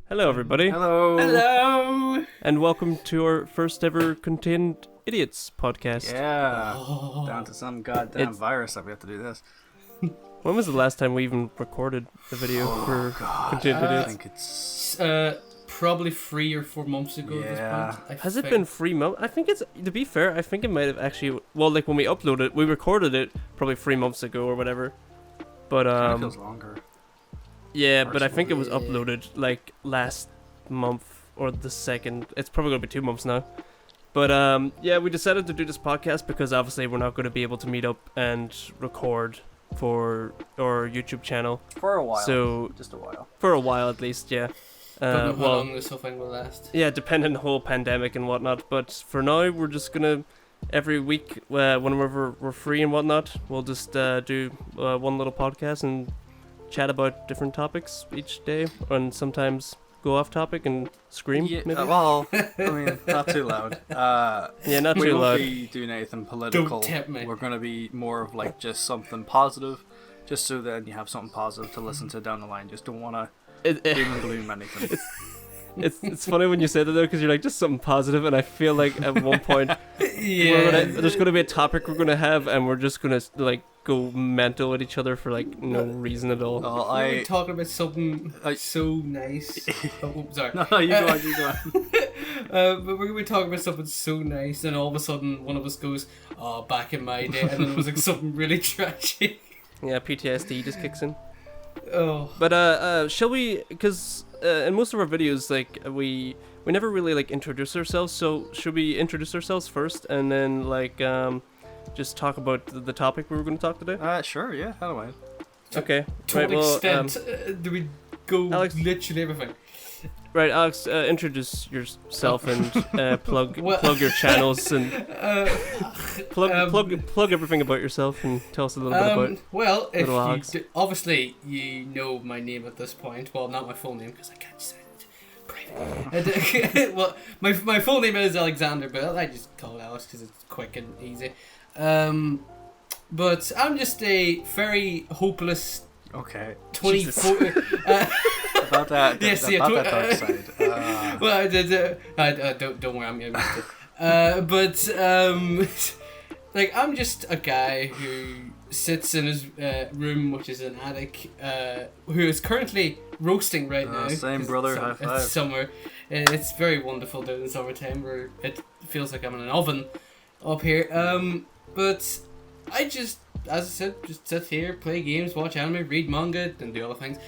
Hello, everybody. Hello. Hello. And welcome to our first ever Contained Idiots podcast. Yeah. Down to some goddamn virus that we have to do this. When was the last time we even recorded a video for Contained I Idiots? think it's... Probably 3 or 4 months ago Yeah. at this point. Has it been 3 months? I think it's, to be fair, I think it might have actually, well, like when we uploaded it, we recorded it probably 3 months ago or whatever. But, it feels longer. yeah, but I think it was Personally. uploaded like last month or the second. It's probably going to be 2 months now. But, yeah, we decided to do this podcast because obviously we're not going to be able to meet up and record for our YouTube channel. For a while. So, Just a while. for a while at least, yeah. Don't know how Well, long this whole thing will last. yeah, depending on the whole pandemic and whatnot. But for now, we're just gonna every week, whenever we're free and whatnot, we'll just do one little podcast and chat about different topics each day, and sometimes go off topic and scream. Yeah, Maybe. well, I mean, not too loud. Yeah, not we too won't loud. be doing anything political. Don't tempt me. We're going to be more of like just something positive, just so then you have something positive to listen to down the line. Just don't want to doom and gloom anything. It's funny when you say that though, because you're like just something positive, and I feel like at one point there's gonna be a topic we're gonna have, and we're just gonna like go mental at each other for like no reason at all. Well, We're talking about something I- so nice. Oh, sorry. No, you go on, you go on. But we're going to be talking about something so nice, and all of a sudden one of us goes, "Oh, back in my day," and then it was like something really tragic. Yeah, PTSD just kicks in. Oh, But shall we? Because in most of our videos, like we never really like introduce ourselves. So should we introduce ourselves first, and then like just talk about the topic we were going to talk today? Sure, yeah, I don't mind. Okay. to Right. what Well, extent do we go Alex- literally everything? right, Alex, introduce yourself and plug Well- plug your channels and plug Um, plug everything about yourself and tell us a little bit about. Well, if little you Alex. obviously you know my name at this point. Well, not my full name because I can't say it private. Well, my full name is Alexander, but I just call it Alex because it's quick and easy. But I'm just a very hopeless Okay. 24. About that, Yes, yeah, about that dark side. Well, don't worry, I'm used to it. Like I'm just a guy who sits in his room, which is an attic, who is currently roasting right now. Same, 'cause brother, it's, high five. It's summer. It's very wonderful during the summertime where it feels like I'm in an oven up here. But I just, as I said, just sit here, play games, watch anime, read manga, and do other things.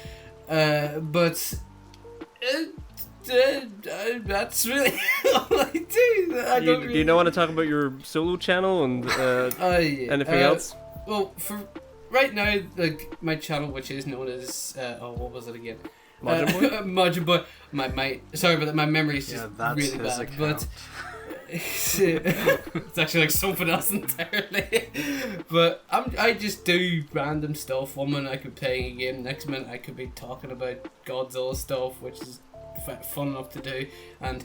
That's really all I do. I don't Do you not want to talk about your solo channel and yeah. anything else? Well, for right now, like my channel, which is known as what was it again? Majin Boy? Majin Boy. My sorry, but my memory is just Yeah, that's really his bad. account. But it's actually like something else entirely. But I just do random stuff. One minute I could be playing a game, next minute I could be talking about Godzilla stuff, which is fun enough to do. And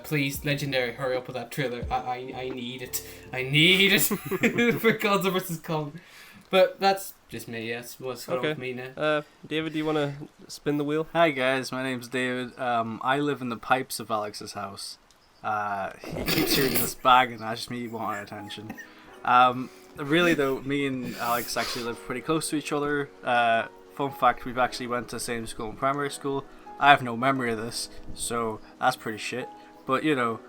please, Legendary, hurry up with that trailer. I need it. I need it for Godzilla vs Kong. But that's just me. Yes, what's going on with me now? David, do you want to spin the wheel? Hi guys, my name's David. I live in the pipes of Alex's house. He keeps hearing this bag and that's just me wanting attention. Really though, me and Alex actually live pretty close to each other. Fun fact, we've actually went to the same school in primary school. I have no memory of this, so that's pretty shit. But you know,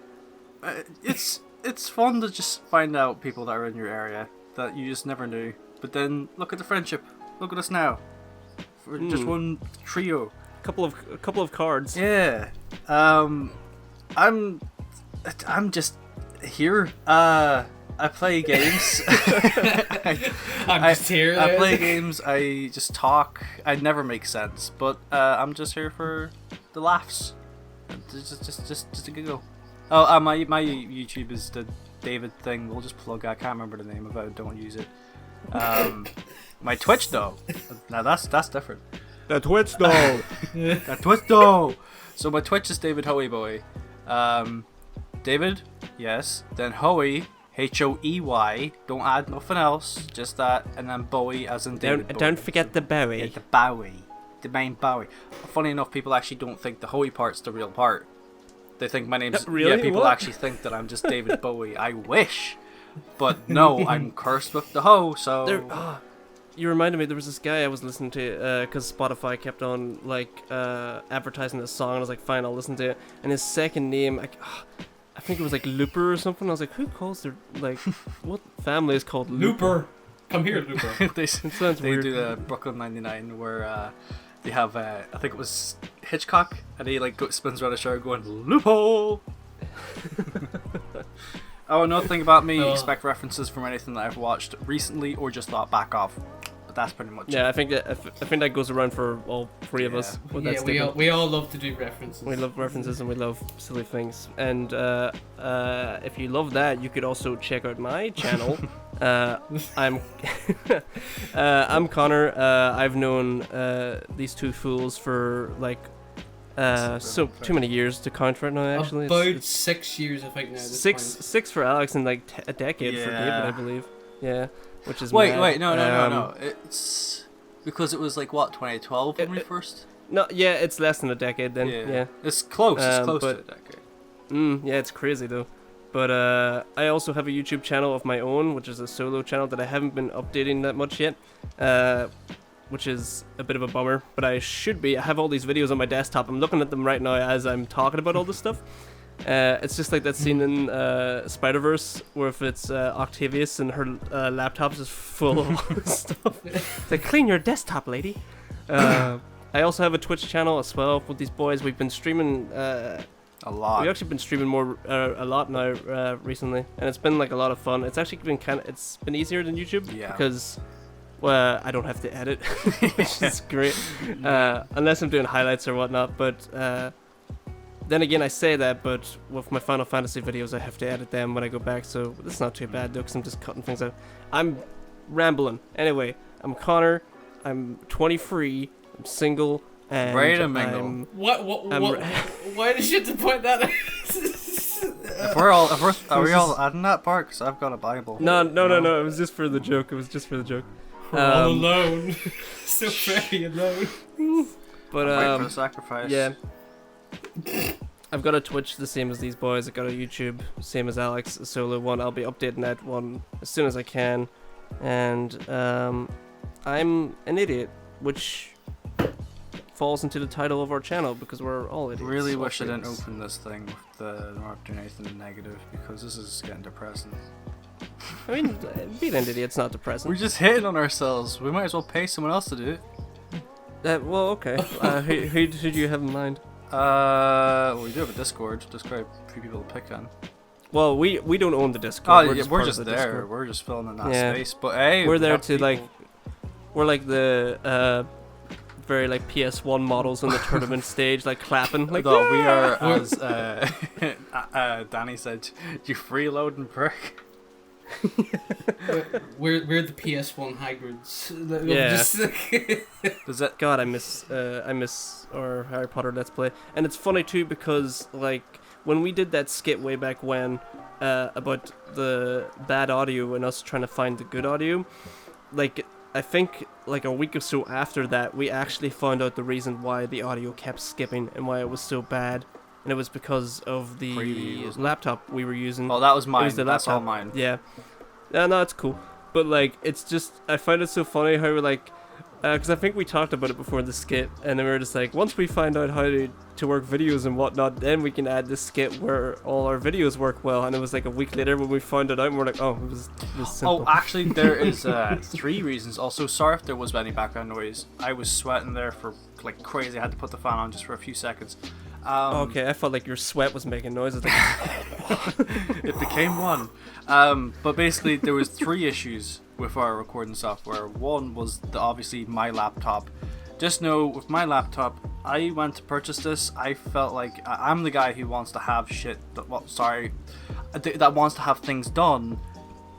it's fun to just find out people that are in your area that you just never knew. But then look at the friendship. Look at us now. For just one trio. A couple of cards. Yeah. I'm just here. I play games. I'm just here. I play games. I just talk. I never make sense, but I'm just here for the laughs. Just a giggle. Oh, my YouTube is the David thing. We'll just plug. I can't remember the name of it. Don't use it. My Twitch though. Now that's different. The Twitch though. That Twitch though. So my Twitch is David Hoey Boy. David, yes. Then Hoey, Hoey. Don't add nothing else. Just that, and then Bowie as in David. Don't forget the Bowie. Yeah, the Bowie. the main Bowie. Funny enough, people actually don't think the Hoey part's the real part. They think my name's... Really? Yeah, people What? actually think that I'm just David Bowie. I wish. But no, I'm cursed with the Ho, so... You reminded me, there was this guy I was listening to, because Spotify kept on, advertising this song, and I was like, fine, I'll listen to it. And his second name, I think it was like Looper or something. I was like, who calls their, what family is called Looper? Come here, Looper. they sounds weird. do the Brooklyn 99 where they have, I think it was Hitchcock, and he spins around a shower going, Loophole! Oh, another thing about me, expect references from anything that I've watched recently or just thought back of. But that's pretty much Yeah, it. I think that goes around for all three of us. With that statement. we all love to do references. We love references and we love silly things. And if you love that, you could also check out my channel. I'm I'm Connor. I've known these two fools for too many years to count right now. Actually, About 6 years, I think now. Six for Alex and a decade for David, I believe. Yeah, which is Wait, mad. no. It's because it was 2012 when we first. No, yeah, it's less than a decade then. Yeah. It's close. It's close to a decade. Yeah, it's crazy though. But I also have a YouTube channel of my own, which is a solo channel that I haven't been updating that much yet, which is a bit of a bummer. But I should be. I have all these videos on my desktop. I'm looking at them right now as I'm talking about all this stuff. It's just like that scene in Spider-Verse where if it's Octavius and her laptop's just full of all this stuff. It's like, clean your desktop, lady. I also have a Twitch channel as well with these boys. We've been streaming... a lot. We've actually been streaming more a lot now recently, and it's been a lot of fun. It's actually been it's been easier than YouTube because I don't have to edit, which is great, unless I'm doing highlights or whatnot. But then again, I say that, but with my Final Fantasy videos, I have to edit them when I go back, so it's not too bad though, because I'm just cutting things out. I'm rambling. Anyway, I'm Connor. I'm 23. I'm single. And ready to mingle. What? Why did you have to point that out? Are we all adding that part? Because I've got a Bible. No. It was just for the joke. We're all alone. So very alone. But I'm waiting for the sacrifice. Yeah. I've got a Twitch the same as these boys. I've got a YouTube, same as Alex, a solo one. I'll be updating that one as soon as I can. And I'm an idiot, which falls into the title of our channel because we're all idiots. Really wish I didn't open this thing with the not doing anything negative because this is getting depressing. I mean, being an idiot's not depressing. We're just hitting on ourselves. We might as well pay someone else to do it. Well, okay. Who do you have in mind? Well, we do have a Discord. Just quite a few people to pick on. Well, we don't own the Discord. We're just there. Discord. We're just filling in that space. But hey, we're there to we're like the very PS1 models on the tournament stage, clapping. We are, as Danny said, you freeloading prick. we're the PS1 hybrids. Does that? God, I miss our Harry Potter Let's Play, and it's funny too because when we did that skit way back when about the bad audio and us trying to find the good audio, I think a week or so after that, we actually found out the reason why the audio kept skipping and why it was so bad. And it was because of the laptop we were using. Oh, that was mine. It was the That's laptop. all mine. Yeah. No, it's cool. But it's just, I find it so funny how we're because I think we talked about it before the skit, and then we were just once we find out how to work videos and whatnot, then we can add this skit where all our videos work well. And it was a week later when we found it out, and we're it was simple. Oh, actually, there is 3 reasons. Also, sorry if there was any background noise. I was sweating there for crazy. I had to put the fan on just for a few seconds. Okay, I felt your sweat was making noises. It became one. But basically, there was 3 issues with our recording software. One was obviously my laptop. Just know, with my laptop, I went to purchase this. I felt like I'm the guy who wants to have that wants to have things done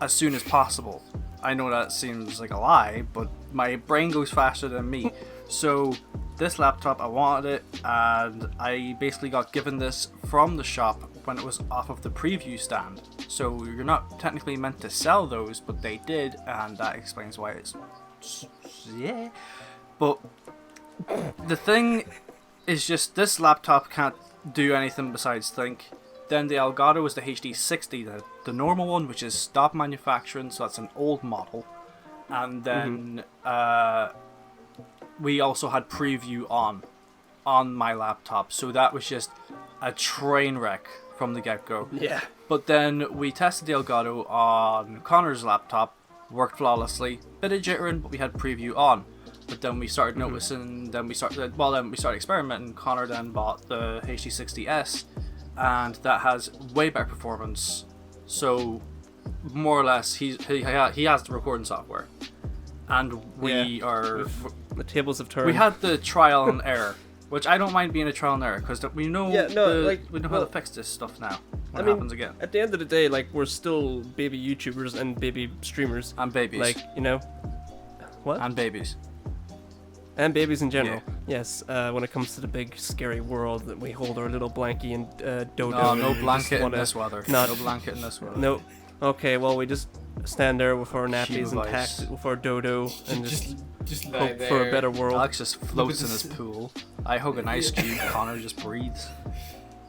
as soon as possible. I know that seems like a lie, but my brain goes faster than me. So this laptop, I wanted it, and I basically got given this from the shop when it was off of the preview stand. So you're not technically meant to sell those, but they did, and that explains why it's... yeah. But the thing is just this laptop can't do anything besides think. Then the Elgato is the HD60, the normal one, which is stop manufacturing, so that's an old model. And then we also had preview on my laptop, so that was just a train wreck from the get-go. Yeah. But then we tested the Elgato on Connor's laptop, worked flawlessly, bit of jittering, but we had preview on. But then we started noticing, then we started experimenting. Connor then bought the HD60S, and that has way better performance. So more or less, he has the recording software, and the tables have turned. we had the trial and error, which I don't mind being a trial and error because we know how to fix this stuff now when it happens again. At the end of the day, like, we're still baby YouTubers and baby streamers And babies. like, you know, what And babies. and babies in general. Yes, when it comes to the big scary world that we hold our little blankie and dodo. No and we blanket just in wanna this weather. not- No blanket in this weather. No. Okay, well, we just stand there with our nappies and Shiva tack vibes. with our dodo and Just lie hope there. for a better world. Alex just floats in this- his pool. I hug an ice cube. Connor just breathes.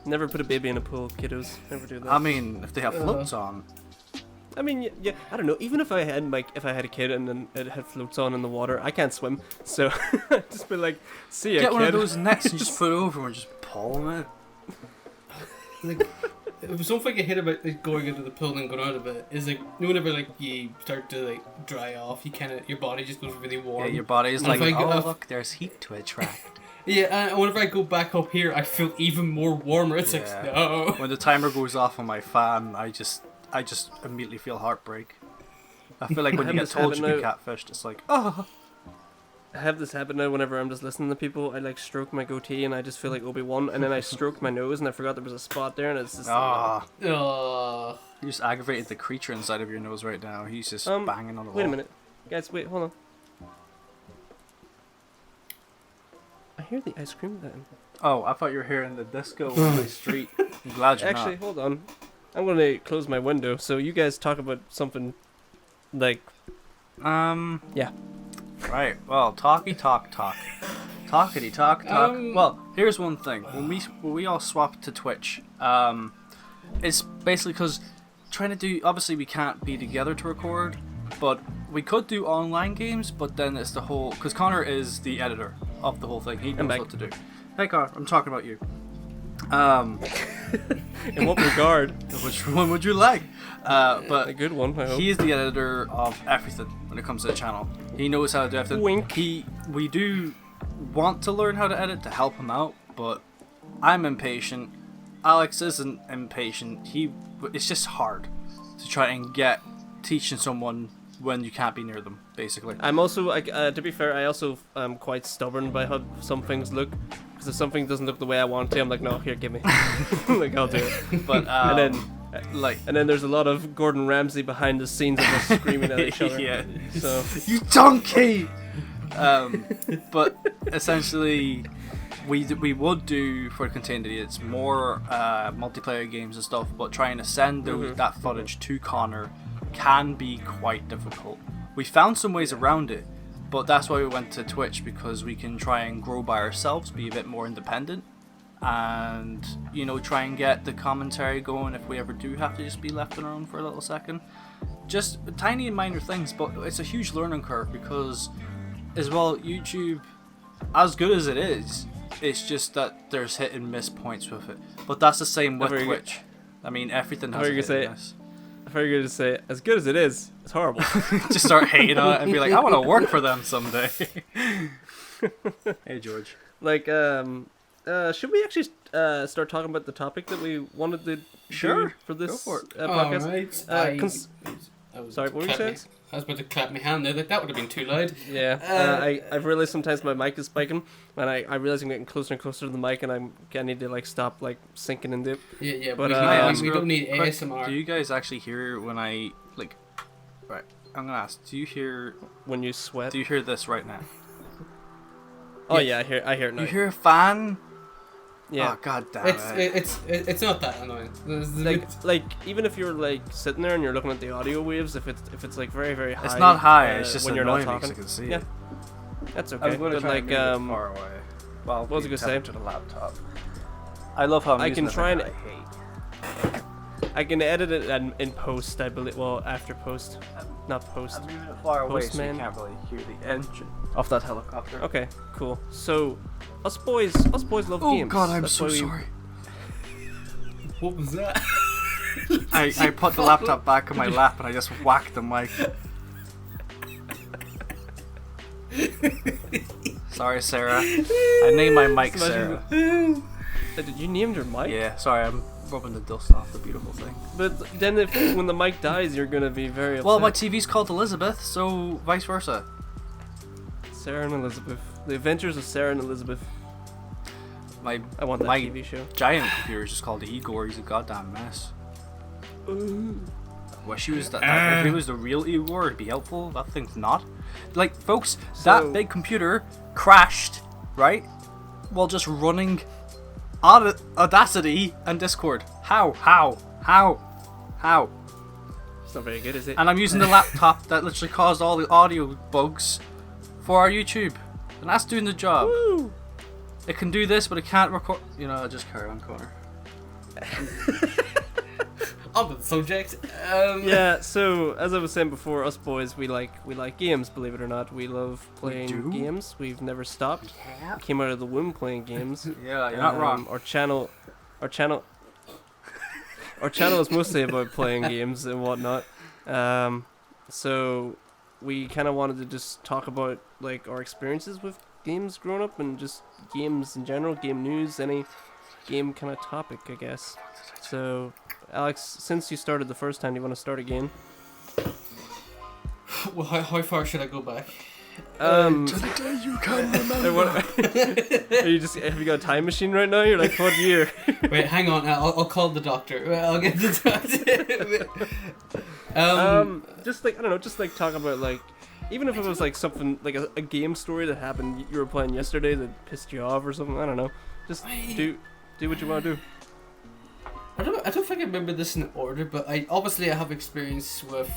Never put a baby in a pool, kiddos. Never do that. I mean, if they have floats on. I mean, yeah, I don't know. Even if I had a kid and then it had floats on in the water, I can't swim, so I'd just be like, "See ya, Get kid." one of those nets and just put it over and just pull them in. Like, it was something I hate about like, going into the pool and going out of it is like whenever like you start to like dry off, your body just goes really warm. Yeah, your body's And like, if I go oh off- look, there's heat to attract. Yeah, and whenever I go back up here, I feel even more warmer. It's like Yeah. no. When the timer goes off on my fan, I just immediately feel heartbreak. I feel like when you have get this told you've habit been catfished, it's like, oh. I have this habit now. Whenever I'm just listening to people, I like stroke my goatee and I just feel like Obi-Wan, and then I stroke my nose and I forgot there was a spot there, and it's just Ah, Oh. you just aggravated the creature inside of your nose right now. He's just banging on the wall. Wait a minute, guys. Wait, hold on. I hear the ice cream then. Oh, I thought you were hearing the disco on the street. I'm glad you're Actually, hold on. I'm gonna close my window so you guys talk about something like not. Yeah. Right. Well, talkity talk. Well, here's one thing. When we all swapped to Twitch, it's basically because trying to do. Obviously, we can't be together to record, but we could do online games. But then it's the whole because Connor is the editor of the whole thing. He knows back. what to do. Hey, Connor, I'm talking about you. in what regard? Which one would you like? But A good one, I hope. he is the editor of everything when it comes to the channel. He knows how to do everything. Wink. We do want to learn how to edit to help him out, but I'm impatient. Alex isn't impatient. It's just hard to try and get teaching someone when you can't be near them, basically. I'm also, to be fair, I also am quite stubborn by how some things look. Because if something doesn't look the way I want it to, I'm like, no, here, give me. Like, I'll do it. But And like, then there's a lot of Gordon Ramsay behind the scenes of us screaming at each other. yeah. So You donkey! But essentially, we would do for Contained Idiots more multiplayer games and stuff, but trying to send that footage to Connor can be quite difficult. We found some ways around it, but that's why we went to Twitch, because we can try and grow by ourselves, be a bit more independent, and try and get the commentary going if we ever do have to just be left on our own for a little second. Just tiny and minor things, but it's a huge learning curve because, as well, YouTube, as good as it is, it's just that there's hit and miss points with it. But that's the same with Twitch. I mean, everything has a hit and miss. I thought you were going to say, as good as it is, it's horrible. Just start hating on it and be like, I want to work for them someday. Hey, George. Like, should we actually start talking about the topic that we wanted to do for this Go for it. podcast? Alright. Sorry, what were you saying? I was about to clap my hand there. That would have been too loud. Yeah, I've realized sometimes my mic is spiking, and I realize I'm getting closer and closer to the mic, and I need to like stop like sinking into it. Yeah, But, but we don't need Quick, ASMR. do you guys actually hear when I like? Right, I'm gonna ask. Do you hear? When you sweat. Do you hear this right now? Oh yeah, I hear it now. You hear a fan? Yeah. Oh, god damn it. It's not that annoying. Like even if you're like sitting there and you're looking at the audio waves, if it's like very very high. It's not high. It's just when you're not annoying because talking. I can see Yeah. it. That's I'm okay. going to But try like, and move it far away. Well, what was I gonna say? to the laptop. I love how I'm I using can the try thing and- that I hate. I can edit it in post, I believe. Well, after post, not post. I'm moving it far away so Postman. you can't really hear the engine of that helicopter. Okay, cool. So, us boys love Oh games. god, I'm That's so why we- sorry. What was that? I put the laptop back on my lap and I just whacked the mic. Sorry, Sarah. I named my mic Sarah. Did you name your mic? Yeah, sorry, I'm rubbing the dust off the beautiful thing. But then when the mic dies, you're gonna be very upset. Well, my TV's called Elizabeth, so vice versa. Sarah and Elizabeth. The Adventures of Sarah and Elizabeth. My I want that my TV show. giant computer is just called Igor. He's a goddamn mess. Wish he was that. If he was the real Igor, it'd be helpful. That thing's not. Like, folks, that big computer crashed, right? While just running Audacity and Discord. How? It's not very good, is it? And I'm using the laptop that literally caused all the audio bugs for our YouTube, and that's doing the job. Woo! It can do this, but it can't record. You know, just carry on, Connor. On with the subject. Yeah, so as I was saying before, us boys, we like games. Believe it or not, we love playing do? games. We've never stopped. Yeah. We came out of the womb playing games. Yeah, you're not wrong. Our channel is mostly about playing games and whatnot. So we kind of wanted to just talk about like our experiences with games growing up and just games in general, game news, any game kind of topic, I guess. So, Alex, since you started the first time, do you want to start again? Well, how far should I go back? To the day you can remember. Have you got a time machine right now? You're like, what year? Wait, hang on. I'll call the doctor. I'll get the doctor. Just like, I don't know, just like talk about like, even if it was like something like a game story that happened you were playing yesterday that pissed you off or something. I don't know. Just do what you want to do. I don't think I remember this in order, but I have experience with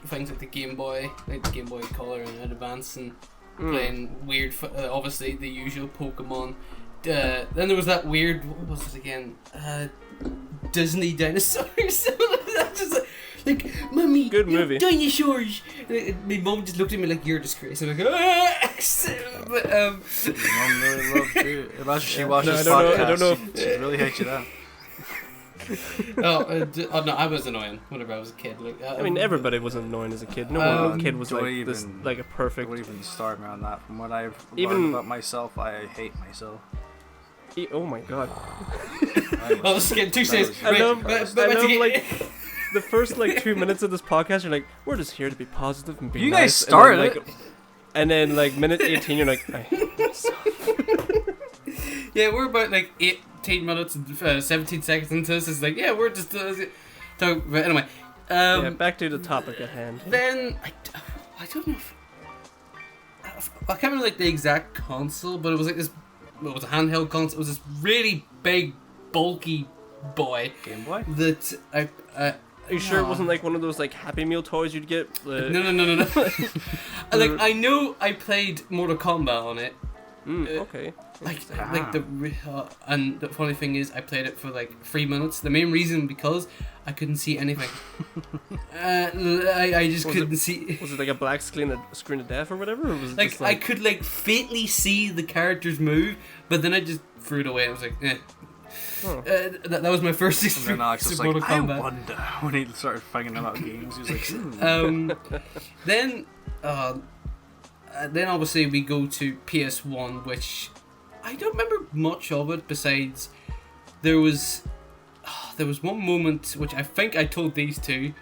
things like the Game Boy, like the Game Boy Color and Advance, and playing weird, obviously the usual Pokemon. Then there was that weird, what was it again? Disney dinosaurs. That's just like, Mummy, Good movie. Dinosaurs. My mom just looked at me like, you're a disgrace. I'm like, ah! But, Mom really loved you. Imagine she watches No, podcast. I don't know. She'd really hate you then. no, I was annoying whenever I was a kid. Like, I mean, everybody was annoying as a kid. No one kid was like this, like a perfect. Don't even start me on that. From what I've Even- learned about myself, I hate myself. Oh my god. Well, this is getting too serious. I love, Right, I love like the first like 2 minutes of this podcast. You're like, we're just here to be positive and be You nice. guys started and then, it. like, and then like minute 18, you're like, I hate myself. Yeah, we're about like 18 minutes and 17 seconds into this. It's like, yeah, we're just talking. But anyway, Yeah, back to the topic at hand. then I don't know. I can't remember like the exact console, but it was like this. It was a handheld console. It was this really big, bulky boy Game Boy? that I. Are you sure it wasn't like one of those like Happy Meal toys you'd get? No. Like, I know I played Mortal Kombat on it. Okay. And the funny thing is, I played it for like 3 minutes. The main reason because I couldn't see anything. I just couldn't see. Was it like a black screen of death or whatever? Or was it Like, just, I could like faintly see the characters move, but then I just threw it away. I was like, eh. Oh. That was my first And then Alex experience was with like, Mortal I Kombat. wonder. When he started finding out games, he was like, Then obviously we go to PS1, which I don't remember much of it besides there was one moment which I think I told these two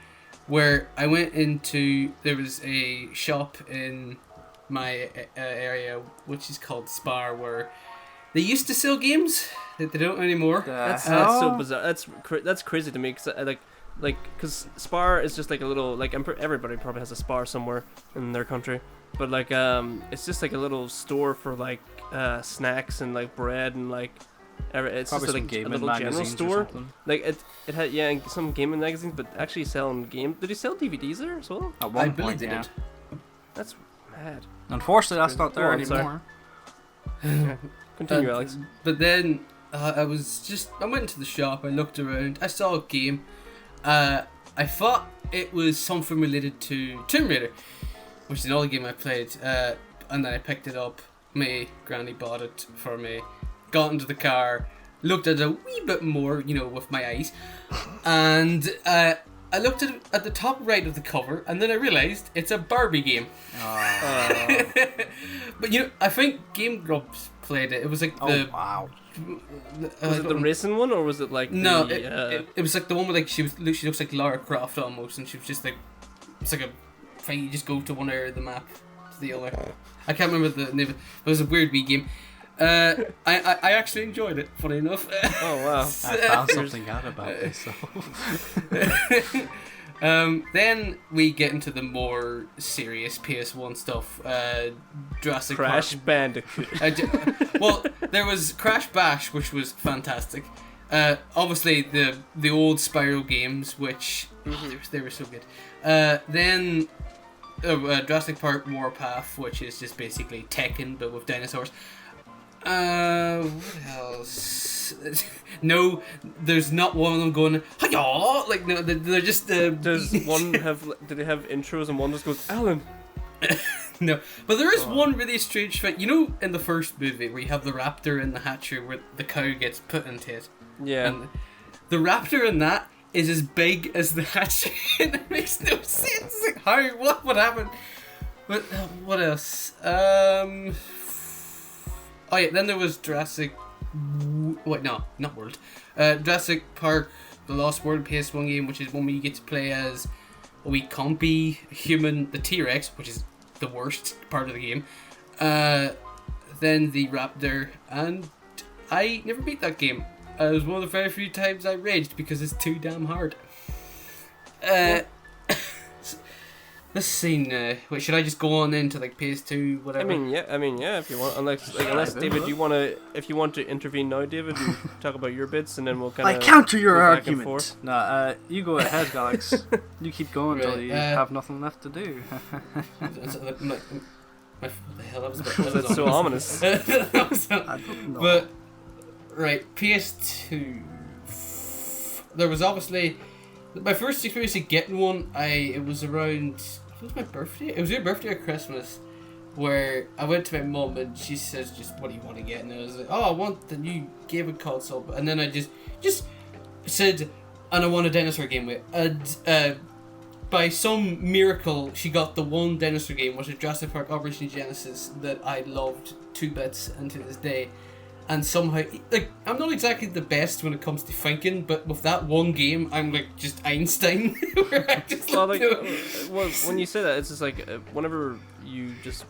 where I went into, there was a shop in my area which is called Spar, where they used to sell games that they don't anymore. That's so bizarre. That's crazy to me because because Spar is just like a little like everybody probably has a Spar somewhere in their country, but like it's just like a little store for like snacks and like bread and like it's probably just some like a gaming little general magazines or store. something. Like it had and some gaming magazines, but actually selling game. Did he sell DVDs there as well? At I one believe point, they yeah. did. That's bad. Unfortunately, that's not there Oh, I'm sorry. anymore. Continue, Alex. But then I went into the shop, I looked around, I saw a game. I thought it was something related to Tomb Raider, which is another game I played. And then I picked it up. My granny bought it for me. Got into the car, looked at it a wee bit more, with my eyes, and I looked at the top right of the cover, and then I realised it's a Barbie game. But I think Game Grumps played it. It was like wow. Was it the racing one, or was it like no? the, it was like the one where like she looks like Lara Croft almost, and she was just like, it's like a thing you just go to one area of the map to the other. I can't remember the name. It was a weird wee game. I actually enjoyed it, funny enough. Oh wow. I found something out about myself. Then we get into the more serious PS1 stuff. Jurassic Crash Park. Bandicoot. Well, there was Crash Bash, which was fantastic. Obviously, the old Spyro games, which they were so good. Then Jurassic Park Warpath, which is just basically Tekken but with dinosaurs. What else? No, there's not one of them going hi-ya! Like no, they're just. Does one have? Do they have intros and one just goes Alan? No, but there is one really strange thing. In the first movie where you have the raptor in the hatchery where the cow gets put into it. Yeah. And the raptor in that is as big as the hatchery, and it makes no sense. Like how? What would happen? But what else? Oh yeah, then there was Jurassic. Wait, no, not World. Jurassic Park: The Lost World PS1 game, which is one where you get to play as a wee compy human, the T-Rex, which is the worst part of the game. Then the Raptor, and I never beat that game. It was one of the very few times I raged because it's too damn hard. Let's see now. Wait, should I just go on into like PS2, whatever? I mean, yeah. If you want, unless David, if you want to intervene now, David, and talk about your bits, and then we'll kind of. I counter your argument. No, you go ahead, Alex. You keep going until you have nothing left to do. What the hell? That was That's so ominous. I don't know. But right, PS2. There was obviously my first experience of getting one. It was around. What was my birthday? It was your birthday or Christmas, where I went to my mum and she says, "Just what do you want to get?" And I was like, "Oh, I want the new gaming console." And then I just said, "And I want a dinosaur game with." And by some miracle, she got the one dinosaur game, which is Jurassic Park Operation Genesis, that I loved 2 bits and to this day. And somehow, like, I'm not exactly the best when it comes to thinking, but with that one game, I'm like just Einstein. Where I just well, when you say that, it's just like whenever you just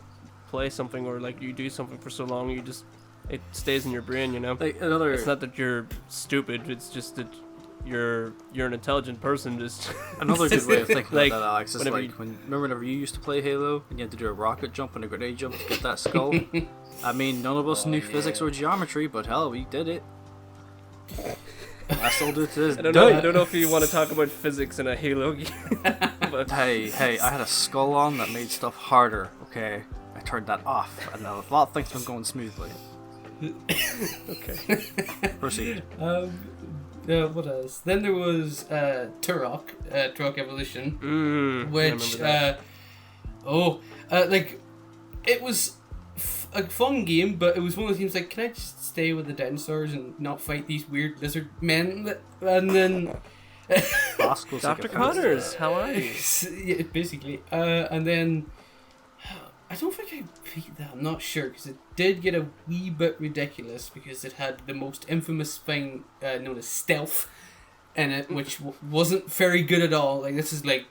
play something or like you do something for so long, it stays in your brain, Like It's not that you're stupid; it's just that you're an intelligent person. Just another good way of thinking like, about that, Alex, is like whenever you used to play Halo and you had to do a rocket jump and a grenade jump to get that skull. I mean, none of us knew physics or geometry, but hell, we did it. I still do it to this day. I don't know if you want to talk about physics in a Halo game. But Hey, I had a skull on that made stuff harder, okay? I turned that off, and a lot of things have been going smoothly. Okay. Proceed. What else? Then there was Turok Evolution, which it was a fun game, but it was one of the games like, can I just stay with the dinosaurs and not fight these weird lizard men? And then Dr. Connors, how are you? Yeah, basically. And then I don't think I beat that. I'm not sure because it did get a wee bit ridiculous because it had the most infamous thing known as stealth in it, which wasn't very good at all. Like, this is like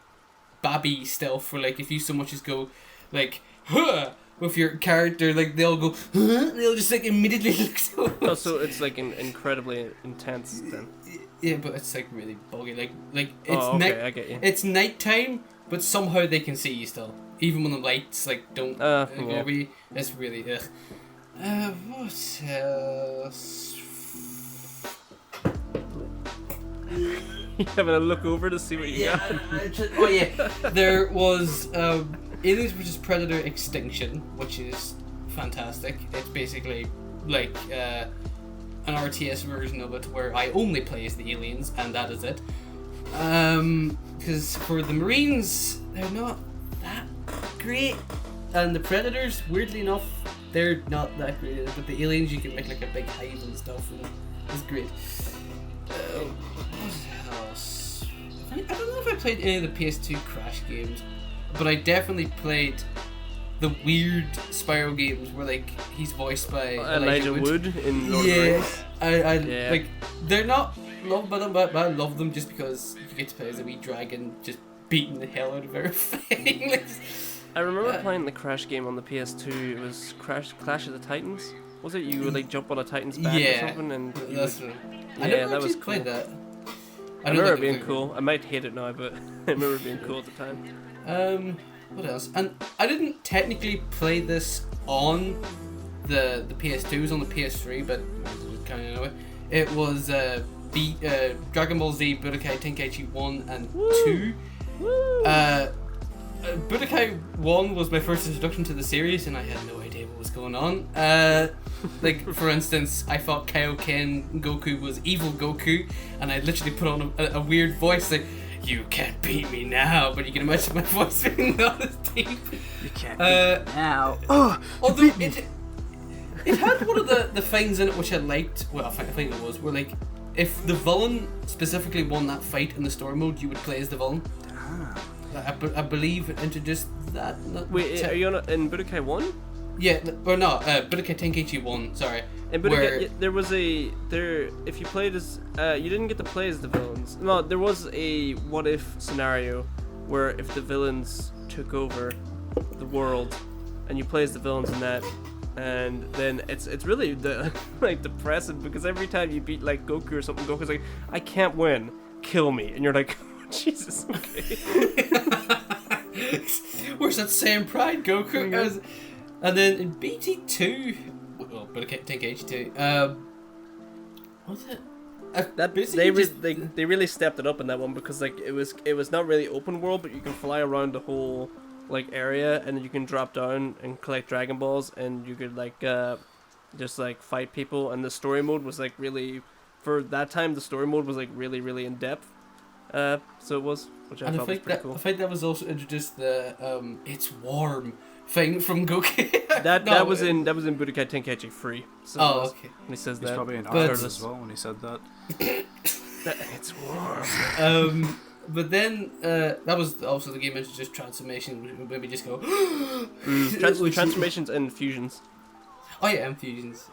babby stealth, where like if you so much as go like huh, with your character, like they'll go huh, they'll just like immediately look so. Oh, so it's like incredibly intense then. Yeah, but it's like really buggy. Like it's I get you. It's nighttime, but somehow they can see you still, even when the lights like don't go over. It's really what else? You having a look over to see what you got? Oh yeah, there was Aliens vs Predator Extinction, which is fantastic. It's basically like an RTS version of it where I only play as the aliens and that is it. Because for the Marines, they're not that great, and the Predators, weirdly enough, they're not that great. But the aliens, you can make like a big hive and stuff, and it's great. What else? I don't know if I played any of the PS2 Crash games, but I definitely played the weird Spyro games where like he's voiced by Elijah Wood in Lord of the Rings. I like they're not loved by them, but I love them just because you get to play as a wee dragon just beating the hell out of everything. Like, I remember playing the Crash game on the PS2. It was Clash of the Titans. Was it? You would like jump on a Titan's back or something, and that's right. Yeah, I never that was actually played cool. that. I remember it being cool. I might hate it now, but I remember it being cool at the time. What else? And I didn't technically play this on the PS2. It was on the PS3, but kind of anyway. It was Dragon Ball Z Budokai Tenkaichi 1 and 2. Budokai 1 was my first introduction to the series, and I had no idea what was going on. Like, for instance, I thought Kaioken Goku was evil Goku, and I literally put on a weird voice like, "You can't beat me now," but you can imagine my voice being on his teeth. You can't beat me now. Although it had one of the things in it which I liked. Well, I think it was where like if the villain specifically won that fight in the story mode, you would play as the villain. I believe it introduced that. Wait, are you in Budokai 1? Yeah, or no, Budokai Tenkaichi 1, sorry. In Budokai, there was if you played as, you didn't get to play as the villains. No, there was a what-if scenario where if the villains took over the world, and you play as the villains in that, and then it's really like depressing, because every time you beat like Goku or something, Goku's like, "I can't win, kill me," and you're like, Jesus, okay. Where's that same pride, Goku? Mm-hmm. And then in BT2, well, Budokai Tenkaichi 2, what's it? They really stepped it up in that one, because like it was not really open world, but you can fly around the whole like area, and then you can drop down and collect Dragon Balls, and you could like just like fight people, and the story mode was like really, for that time, the story mode was like really, really in depth. So it was, which I thought was pretty cool. I think that was also introduced the "it's warm" thing from Goku. that was in Budokai Tenkaichi 3. So okay. When he says He's that, probably in Arthas as well when he said that. It's warm. But then that was also the game introduced transformation, where we just go transformations and fusions. Oh yeah, and fusions.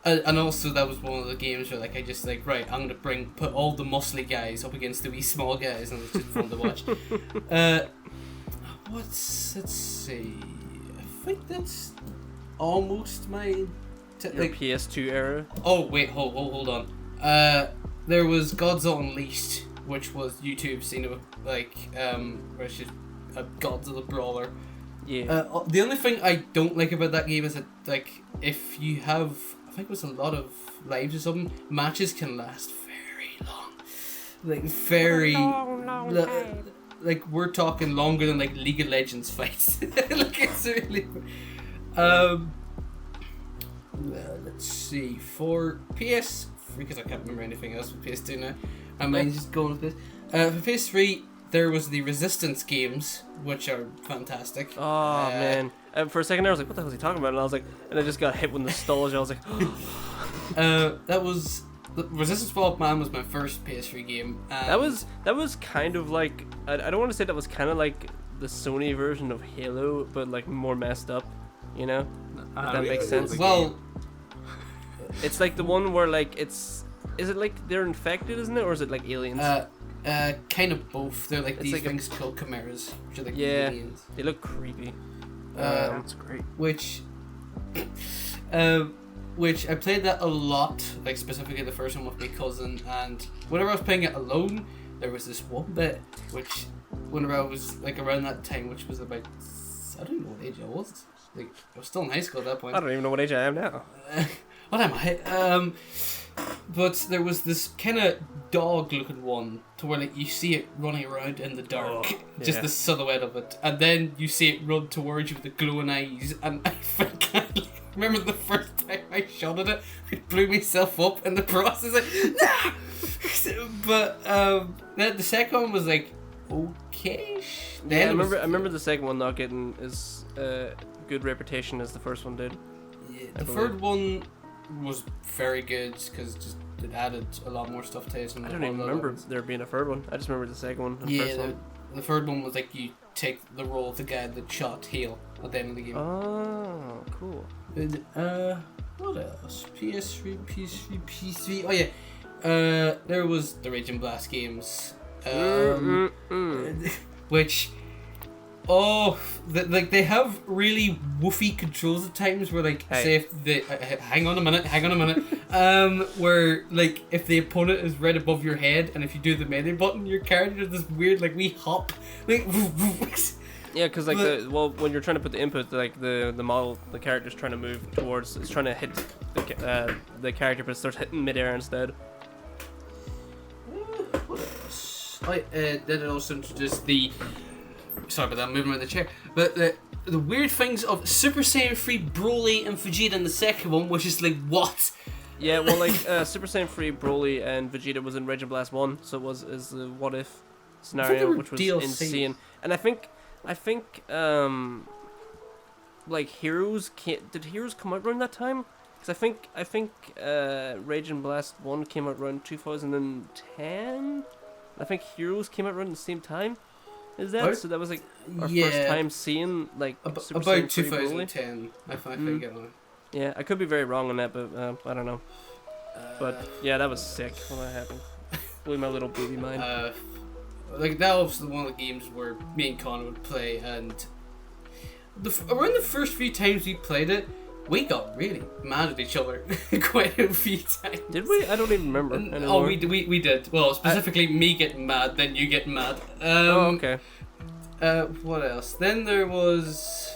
And also that was one of the games where like I just like, right, I'm gonna put all the muscly guys up against the wee small guys, and it's just fun to watch. Let's see. I think that's almost my Your PS2 era. Oh wait, hold on. There was Godzilla Unleashed, which was YouTube scene of like where it's just a Godzilla brawler. Yeah. The only thing I don't like about that game is that like if you have, I think it was a lot of lives or something, matches can last very long. Like very long. Like we're talking longer than like League of Legends fights. Like it's really. Let's see, for PS3, because I can't remember anything else for PS2 now. I might just go with this. For PS3, there was the Resistance games, which are fantastic. Oh man! For a second, I was like, "What the hell is he talking about?" And I was like, and I just got hit with nostalgia. I was like, that was Resistance Fall Man was my first PS3 game. That was kind of like, I don't want to say that was kind of like the Sony version of Halo, but like more messed up, you know? If that makes sense. Well, it's like the one where like is it like they're infected, isn't it, or is it like aliens? Kind of both. They're like it's these like things called chimeras, which are like aliens. They look creepy. That's great. Which I played that a lot, like specifically the first one with my cousin, and whenever I was playing it alone, there was this one bit which, whenever I was like around that time, which was about, I don't know what age I was. Like I was still in high school at that point. I don't even know what age I am now. What am I? But there was this kind of dog-looking one, to where like you see it running around in the dark, just the silhouette of it, and then you see it run towards you with the glowing eyes. And I think I remember the first time I shot at it, I blew myself up in the process. Like, nah! But then the second one was like okay. Yeah, I remember the second one not getting as good reputation as the first one did. Yeah, the third one was very good because just it added a lot more stuff to it. I don't even remember there being a third one. I just remember the second one. And the third one was like you take the role of the guy that shot Hale at the end of the game. Oh, cool. And, what else? PS3. Oh yeah, there was the Rage and Blast games, which. Oh, they have really woofy controls at times where like say if they hang on a minute, where like if the opponent is right above your head and if you do the melee button, your character does this weird like wee hop, like yeah, because like when you're trying to put the input, like the model, the character's trying to move towards, it's trying to hit the character, but it starts hitting midair instead. What else? Then it also introduced the. Sorry about that, moving around the chair. But the weird things of Super Saiyan 3 Broly and Vegeta in the second one, which is like, what? Yeah, well, like, Super Saiyan 3 Broly and Vegeta was in Rage and Blast 1, so it was the what if scenario, which was DLC. Insane. And I think, like, did Heroes come out around that time? Because I think Rage and Blast 1 came out around 2010? I think Heroes came out around the same time. Is that? So that was like our first time seeing like Super about Saiyan 2010. I think it was. Yeah, I could be very wrong on that, but I don't know. But yeah, that was sick when that happened. Blew my little booby mind. Like that was one of the games where me and Connor would play, and around the first few times we played it, we got really mad at each other quite a few times. Did we? I don't even remember anymore. Oh, we did. Well, specifically me getting mad, then you getting mad. Okay. What else? Then there was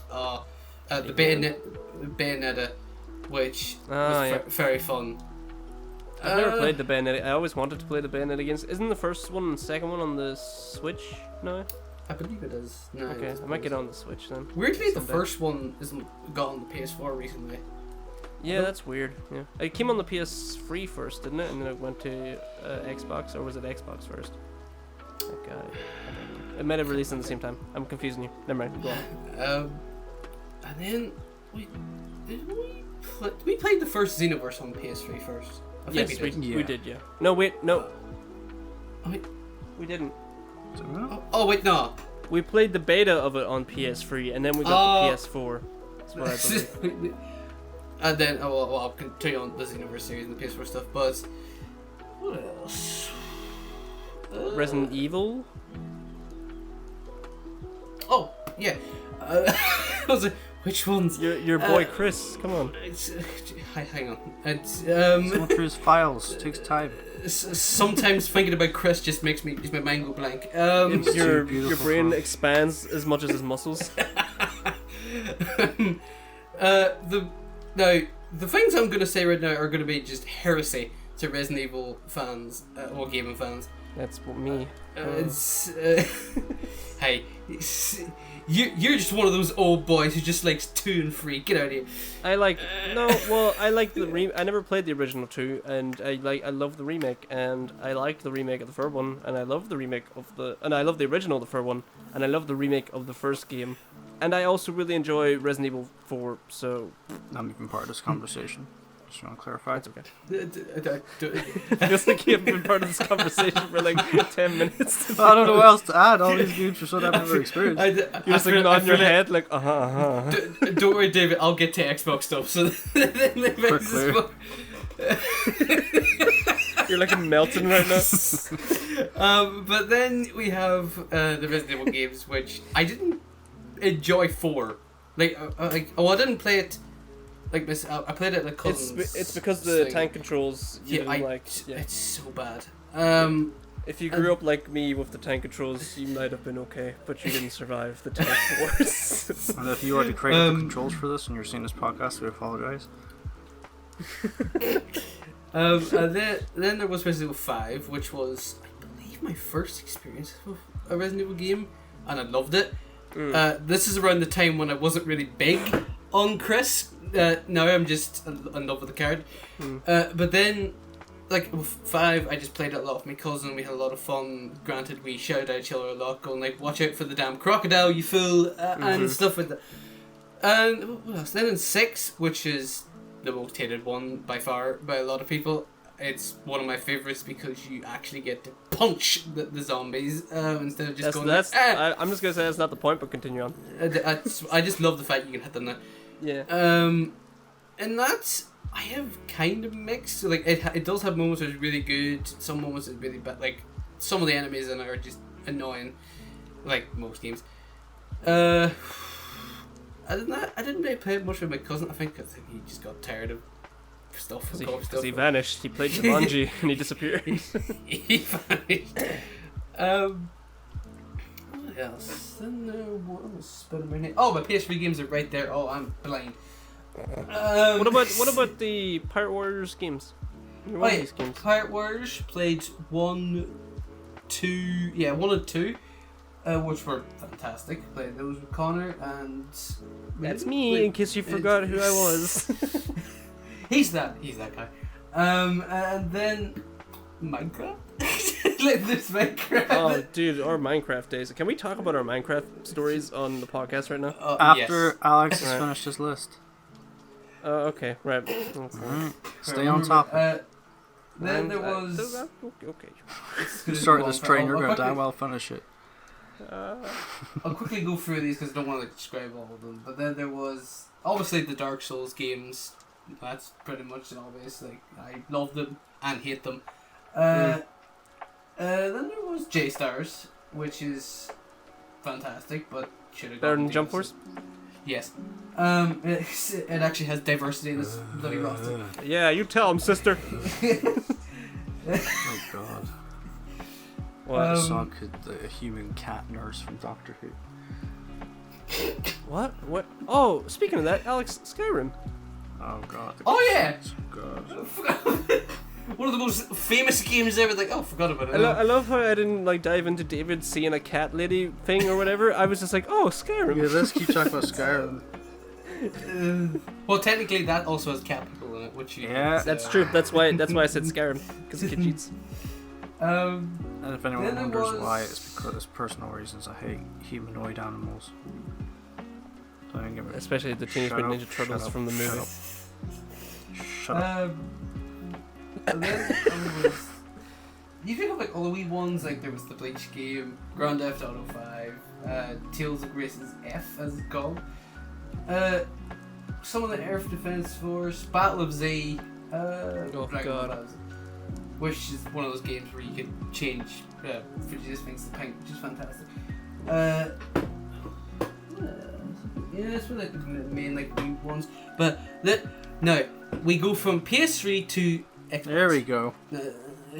the Bayonetta, which was very fun. I've never played the Bayonetta. I always wanted to play the Bayonetta games. Isn't the first one and second one on the Switch now? I believe it is. No, okay, I might get on the Switch then. Weirdly, the first one isn't got on the PS4 recently. Yeah, that's weird. Yeah, it came on the PS3 first, didn't it? And then it went to Xbox, or was it Xbox first? Oh god, I don't know. It might have released at the same time. I'm confusing you. Never mind. Go on. And then did we played the first Xenoverse on PS3 first? I think we did. Yeah. No, wait, no. We didn't. Oh wait, no. We played the beta of it on PS3, and then we got the PS4. That's what I believe. And then, I'll continue on the Xenoverse series and the PS4 stuff, but what else? Resident Evil? Oh, yeah. Which ones? Your boy Chris, come on. Hang on. It's going through his files takes time. Sometimes thinking about Chris just makes my mind go blank. Your brain expands as much as his muscles. The things I'm gonna say right now are gonna be just heresy to Resident Evil fans or gaming fans. That's what me. Hey, you're just one of those old boys who just likes 2 and 3. Get out of here. I like the I never played the original 2, and I love the remake, and I like the remake of the third one, and I love the remake of I love the original of the third one, and I love the remake of the first game, and I also really enjoy Resident Evil 4. So not even part of this conversation. Just want to clarify. It's okay. Feels like you haven't been part of this conversation for like 10 minutes. I don't know what else to add. All these games are so damn never experienced. You're just like nodding your head like, Don't worry, David. I'll get to Xbox stuff. So you're like melting right now. But then we have the Resident Evil games, which I didn't enjoy 4. I didn't play it. Like I played it like cousins. It's because the tank controls it's so bad. If you grew up like me with the tank controls, you might have been okay, but you didn't survive the tank wars. And if you already created the controls for this and you're seeing this podcast, we apologize. And then there was Resident Evil 5, which was, I believe, my first experience with a Resident Evil game, and I loved it. This is around the time when I wasn't really big on Chris. Now I'm just in love with the card. But then, like, with 5, I just played it a lot with my cousin. We had a lot of fun. Granted, we shouted at each other a lot, going like, "Watch out for the damn crocodile, you fool," and stuff like that. And what else? Then in 6, which is the most hated one by far by a lot of people, it's one of my favourites because you actually get to punch the zombies instead of just going. I'm just gonna say that's not the point, but continue on. I just love the fact you can hit them now. Yeah. And that's, I have kind of mixed. So, like, it does have moments that are really good. Some moments are really bad. Like, some of the enemies in it are just annoying, like most games. I didn't really play it much with my cousin. I think he just got tired of stuff. Because he vanished. He played Jumanji and he disappeared. He vanished. What else? Then what was spinning my name? Oh, my PS3 games are right there. Oh, I'm blind. What about the Pirate Warriors games? These games. Pirate Warriors played 1, 2, and 2. Which were fantastic. Played those with Connor and... That's me, in case you forgot who I was. He's that guy. And then... Minecraft? Like this Minecraft. Oh, dude, our Minecraft days. Can we talk about our Minecraft stories on the podcast right now? After yes. Alex has finished his list. Okay, right. Alright. Stay on top. Then there was... Okay. Start this train, you're going to damn well finish it. I'll quickly go through these because I don't want to describe all of them. But then there was obviously the Dark Souls games. That's pretty much obvious. Like, I love them and hate them. Then there was J-Stars, which is fantastic, but should have Better gotten than Jump Force? Yes. It actually has diversity in this bloody roster. Yeah, you tell him, sister. Oh god. What? Suck the human cat nurse from Doctor Who. What? Oh, speaking of that, Alex, Skyrim. Oh god. Oh yeah! God. One of the most famous games ever. Like, oh, forgot about it. I love how I didn't like dive into David seeing a cat lady thing or whatever. I was just like, oh, Skyrim. Yeah, let's keep talking about Skyrim. Well, technically, that also has cat people in it, which you. Yeah, That's true. That's why I said Skyrim, because kid cheats. And if anyone wonders why, it's because of personal reasons. I hate humanoid animals. Don't get me. Especially the Teenage Mutant Ninja Turtles from the movie. Shut up. And then was, you think of like all the wee ones, like there was the Bleach game, Grand Theft Auto 5, Tales of Grace's F as it's called, some of the Earth Defense Force, Battle of Z, Oh Dragon Ball god. Z, which is one of those games where you can change Vegeta's things to pink, which is fantastic. Yeah, that's one of the main like new ones. But now we go from PS3 to Xbox. There we go.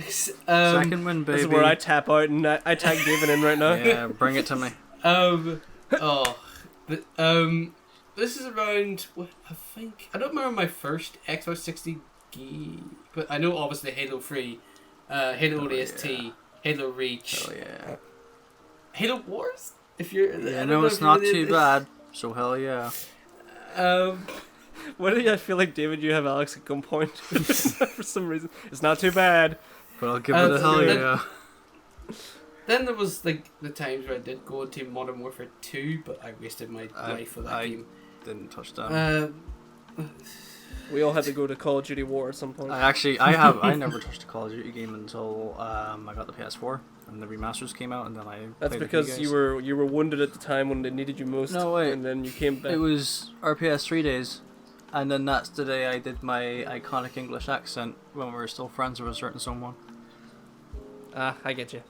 Second win, baby. This is where I tap out and I tag David in right now. Yeah, bring it to me. This is around. I think I don't remember my first Xbox 60 game, but I know obviously Halo 3, Halo ODST, yeah. Halo Reach, Hell yeah. Halo Wars. If you're, Yeah, no, it's not too bad. So hell yeah. Why do I feel like David? You have Alex at gunpoint for some reason. It's not too bad. But I'll give it a hell yeah. Then there was like the times where I did go into Modern Warfare 2, but I wasted my life for that game. Didn't touch that. We all had to go to Call of Duty War at some point. I never touched a Call of Duty game until I got the PS4 and the remasters came out, and then I. That's played because you were wounded at the time when they needed you most. No way. And then you came back. It was our PS3 days, and then that's the day I did my iconic English accent when we were still friends with a certain someone. I get you.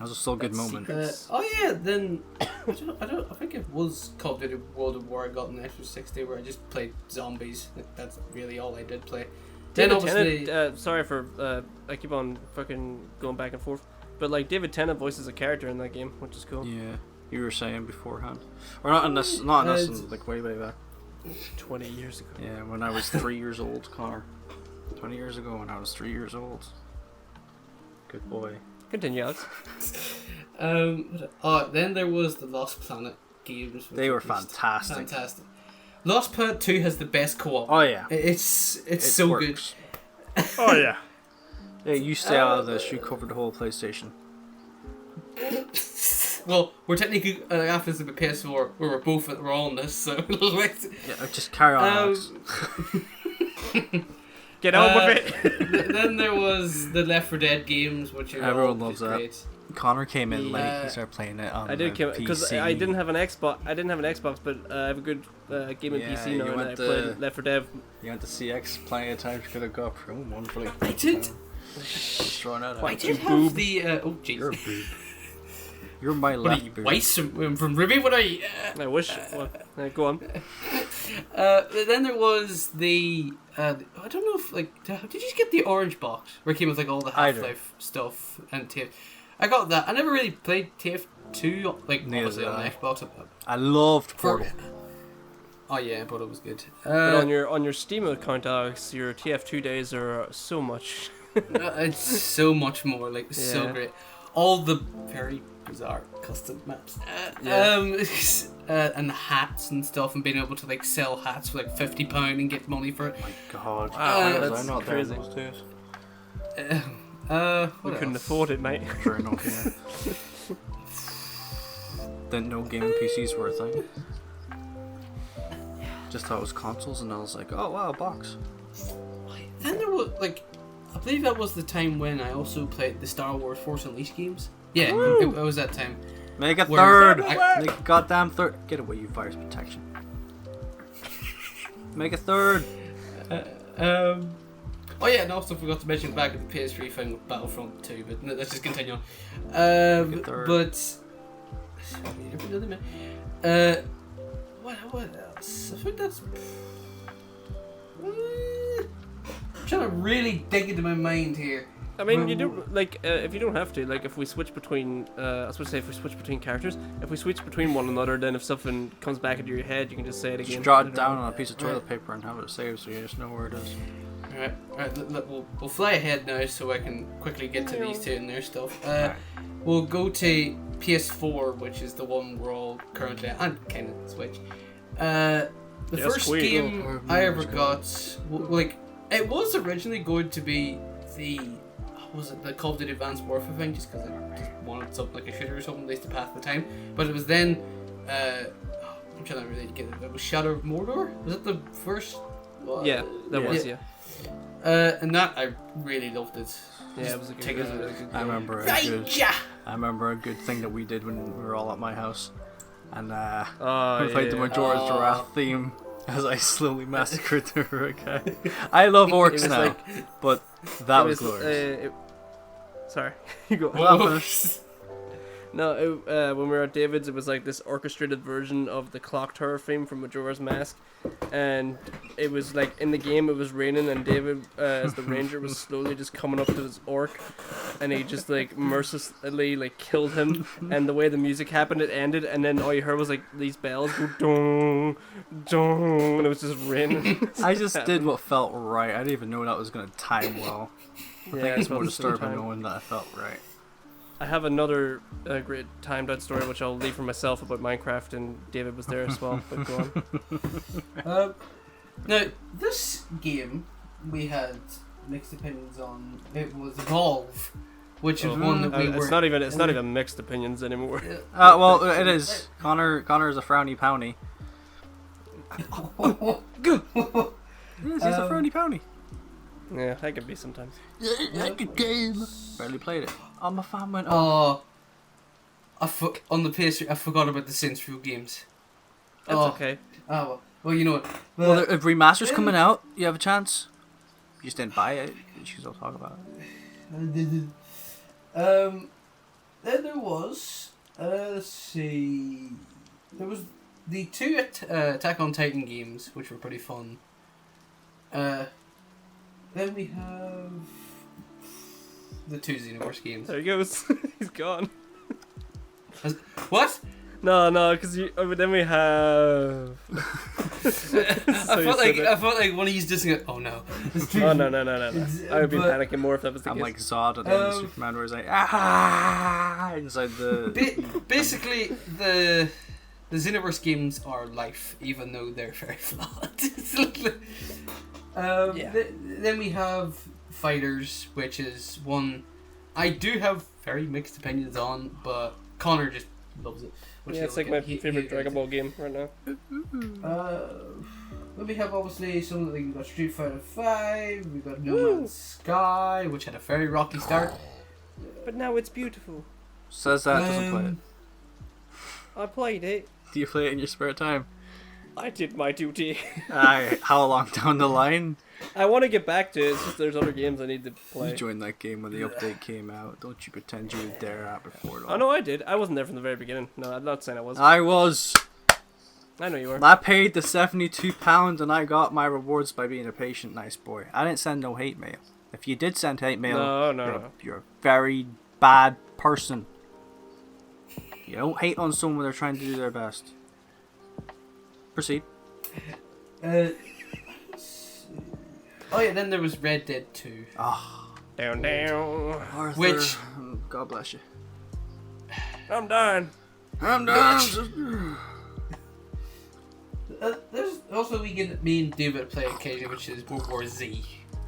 That was still a good moment. Then I think it was Call of Duty World of War I got in the Xbox 60 where I just played zombies. That's really all I did play. Then David obviously, Tennant, sorry for I keep on fucking going back and forth, but like David Tennant voices a character in that game, which is cool. Yeah, you were saying beforehand, or not in this, like way back. 20 years ago. Yeah, when I was 3 years old, Connor. 20 years ago when I was 3 years old. Good boy. Continue, Alex. Then there was the Lost Planet games. They were just fantastic. Fantastic. Lost Planet 2 has the best co-op. Oh yeah. It's so works. good. Oh, yeah. Yeah, you stay out of this. You covered the whole PlayStation. Well, we're technically after this with PS4, we were both we're on this, so Yeah, just carry on, Alex. Get on with it. Then there was the Left 4 Dead games, which are Everyone loves great. that. Connor came in late. Yeah. He started playing it on I did the because PC. I didn't have an Xbox. I didn't have an Xbox, but I have a good gaming Yeah, PC you now, and I went played Left 4 Dead. You went to CX plenty of times. Could have got home wonderfully. I did. Just throwing that I out. did have the. Oh, jeez. You're a boob. You're my What are left you, boob. Weiss from Ruby? What are you? I wish. Well, go on. Then there was the. I don't know if did you get the orange box where it came with like all the Half-Life stuff and TF? I got that. I never really played TF2 Neither obviously did on I. the Xbox. I loved Portal. Oh yeah, but it was good. But on your Steam account, Alex, your TF2 days are so much. It's so much more so Yeah. great. All the very bizarre custom maps, and the hats and stuff, and being able to sell hats for £50 and get money for it. My God. Wow, was that's I not there in crazy. those days? We couldn't afford it, mate. Sure enough, yeah. Didn't know gaming PCs were a thing. Just thought it was consoles, and I was like, oh wow, box. Then there was I believe that was the time when I also played the Star Wars Force Unleashed games. Yeah, it was that time. Make a Where- third! Make a goddamn third! Get away, you virus protection. Make a third! Oh yeah, and also forgot to mention back at the PS3 thing with Battlefront 2, but let's just continue on. Make a third. But what else? I think that's. I'm trying to really dig into my mind here. I mean, you do if you don't have to, if we switch between, I was supposed to say if we switch between characters, if we switch between one another, then if something comes back into your head, you can just say it again. Just draw it down on a piece of toilet paper and have it saved so you just know where it is. Alright, we'll fly ahead now so I can quickly get to these two and their stuff. Alright. We'll go to PS4, which is the one we're all currently at, and kind of Switch. The Yes, first Queen. game I ever got, it was originally going to be the Call of Duty Advanced Warfare thing, just because I just wanted something like a shooter or something, at least to pass the time. But it was then, I'm trying to really get it. It was Shadow of Mordor. Was it the first? Yeah, that was, yeah. And that I really loved it. Yeah, it was a good, Take it as a really good I game. remember I remember a good thing that we did when we were all at my house. And we played the Majora's Wrath theme as I slowly massacred the Budokai. I love orcs now, but that was glorious. Sorry, you go. Well, I'm finished. No, when we were at David's, it was this orchestrated version of the Clock Tower theme from Majora's Mask, and it was in the game it was raining, and David, as the ranger, was slowly just coming up to his orc, and he just mercilessly killed him, and the way the music happened, it ended, and then all you heard was these bells go dong, dong, and it was just raining. I just did what felt right. I didn't even know that was going to time well. I think it's more about the same disturbing time. knowing that I felt right. I have another great timed out story which I'll leave for myself about Minecraft, and David was there as well, but go on. Now, this game we had mixed opinions on. It was Evolve, which is one that we were. It's not even mixed opinions anymore. Well, it is. Connor is a frowny pouny. Yes, he's a frowny pouny. Yeah, I can be sometimes. Good game. Barely played it. Oh, my fan went Oh, on the PS3, I forgot about the Saints Row games. That's okay. Oh, well, you know what? Well, if remaster's coming out, you have a chance. You just didn't buy it. You should still talk about it. Then there was, let's see, there was the two Attack on Titan games, which were pretty fun. Then we have the two Xenoverse games. There he goes. He's gone. What? No, because then we have. I felt like when he's just going, oh no. Oh no. I would be panicking more if that was the I'm case. like Zod at the end of Superman, where he's like, ah, inside the. Basically, the Xenoverse games are life, even though they're very flawed. Then we have Fighters, which is one I do have very mixed opinions on, but Connor just loves it. Yeah, it's like my favorite Dragon Ball game right now. Then we have obviously something like we got Street Fighter 5, we got No Man's Sky, which had a very rocky start. But now it's beautiful. Says that, doesn't play it. I played it. Do you play it in your spare time? I did my duty. How long down the line? I want to get back to it, it's just there's other games I need to play. You joined that game when the update came out. Don't you pretend you were there at before it all. Oh no, I did. I wasn't there from the very beginning. No, I'm not saying I was. I was. I know you were. I paid the £72 and I got my rewards by being a patient, nice boy. I didn't send no hate mail. If you did send hate mail, No. You're a very bad person. You don't hate on someone when they're trying to do their best. Proceed. Oh yeah, then there was Red Dead 2. Oh, Down. Arthur, Which... God bless you. I'm done. There's also me and David play occasionally, which is World War Z,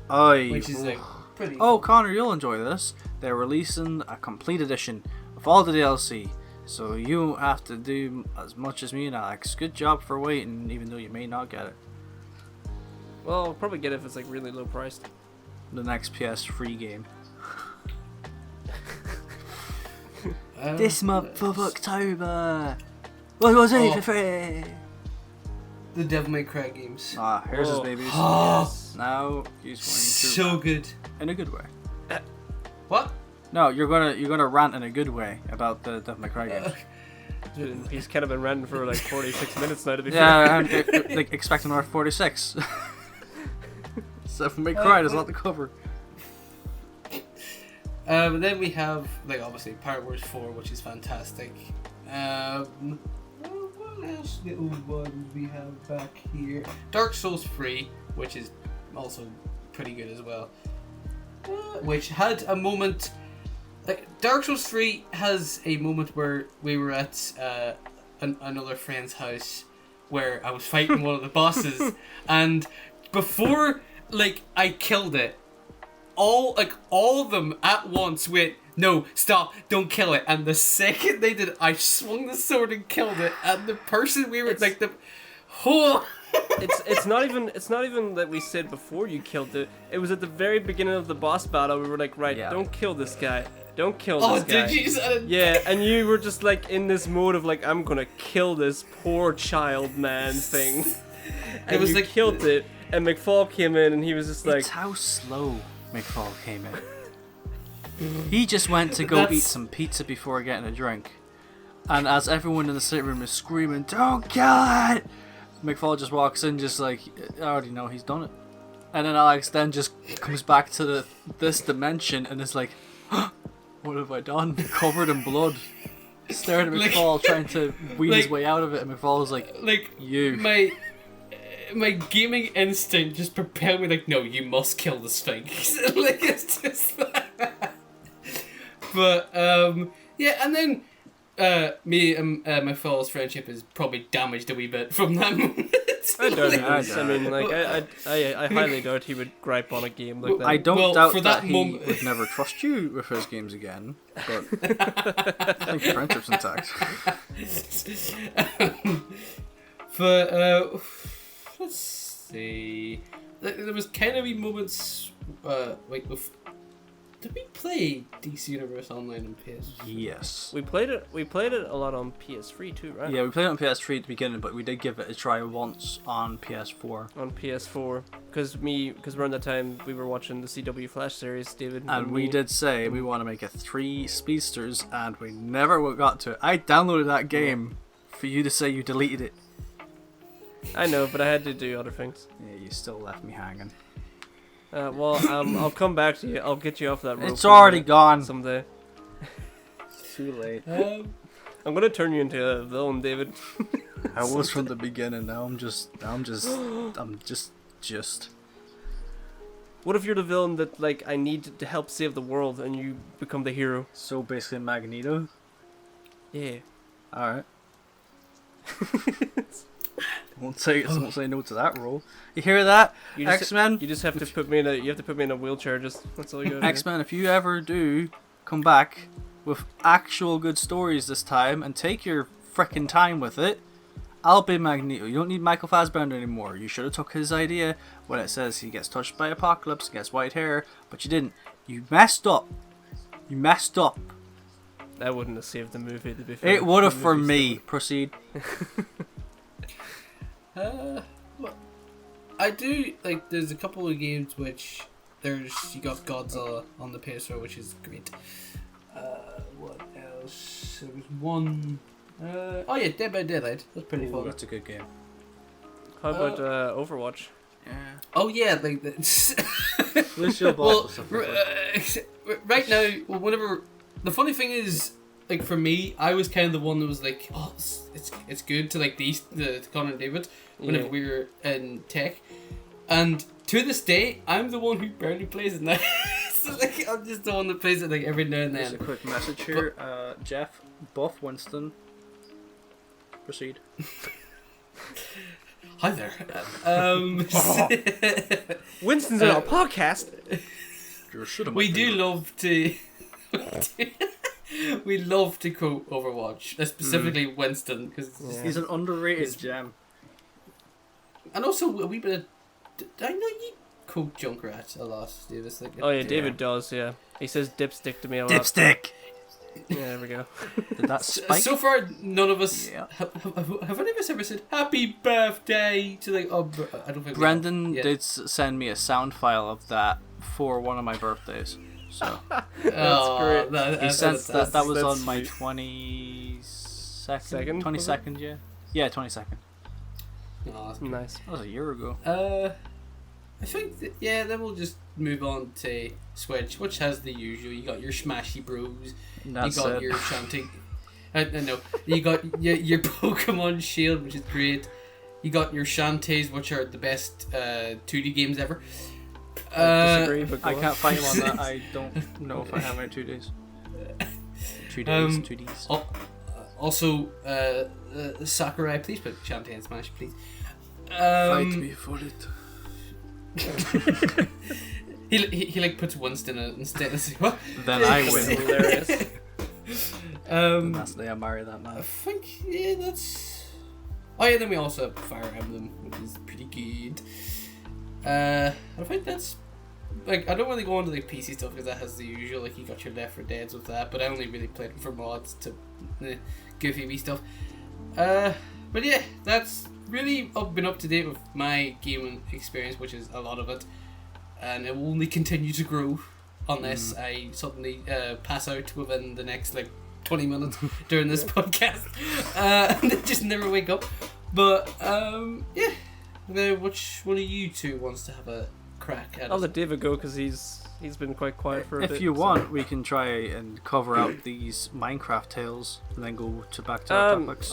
Aye. which is like pretty. Oh, Connor, you'll enjoy this. They're releasing a complete edition of all the DLC, so you won't have to do as much as me and Alex. Good job for waiting, even though you may not get it. Well, I'll probably get it if it's like really low priced. The next PS3 game. Um, This month of October. What was it for free? The Devil May Cry games. Ah, here's his Oh. babies. Oh, Now he's so going to good. in a good way. What? No, you're gonna rant in a good way about the Devil May Cry games. He's kind of been ranting for like 46 minutes now to be Yeah, fair. I'm like expecting our 46. Devil May Cry does not the cover. But then we have like obviously Power Wars 4, which is fantastic. What else little ones we have back here? Dark Souls 3, which is also pretty good as well. Which had a moment. Like Dark Souls 3 has a moment where we were at another friend's house where I was fighting one of the bosses, and before like I killed it, all of them at once went, no, stop, don't kill it. And the second they did, I swung the sword and killed it. And the person we were like the whole. It's not even that we said before you killed it. It was at the very beginning of the boss battle. We were like, right, Yeah. Don't kill this guy. Don't kill this guy. Did you? Yeah, and you were just like in this mode of like, I'm gonna kill this poor child man thing. And It was you like killed it, and McFall came in and he was just like, It's how slow McFall came in. He just went to go eat some pizza before getting a drink. And as everyone in the sitting room is screaming, don't kill it! McFall just walks in just like, I already know he's done it. And then Alex then just comes back to this dimension and is like, what have I done? Covered in blood. Staring at McFall trying to weed his way out of it, and McFall is like, you. My gaming instinct just propelled me like, no, you must kill the Sphinx. Like, it's just that. But, yeah, and then me and my fellow's friendship is probably damaged a wee bit from that moment. I doubt he would. I mean, like, I highly doubt he would gripe on a game like that. I don't doubt for that that he moment- would never trust you with his games again, but I think the friendship's intact. But let's see. There was kind of wee moments. Did we play DC Universe Online on PS? Yes. We played it a lot on PS3 too, right? Yeah, we played it on PS3 at the beginning, but we did give it a try once on PS4. On PS4, because around that time we were watching the CW Flash series, David. And we did say we want to make it 3 speedsters, and we never got to it. I downloaded that game for you to say you deleted it. I know, but I had to do other things. Yeah, you still left me hanging. I'll come back to you. I'll get you off that rope. It's already gone. Someday. It's too late. I'm gonna turn you into a villain, David. I was from the beginning. Now I'm just. What if you're the villain that, like, I need to help save the world, and you become the hero? So basically, Magneto. Yeah. All right. Won't say no to that role. You hear that, X-Men? You just have to put me in a wheelchair. Just that's all you got. X-Men, if you ever do come back with actual good stories this time and take your frickin' time with it, I'll be Magneto. You don't need Michael Fassbender anymore. You should have took his idea when it says he gets touched by Apocalypse, gets white hair, but you didn't. You messed up. That wouldn't have saved the movie, to be fair. It would have for me. Proceed. Well, I do like. There's a couple of games which you got Godzilla on the PS4, which is great. What else? There was one. Oh yeah, Dead by Daylight. That's pretty fun. That's a good game. How about Overwatch? Yeah. Oh yeah, like that's. Well, right now, whenever the funny thing is, like for me, I was kind of the one that was like, oh, it's good to like the Connor and David whenever we were in tech, and to this day, I'm the one who barely plays it now. So like, I'm just the one that plays it like every now and then. Just a quick message here, Jeff, Buff Winston. Proceed. Hi there. Winston's on our podcast. We do love to. We love to quote Overwatch, specifically Winston, because he's an underrated gem. And also a wee bit of. I know you quote Junkrat a lot, Davis. Like, oh yeah, David does. Yeah, he says dipstick to me a lot. Dipstick. Yeah, there we go. Did that spike? So far, none of us have any of us ever said "Happy Birthday" to like. Oh, I don't think Brendan did send me a sound file of that for one of my birthdays. So that's great. He sent that was on my 22nd, 22nd, yeah, 22nd. Oh, nice. That was a year ago. I think then we'll just move on to Switch, which has the usual. You got your Smashy Bros. You got your Shanty. No, you got your Pokemon Shield, which is great. You got your Shantaes, which are the best 2D games ever. Disagree, but I can't find one that I don't know if I have any 2 days. 2 days, 2 Ds. Also, Sakurai, please put Shantae and Smash, please. Fight me for it. he like puts Winston in it instead. Like, what? Then I win. Hilarious. That's the day I marry that man. I think that's. Oh yeah, then we also have Fire Emblem, which is pretty good. I think that's like I don't really go into like PC stuff because that has the usual like you got your Left 4 Deads with that, but I only really played it for mods to goofy wee stuff. But yeah, that's really been up to date with my gaming experience, which is a lot of it, and it will only continue to grow unless I suddenly pass out within the next like 20 minutes during this podcast and just never wake up. But yeah. Which one of you two wants to have a crack at it? I'll let David go because he's been quite quiet for a bit. If you want, we can try and cover out these Minecraft tales and then go back to our topics.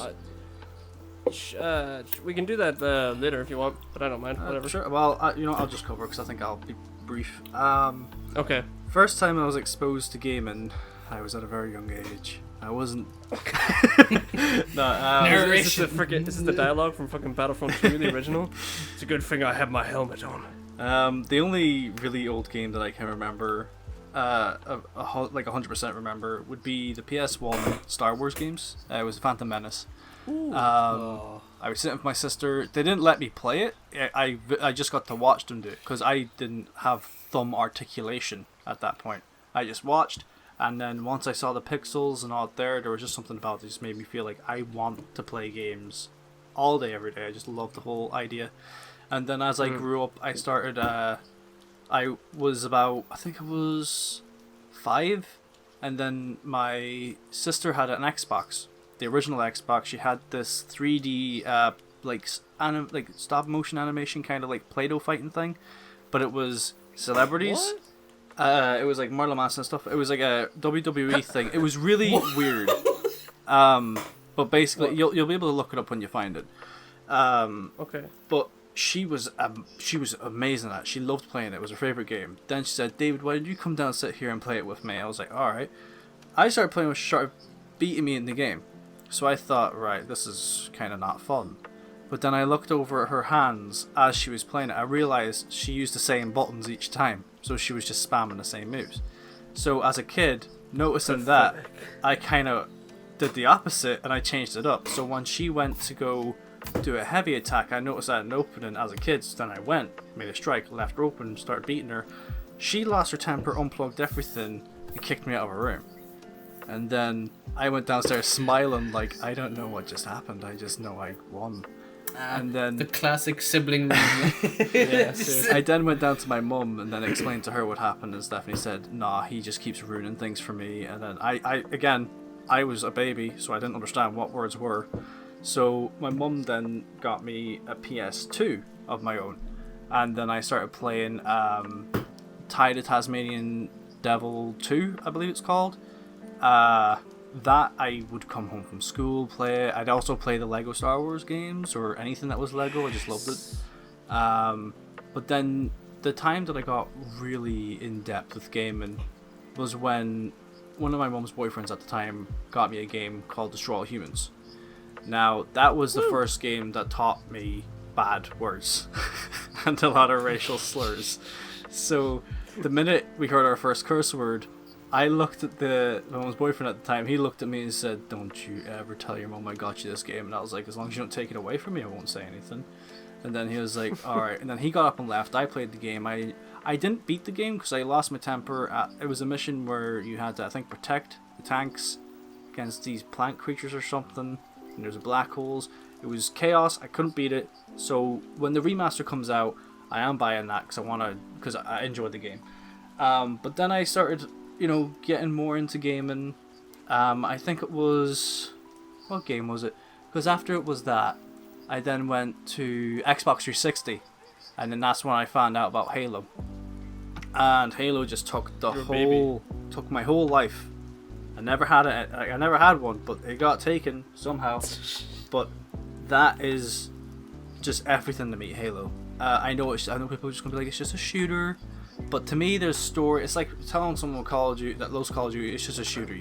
We can do that later if you want, but I don't mind. Whatever. Sure. Well, I'll just cover because I think I'll be brief. Okay. First time I was exposed to gaming, I was at a very young age. I wasn't. No. Is this the dialogue from fucking Battlefront 2, the original? It's a good thing I have my helmet on. The only really old game that I can remember, like 100% remember, would be the PS1 Star Wars games. It was Phantom Menace. I was sitting with my sister. They didn't let me play it. I just got to watch them do it because I didn't have thumb articulation at that point. I just watched. And then once I saw the pixels and all there was just something about it that just made me feel like I want to play games all day, every day. I just loved the whole idea. And then as I grew up, I started, I was about, I think it was 5. And then my sister had an Xbox, the original Xbox. She had this 3D, like stop motion animation kind of like Play-Doh fighting thing. But it was celebrities. What? It was like Marlon Manson and stuff. It was like a WWE thing. It was really weird. But basically, What? you'll be able to look it up when you find it. Okay. But she was amazing at it. She loved playing it. It was her favorite game. Then she said, "David, why don't you come down and sit here and play it with me?" I was like, "All right." I started playing with. She started beating me in the game. So I thought, right, this is kind of not fun. But then I looked over at her hands as she was playing it. I realized she used the same buttons each time. So she was just spamming the same moves. So as a kid, noticing that, I kind of did the opposite and I changed it up. So when she went to go do a heavy attack, I noticed that an opening as a kid. So then I went, made a strike, left her open, started beating her. She lost her temper, unplugged everything, and kicked me out of her room. And then I went downstairs smiling like, I don't know what just happened, I just know I won. And then the classic sibling. yeah, I then went down to my mum and then explained to her what happened, and Stephanie said, "Nah, he just keeps ruining things for me." And then I was a baby, so I didn't understand what words were. So my mum then got me a PS2 of my own, and then I started playing Ty the Tasmanian Devil 2, I believe it's called. That I would come home from school, play it. I'd also play the Lego Star Wars games or anything that was Lego. I just loved it. But then the time that I got really in depth with gaming was when one of my mom's boyfriends at the time got me a game called Destroy All Humans. Now that was the first game that taught me bad words and a lot of racial slurs. So the minute we heard our first curse word, I looked at my mom's boyfriend at the time. He looked at me and said, "Don't you ever tell your mom I got you this game." And I was like, "As long as you don't take it away from me, I won't say anything." And then he was like, "Alright." And then he got up and left. I played the game. I didn't beat the game because I lost my temper. It was a mission where you had to, I think, protect the tanks against these plant creatures or something. And there's black holes. It was chaos. I couldn't beat it. So when the remaster comes out, I am buying that because I enjoyed the game. But then I started, getting more into gaming. I think it was... What game was it? Because after it was that, I then went to Xbox 360. And then that's when I found out about Halo. And Halo just took took my whole life. I never had one, but it got taken somehow. But that is just everything to me, Halo. I know people are just gonna be like, it's just a shooter. But to me, there's story. It's like telling someone Call of Duty that loves Call of Duty it's just a shooter.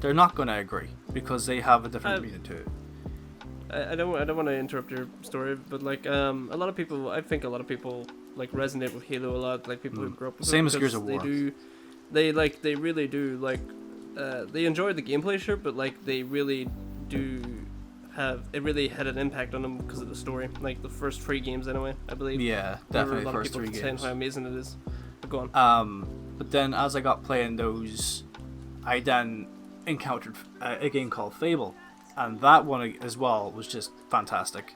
They're not gonna agree because they have a different meaning to it. I don't want to interrupt your story, but like a lot of people, I think a lot of people like resonate with Halo a lot. Like people who grew up with Same it, as Gears of War. They really do like. They enjoy the gameplay, sure, but like they really do it really had an impact on them because of the story. Like the first 3 games, anyway, I believe. Yeah, definitely a lot first of 3 people games. saying how amazing it is. But go on. But then as I got playing those, I then encountered a game called Fable, and that one as well was just fantastic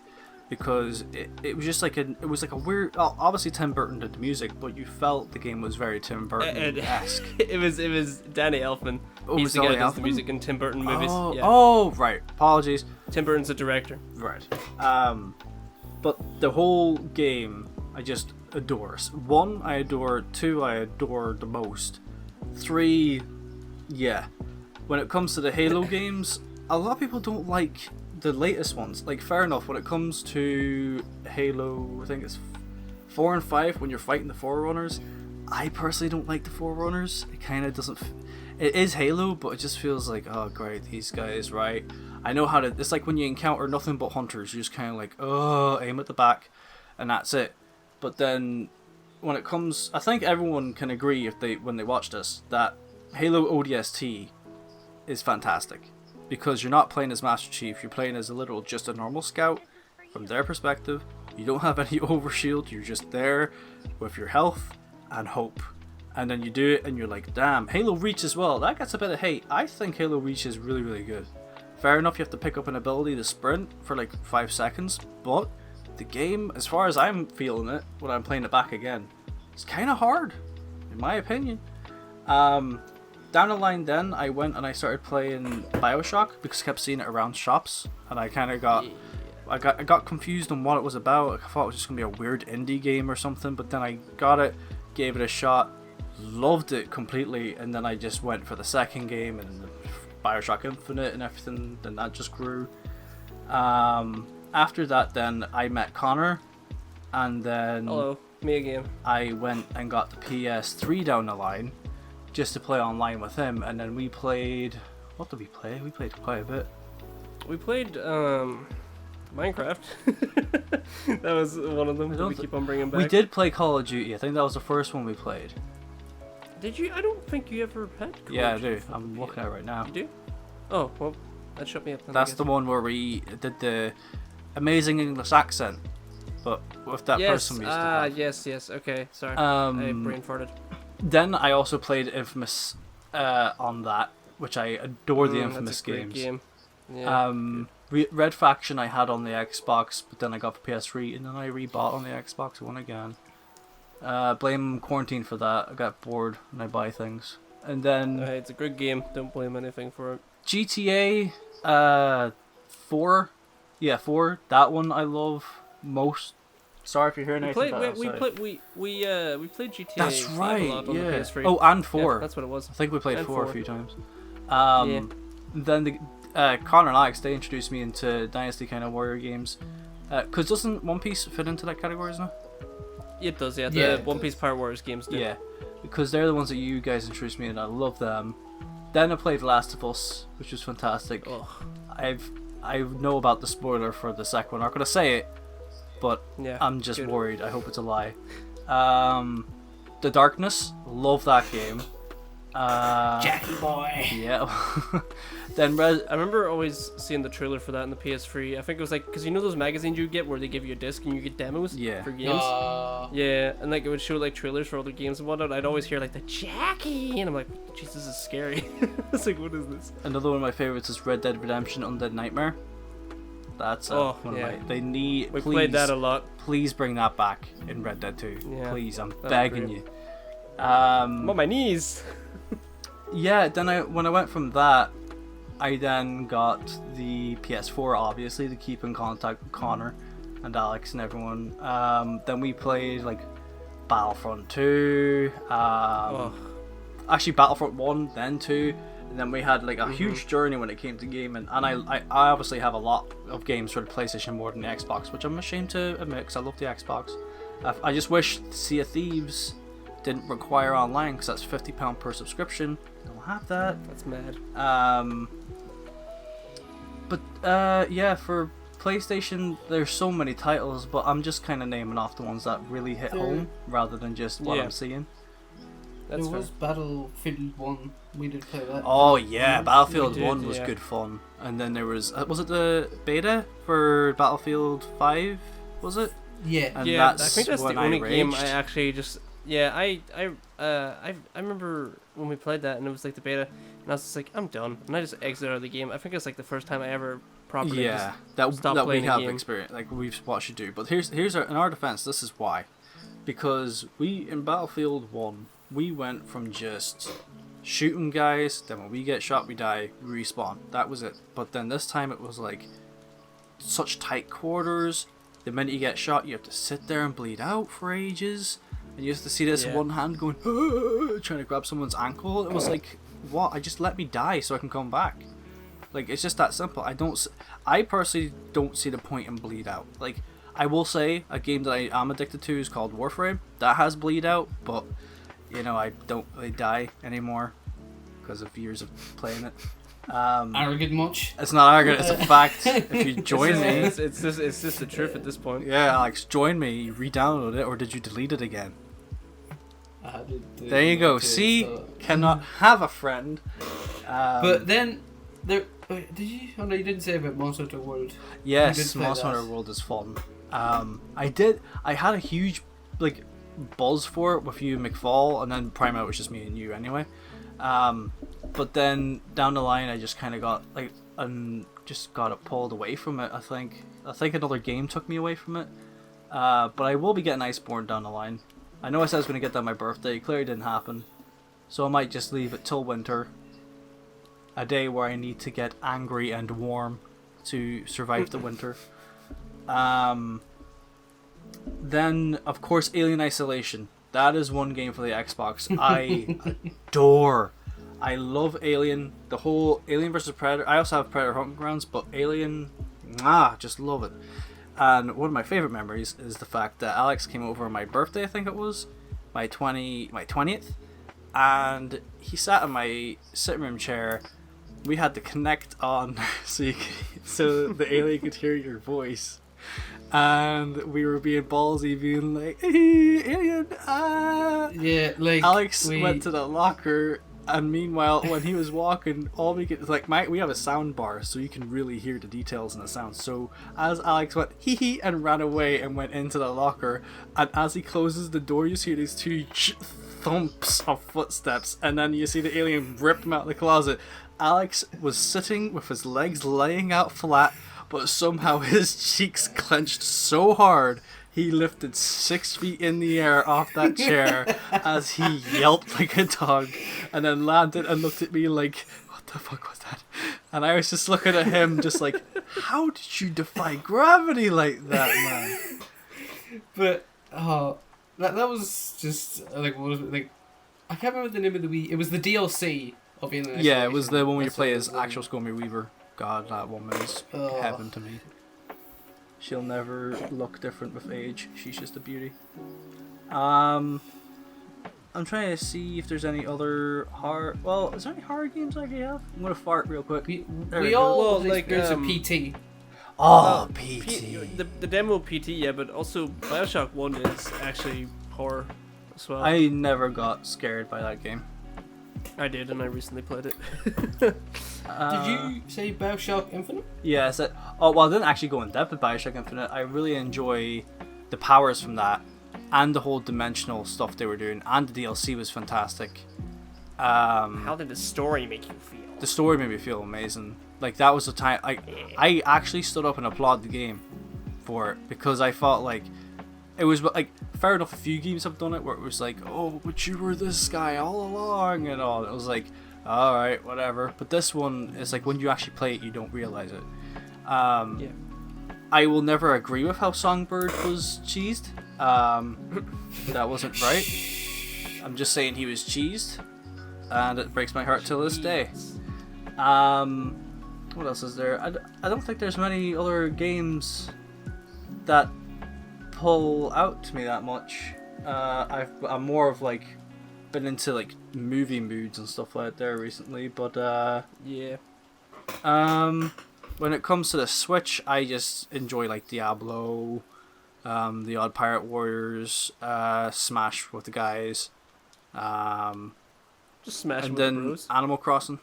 because it was just like it was like a weird. Well, obviously Tim Burton did the music, but you felt the game was very Tim Burton-esque. It was Danny Elfman. He's the guy that does the music in Tim Burton movies. Oh, yeah. oh, right. Apologies. Tim Burton's the director. Right. But the whole game, I just adore. 1, I adore. 2, I adore the most. 3, yeah. When it comes to the Halo games, a lot of people don't like the latest ones. Like, fair enough, when it comes to Halo, I think it's 4 and 5, when you're fighting the Forerunners, I personally don't like the Forerunners. It kind of doesn't... It is Halo, but it just feels like, oh great, these guys, right? I know how to... It's like when you encounter nothing but hunters, you're just kind of like, oh, aim at the back, and that's it. But then, when it comes... I think everyone can agree when they watch this, that Halo ODST is fantastic. Because you're not playing as Master Chief, you're playing as just a normal scout. From their perspective, you don't have any overshield, you're just there with your health and hope. And then you do it and you're like, damn. Halo Reach as well, that gets a bit of hate. I think Halo Reach is really, really good. Fair enough, you have to pick up an ability to sprint for like 5 seconds, but the game, as far as I'm feeling it, when I'm playing it back again, it's kind of hard, in my opinion. Down the line then, I went and I started playing Bioshock, because I kept seeing it around shops, and I kind of I got confused on what it was about. I thought it was just going to be a weird indie game or something, but then I got it, gave it a shot, loved it completely, and then I just went for the second game, and Bioshock Infinite and everything. Then that just grew. After that, then I met Connor, and then Hello, me again. I went and got the PS3 down the line just to play online with him, and then we played. What did we play? We played quite a bit. We played Minecraft. That was one of them that we keep on bringing back. We did play Call of Duty. I think that was the first one we played. Did you? I don't think you ever had Call Yeah, I of do. Duty. I'm looking at it right now. You do? Oh, well, that shut me up then. That's the one where we did the amazing English accent, but with that person we used to have. Yes, okay, sorry. I brain farted. Then I also played Infamous on that, which I adore the Infamous that's a great games. game. Yeah. Red Faction I had on the Xbox, but then I got the PS3, and then I rebought on the Xbox One again. Blame quarantine for that. I got bored and I buy things. And then It's a good game. Don't blame anything for it. GTA 4. Yeah, 4. That one I love most. Sorry if you're hearing anything. We played GTA. That's 5 right. A lot on the Yeah. PS3. Oh, and 4. Yeah, that's what it was. I think we played And 4 a 4. few times. Yeah. Then the Connor and Alex, they introduced me into Dynasty kind of warrior games. Because doesn't One Piece fit into that category, isn't it? It does, yeah. Yeah, The it One does. Piece Pirate Warriors games do. Yeah. Because they're the ones that you guys introduced me in, and I love them. Then I played Last of Us, which was fantastic. Oh, I know about the spoiler for the second one. I'm not gonna say it, but yeah. I'm just good. worried. I hope it's a lie. The Darkness, love that game. Jackie boy. Yeah. Then I remember always seeing the trailer for that in the PS3. I think it was like, because you know those magazines you get where they give you a disc and you get demos Yeah. for games? Yeah, and like it would show like trailers for other games and whatnot. I'd always hear like the Jackie, and I'm like, jeez, this is scary. It's like, what is this? Another one of my favorites is Red Dead Redemption Undead Nightmare. That's Oh, one yeah. of my. They need. We please, played that a lot. Please bring that back in Red Dead 2. Yeah, Please, I'm be begging great. you. I'm on my knees. Yeah, then when I went from that, I then got the PS4, obviously, to keep in contact with Connor and Alex and everyone. Then we played like Battlefront 2, actually Battlefront 1, then 2, and then we had like a huge journey when it came to gaming. And I obviously have a lot of games for the PlayStation more than the Xbox, which I'm ashamed to admit because I love the Xbox. I just wish Sea of Thieves didn't require online, because that's £50 per subscription. I don't have that. That's mad. Yeah, for PlayStation, there's so many titles, but I'm just kind of naming off the ones that really hit home rather than just what Yeah. I'm seeing. That's There fair. was Battlefield 1. We did play that. Oh yeah, Battlefield We did, 1 was yeah. good fun. And then there was it the beta for Battlefield 5, was it? Yeah. And Yeah, I that's think that's the when only I game raged. I actually just. Yeah, I remember when we played that and it was like the beta, and I was just like, I'm done, and I just exited out of the game. I think it's like the first time I ever properly. Yeah, just stop that we playing a have game. experience, like we've watched you do. But here's in our defense, this is why, because we in Battlefield 1 we went from just shooting guys, then when we get shot we die, we respawn. That was it. But then this time it was like such tight quarters. The minute you get shot, you have to sit there and bleed out for ages. And you have to see this Yeah. one hand going, "Ah," trying to grab someone's ankle. It was like, what? I just let me die so I can come back. Like, it's just that simple. I personally don't see the point in bleed out. Like, I will say a game that I am addicted to is called Warframe. That has bleed out, but you know, I don't really die anymore because of years of playing it. Arrogant much? It's not arrogant, it's a fact. If you join me, It's just the truth at this point. yeah, Alex, join me. You re-download it, or did you delete it again? I had it, There you go. too, See, so- cannot have a friend. But then there. Wait, did you? Oh no, you didn't say about Monster Hunter World. Yes, You did play Monster that. Hunter World is fun. I had a huge like buzz for it with you, McFall, and then Prime Out was just me and you anyway. But then down the line, I just kind of got like just got it pulled away from it. I think another game took me away from it. But I will be getting Iceborne down the line. I know I said I was going to get that on my birthday. Clearly didn't happen. So I might just leave it till winter. A day where I need to get angry and warm to survive the winter. Then, of course, Alien Isolation. That is one game for the Xbox I adore. I love Alien, the whole Alien versus Predator. I also have Predator Hunting Grounds, but Alien, just love it. And one of my favorite memories is the fact that Alex came over on my birthday, I think it was, my 20th, and he sat in my sitting room chair. We had to connect on so the alien could hear your voice, and we were being ballsy, being like, "Hey, alien!" Yeah, like Alex went to the locker. And meanwhile, when he was walking, all we could we have a sound bar, so you can really hear the details in the sound. So as Alex went hee hee and ran away and went into the locker, and as he closes the door, you see these two thumps of footsteps, and then you see the alien rip him out of the closet. Alex was sitting with his legs laying out flat, but somehow his cheeks clenched so hard he lifted 6 feet in the air off that chair as he yelped like a dog, and then landed and looked at me like, "What the fuck was that?" And I was just looking at him, just like, "How did you defy gravity like that, man?" But that was just like, what was it, like? I can't remember the name of the Wii. It was the DLC of Alien. Yeah, it was the one where you That's play what as it was. actual Stormy Weaver. God, that woman is heaven to me. She'll never look different with age. She's just a beauty. I'm trying to see if there's any other horror. Well, is there any horror games I can have? I'm gonna fart real quick. We all Well, like like, PT. Oh, PT. The demo PT, yeah, but also Bioshock 1 is actually horror as well. I never got scared by that game. I did, and I recently played it. Did you say Bioshock Infinite? Yeah, well, I didn't actually go in depth with Bioshock Infinite. I really enjoy the powers from that, and the whole dimensional stuff they were doing, and the DLC was fantastic. How did the story make you feel? The story made me feel amazing. Like, that was the time I actually stood up and applauded the game for it, because I felt like it was like, fair enough, a few games have done it where it was like, "Oh, but you were this guy all along," and all. It was like, alright, whatever. But this one is like, when you actually play it, you don't realize it. Yeah. I will never agree with how Songbird was cheesed. That wasn't right. I'm just saying he was cheesed, and it breaks my heart till this day. What else is there? I don't think there's many other games that pull out to me that much. I'm more of like been into like movie moods and stuff like that there recently, but Yeah. when it comes to the Switch, I just enjoy like Diablo, the Odd Pirate Warriors, Smash with the guys, Just smash and with then bros. Animal Crossing.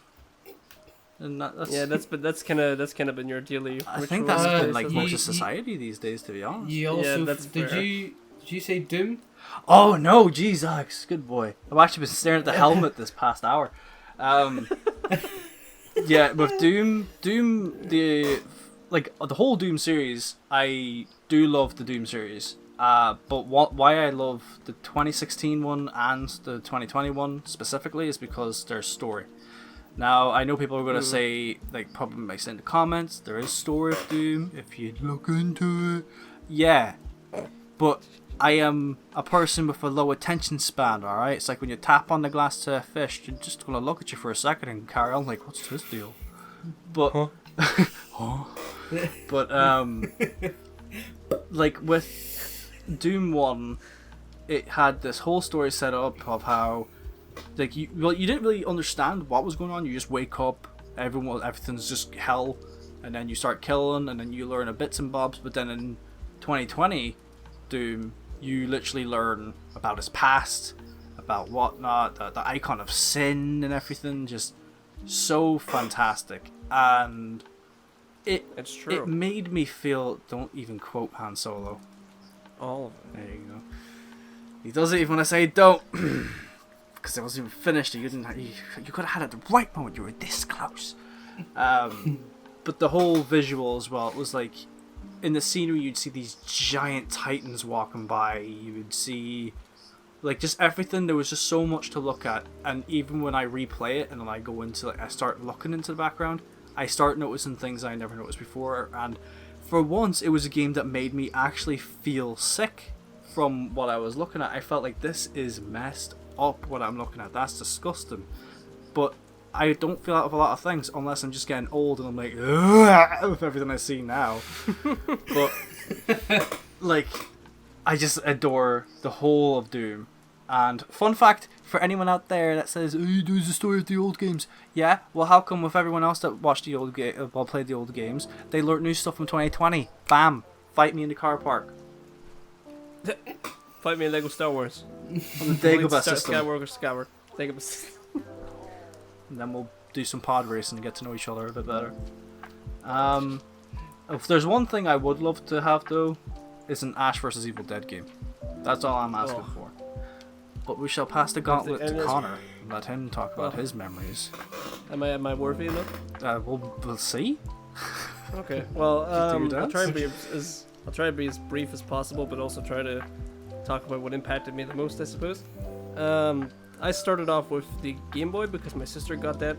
And that's Yeah, that's kind of been your daily. I think ritual, that's been I like suppose. most of society these days, to be honest. You also that's did fair. you say Doom? Oh no, jeez, Alex, good boy. I've actually been staring at the helmet this past hour. Yeah, with Doom, the whole Doom series, I do love the Doom series. But why I love the 2016 one and the 2020 one specifically is because there's story. Now, I know people are going to say, like, probably might say in the comments, there is story of Doom if you look into it. Yeah, but I am a person with a low attention span, alright? It's like when you tap on the glass to a fish, you're just going to look at you for a second and carry on like, what's this deal? But, but, like, with Doom 1, it had this whole story set up of how, like, you didn't really understand what was going on. You just wake up, everything's just hell, and then you start killing, and then you learn a bits and bobs. But then in 2020 Doom, you literally learn about his past, about whatnot, the icon of sin and everything. Just so fantastic, and It's true. it made me feel. Don't even quote Han Solo. All of it. There you go. He does it even when I say don't. Because it wasn't even finished. You could have had it at the right moment. You were this close. But the whole visual as well. It was like, in the scenery, you'd see these giant titans walking by. You would see, like, just everything. There was just so much to look at. And even when I replay it and then I go into, like, I start looking into the background, I start noticing things I never noticed before. And for once, it was a game that made me actually feel sick from what I was looking at. I felt like, this is messed up what I'm looking at. That's disgusting. But I don't feel out of a lot of things unless I'm just getting old and I'm like, ugh, with everything I see now. But, like, I just adore the whole of Doom. And fun fact, for anyone out there that says, "Oh, there's the story of the old games." Yeah, well, how come with everyone else that watched the old played the old games, they learned new stuff from 2020? Bam! Fight me in the car park. Fight me in Lego Star Wars. On the Dagobah system. Skywalker. Dagobah. And then we'll do some pod racing and get to know each other a bit better. If there's one thing I would love to have, though, it's an Ash vs Evil Dead game. That's all I'm asking for. But we shall pass the gauntlet to Connor and let him talk about his memories. Am I worthy enough? We'll see. Okay. Well, I'll try and be as brief as possible, but also try to talk about what impacted me the most, I suppose. I started off with the Game Boy because my sister got that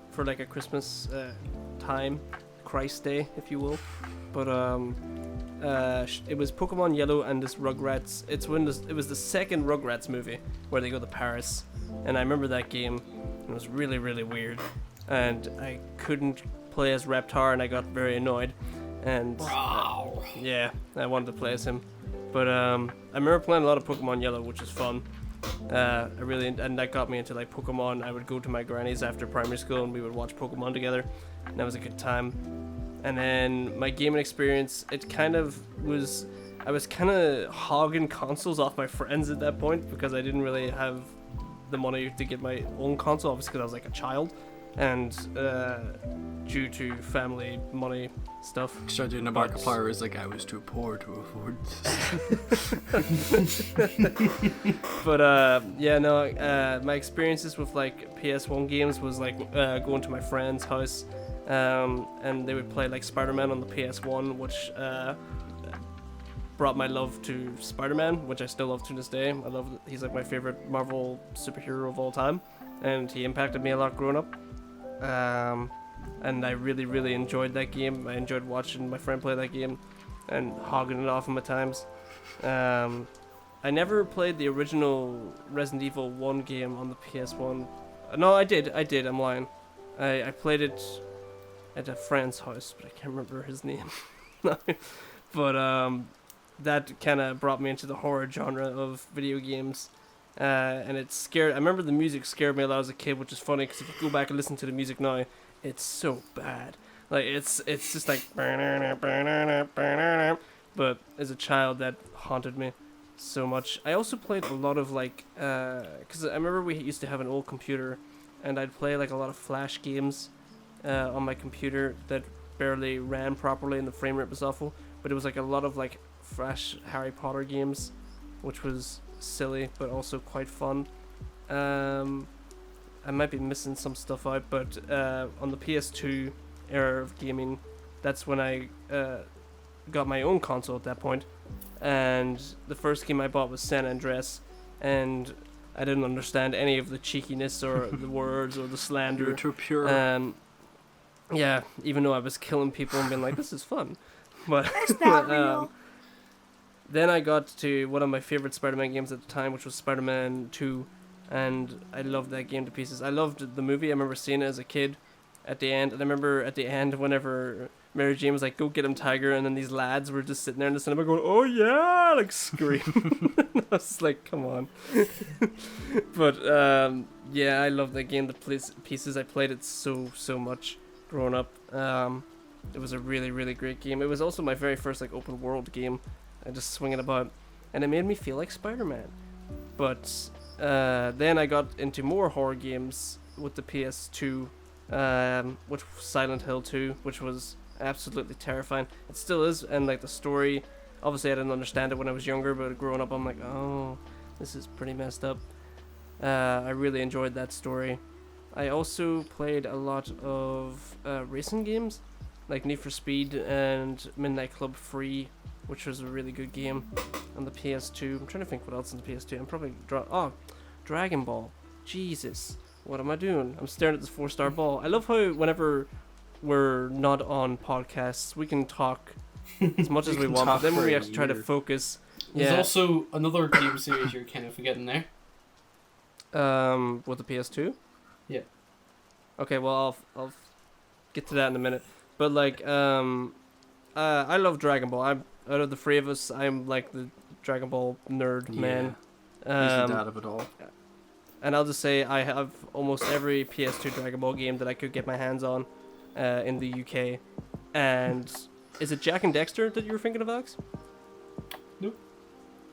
for like a Christmas time, Christ Day, if you will. But it was Pokemon Yellow and this Rugrats. It was the second Rugrats movie where they go to Paris, and I remember that game. It was really, really weird, and I couldn't play as Reptar, and I got very annoyed. And yeah, I wanted to play as him. But I remember playing a lot of Pokemon Yellow, which was fun. And that got me into like Pokemon. I would go to my granny's after primary school, and we would watch Pokemon together, and that was a good time. And then my gaming experience, I was kind of hogging consoles off my friends at that point because I didn't really have the money to get my own console, obviously because I was like a child, and due to family money stuff. Started doing a Markiplier was like, I was too poor to afford this. But my experiences with like PS1 games was like going to my friend's house, and they would play like Spider-Man on the PS1, which brought my love to Spider-Man, which I still love to this day. He's like my favorite Marvel superhero of all time, and he impacted me a lot growing up. And I really, really enjoyed that game. I enjoyed watching my friend play that game and hogging it off him at times. I never played the original Resident Evil 1 game on the PS1. No, I did, I'm lying. I played it at a friend's house, but I can't remember his name. But that kind of brought me into the horror genre of video games. And it scared. I remember the music scared me a lot as a kid, which is funny because if you go back and listen to the music now, it's so bad. Like it's just like. But as a child, that haunted me so much. I also played a lot of like, because I remember we used to have an old computer, and I'd play like a lot of Flash games on my computer that barely ran properly, and the frame rate was awful. But it was like a lot of like Flash Harry Potter games, which was silly but also quite fun. I might be missing some stuff out, but on the PS2 era of gaming, that's when I got my own console at that point, and the first game I bought was San Andreas, and I didn't understand any of the cheekiness or the words or the slander. You're too pure. Yeah, even though I was killing people and being like, this is fun. But It's not real. Then I got to one of my favorite Spider-Man games at the time, which was Spider-Man 2, and I loved that game to pieces. I loved the movie. I remember seeing it as a kid at the end, and I remember at the end whenever Mary Jane was like, go get him, Tiger, and then these lads were just sitting there in the cinema going, oh yeah, like screaming. I was like, come on. But yeah, I love that game to pieces. I played it so much growing up. It was a really, really great game. It was also my very first like open world game. I just swinging about, and it made me feel like Spider-Man. But then I got into more horror games with the PS2, which was Silent Hill 2, which was absolutely terrifying. It still is, and like the story, obviously I didn't understand it when I was younger, but growing up I'm like, oh, this is pretty messed up. I really enjoyed that story. I also played a lot of racing games, like Need for Speed and Midnight Club Free, which was a really good game on the PS2. I'm trying to think what else on the PS2. I'm probably Dragon Ball. Jesus, what am I doing? I'm staring at this 4-star ball. I love how whenever we're not on podcasts, we can talk as much as we want, but then when we have to try to focus. There's also another game series you're kind of forgetting there. With the PS2? Yeah. Okay, well I'll get to that in a minute. But like I love Dragon Ball. I'm out of the three of us, I'm like the Dragon Ball nerd man. He's the dad of it all. And I'll just say I have almost every PS2 Dragon Ball game that I could get my hands on in the UK. And is it Jack and Dexter that you were thinking of, Alex? Nope.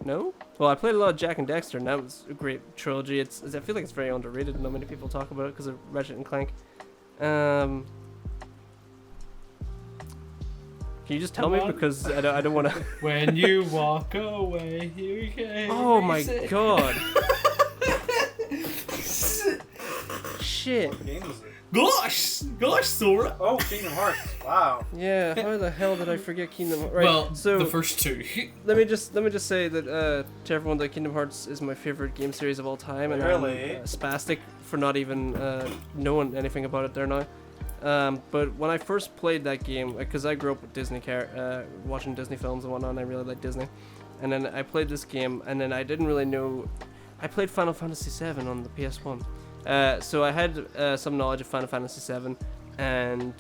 No? Well, I played a lot of Jack and Dexter, and that was a great trilogy. I feel like it's very underrated. Not many people talk about it because of Ratchet and Clank. Can you just tell me, because I don't want to... When you walk away, you can. Oh my god. Shit. What game is it? Gosh, Sora. Oh, Kingdom Hearts. Wow. Yeah, how the hell did I forget Kingdom Hearts? Right, Well, so the first two. let me just say that to everyone that Kingdom Hearts is my favorite game series of all time, and Really? I'm spastic for not even knowing anything about it there now. But when I first played that game, because I grew up with Disney, watching Disney films and whatnot, and I really like Disney, and then I played this game, and then I didn't really know. I played Final Fantasy VII on the PS1. So I had some knowledge of Final Fantasy VII and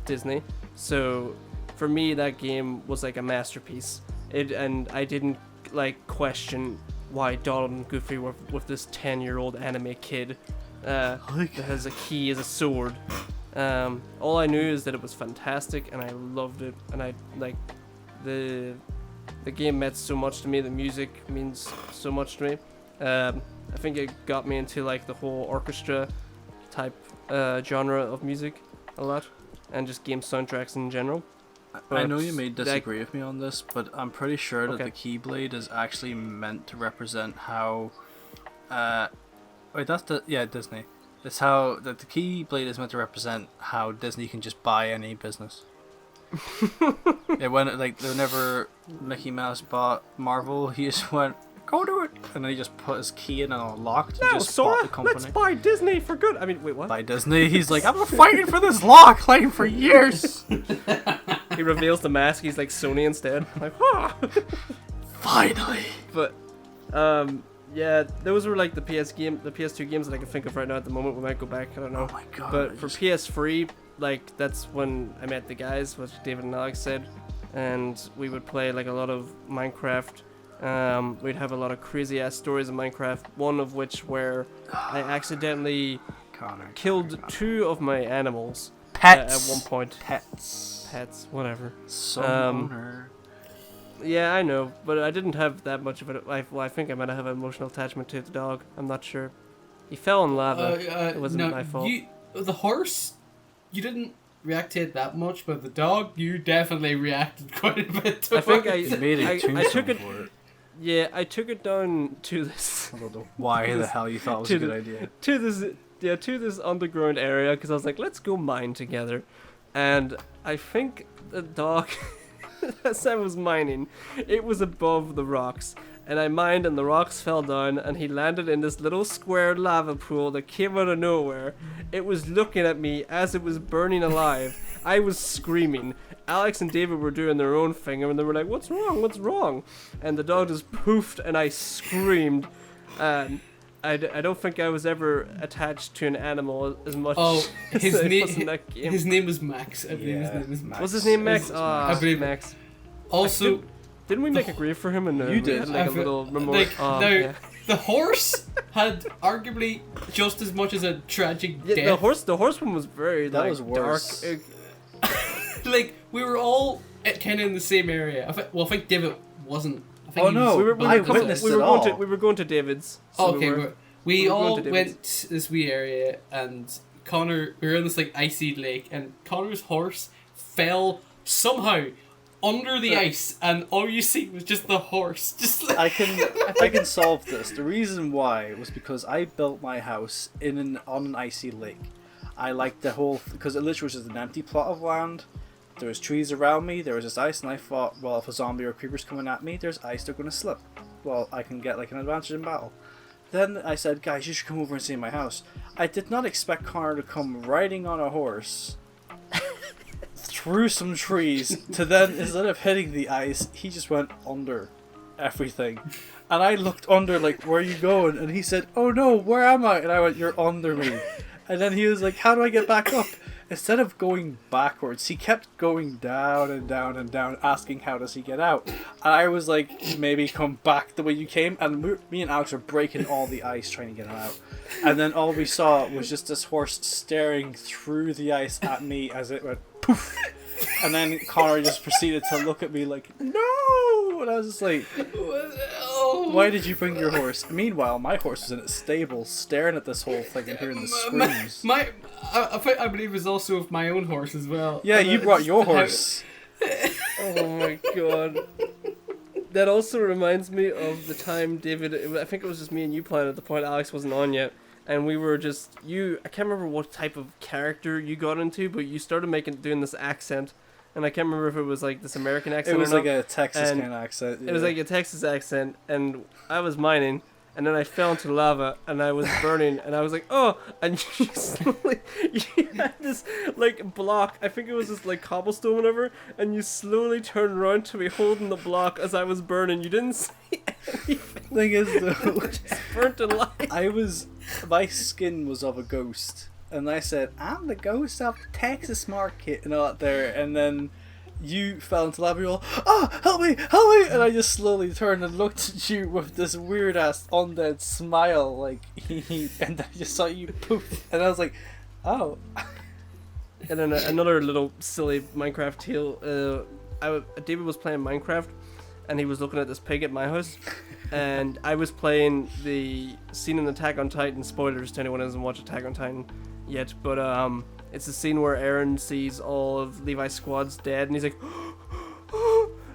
Disney. So for me, that game was like a masterpiece. And I didn't like question why Donald and Goofy were with this 10-year-old anime kid that has a key as a sword. All I knew is that it was fantastic, and I loved it. And I like the game meant so much to me. The music means so much to me. I think it got me into like the whole orchestra type genre of music a lot, and just game soundtracks in general. I know you may disagree with me on this, but I'm pretty sure that Okay. the Keyblade is actually meant to represent how... wait, that's Disney. It's how... that the Keyblade is meant to represent how Disney can just buy any business. Whenever Mickey Mouse bought Marvel, he just went, go do it! And then he just put his key in and unlocked and just bought the company. Let's buy Disney for good. I mean, wait, what? By Disney, he's like, I've been fighting for this lock like for years! He reveals the mask. He's like Sony instead. Like, ah! Finally! But, yeah, those were like the PS2 games that I can think of right now at the moment. We might go back. I don't know. Oh my god. But for PS3, like that's when I met the guys, what David and Alex said, and we would play like a lot of Minecraft. We'd have a lot of crazy ass stories in Minecraft. One of which where I accidentally killed two of my animals at one point. Pets, whatever. Owner. Yeah, I know, but I didn't have that much of it. I think I might have an emotional attachment to the dog. I'm not sure. He fell in lava. It wasn't my fault. The horse, you didn't react to it that much, but the dog, you definitely reacted quite a bit to I think it. You made I took it. for it. Yeah, I took it down to this. I don't know why the hell you thought it was a good idea. To this underground area, because I was like, let's go mine together. And I think the dog, as I was mining, it was above the rocks. And I mined and the rocks fell down and he landed in this little square lava pool that came out of nowhere. It was looking at me as it was burning alive. I was screaming. Alex and David were doing their own thing and they were like, what's wrong? What's wrong? And the dog just poofed and I screamed. And I don't think I was ever attached to an animal as much Oh, his as I name. was in that game. His name was Max. I believe his name was Max. Was his name Max? I believe Max. Also, Didn't we make a grave for him? And You did. Had, like, a little memorial. like, now, the horse had arguably just as much as a tragic Yeah, death. the horse one was very That like was worse. dark. Like, we were all kind of in the same area. I think David wasn't. I think Oh, he no. was- I witnessed we it were all. we were going to David's. So okay, we were, but we we were going all to David's. went this wee area, and Connor, we were in this like icy lake, and Connor's horse fell somehow under the ice, and all you see was just the horse, just like I can solve this. The reason why was because I built my house on an icy lake. I liked the whole because it literally was just an empty plot of land. There was trees around me. There was just ice, and I thought, well, if a zombie or creeper's coming at me, there's ice. They're gonna slip. Well, I can get like an advantage in battle. Then I said, guys, you should come over and see my house. I did not expect Connor to come riding on a horse through some trees to then, instead of hitting the ice, he just went under everything. And I looked under, like, where are you going? And he said, oh no, where am I? And I went, you're under me. And then he was like, how do I get back up? Instead of going backwards, he kept going down and down and down, asking how does he get out. And I was like, maybe come back the way you came. And me and Alex were breaking all the ice trying to get him out. And then all we saw was just this horse staring through the ice at me as it went poof. And then Connor just proceeded to look at me like, no! And I was just like, why did you bring your horse? Meanwhile, my horse was in its stable, staring at this whole thing and hearing the screams. I believe it was also of my own horse as well. Yeah, you brought your horse. Oh my god. That also reminds me of the time, David, I think it was just me and you playing at the point Alex wasn't on yet. And we were just, I can't remember what type of character you got into, but you started doing this accent. And I can't remember if it was like this American accent. It was or like not. a Texas And kind of accent. Yeah. It was like a Texas accent, and I was mining, and then I fell into lava, and I was burning, and I was like, oh, and you had this like block, I think it was this like cobblestone whatever, and you slowly turned around to me holding the block as I was burning. You didn't say anything. Thing is though, Just burnt alive. My skin was of a ghost. And I said, I'm the ghost of the Texas market and all that there. And then you fell into lava. You're all, oh, help me, help me. And I just slowly turned and looked at you with this weird ass undead smile. Like, and I just saw you poof. And I was like, oh. And then another little silly Minecraft tale. David was playing Minecraft, and he was looking at this pig at my house. And I was playing the scene in Attack on Titan. Spoilers to anyone who hasn't watched Attack on Titan yet, but it's the scene where Aaron sees all of Levi's squad's dead, and he's like,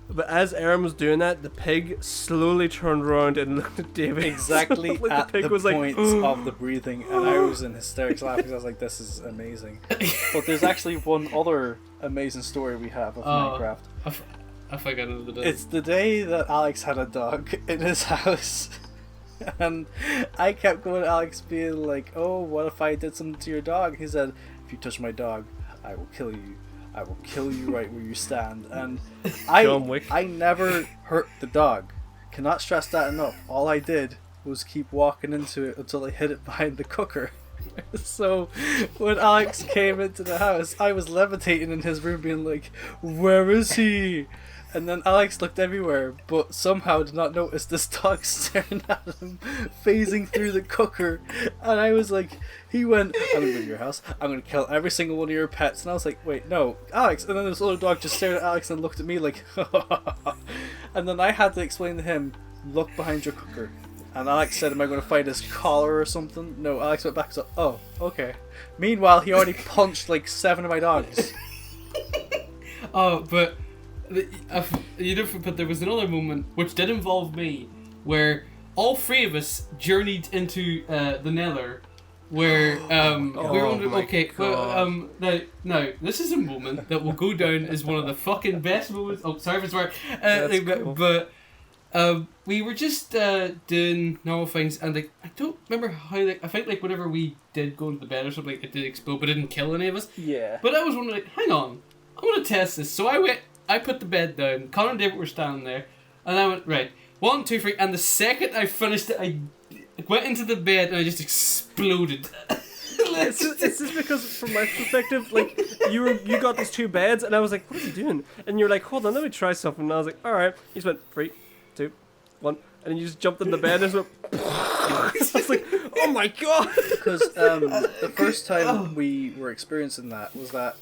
but as Aaron was doing that, the pig slowly turned around and looked at David exactly like at the, pig the was point like, of the breathing, and I was in hysterics laughing because I was like, this is amazing. But there's actually one other amazing story we have of Minecraft. I forgot it. It's the day that Alex had a dog in his house. And I kept going to Alex being like, oh, what if I did something to your dog? He said, if you touch my dog, I will kill you. I will kill you right where you stand. And I never hurt the dog. Cannot stress that enough. All I did was keep walking into it until I hid it behind the cooker. So when Alex came into the house, I was levitating in his room being like, where is he? And then Alex looked everywhere, but somehow did not notice this dog staring at him, phasing through the cooker. And I was like, he went, I'm going to go to your house, I'm going to kill every single one of your pets. And I was like, wait, no, Alex. And then this other dog just stared at Alex and looked at me like, and then I had to explain to him, look behind your cooker. And Alex said, am I going to find his collar or something? No, Alex went back and said, oh, okay. Meanwhile, he already punched like 7 of my dogs. Oh, but... but there was another moment which did involve me where all 3 of us journeyed into the Nether where we were wondering, okay, well, now this is a moment that will go down as one of the fucking best moments. Oh, sorry for swearing. Cool. But we were just doing normal things, and like I don't remember how. Like I think like whenever we did go into the bed or something, it did explode, but it didn't kill any of us. Yeah. But I was wondering, like, hang on, I'm gonna test this. So I put the bed down. Connor and David were standing there, and I went, right, 1, 2, 3, and the second I finished it, I went into the bed and I just exploded. It's just because, from my perspective, like you got these 2 beds, and I was like, what is he doing? And you're like, hold on, let me try something. And I was like, all right. He just went 3, 2, 1, and then you just jumped in the bed and just went. I was like, oh my god! Because the first time we were experiencing that was that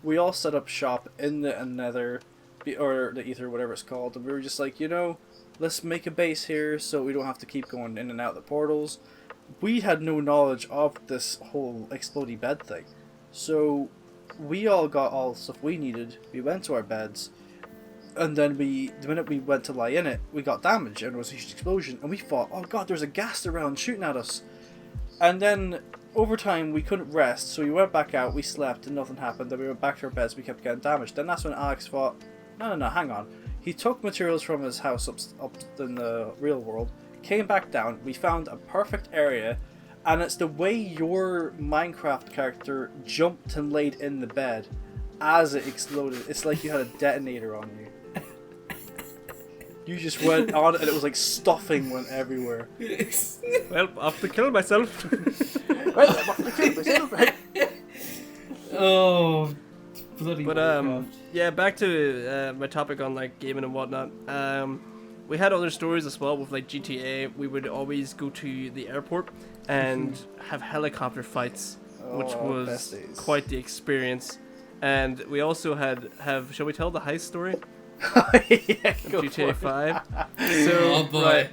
we all set up shop in the Nether, or the Ether, whatever it's called, and we were just like, let's make a base here so we don't have to keep going in and out the portals. We had no knowledge of this whole explodey bed thing, so we all got all the stuff we needed. We went to our beds, and then the minute we went to lie in it, we got damaged, and it was a huge explosion, and we thought, oh god, there's a ghast around shooting at us. And then over time we couldn't rest, so we went back out, we slept, and nothing happened. Then we went back to our beds, we kept getting damaged. Then that's when Alex thought, no, hang on. He took materials from his house up in the real world, came back down, we found a perfect area, and it's the way your Minecraft character jumped and laid in the bed as it exploded. It's like you had a detonator on you. You just went on it and it was like stuffing went everywhere. Well, off to kill myself. Well, I'm off to kill myself. Oh, bloody. But yeah, back to my topic on like gaming and whatnot. We had other stories as well with like GTA. We would always go to the airport and have helicopter fights, which was quite the experience. And we also have. Shall we tell the heist story? Yeah, GTA 5. Oh boy.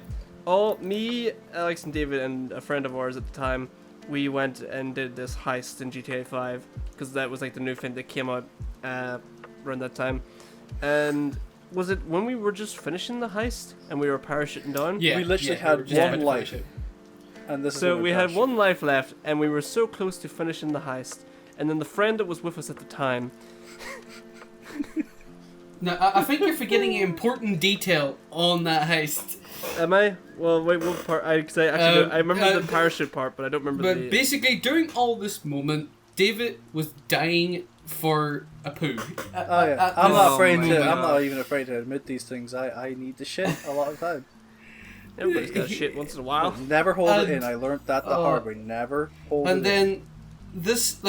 Right, me, Alex, and David, and a friend of ours at the time, we went and did this heist in GTA 5 because that was like the new thing that came out around that time. And was it when we were just finishing the heist and we were parachuting down? Yeah, we literally we were had just one about to life. finish it. And this So is we had one life left, and we were so close to finishing the heist. And then the friend that was with us at the time. Now, I think you're forgetting an important detail on that heist. Am I? Well, wait, what part? I remember the parachute part, but I don't remember But basically, during all this moment, David was dying for a poo. Oh yeah, I'm not even afraid to admit these things. I need the shit a lot of time. Everybody's got shit once in a while. Never hold it in. I learned that the hard way. Never hold it in. And then this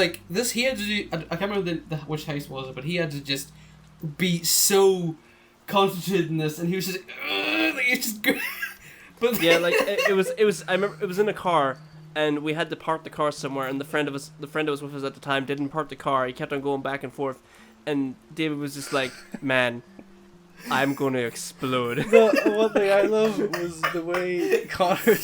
he had to do. I can't remember which heist was it, but he had to just be so concentrated in this, and he was just like it's just good. But Yeah, like it was. I remember it was in a car, and we had to park the car somewhere. And the friend that was with us at the time didn't park the car. He kept on going back and forth, and David was just like, "Man, I'm going to explode." The one thing I love was the way Connor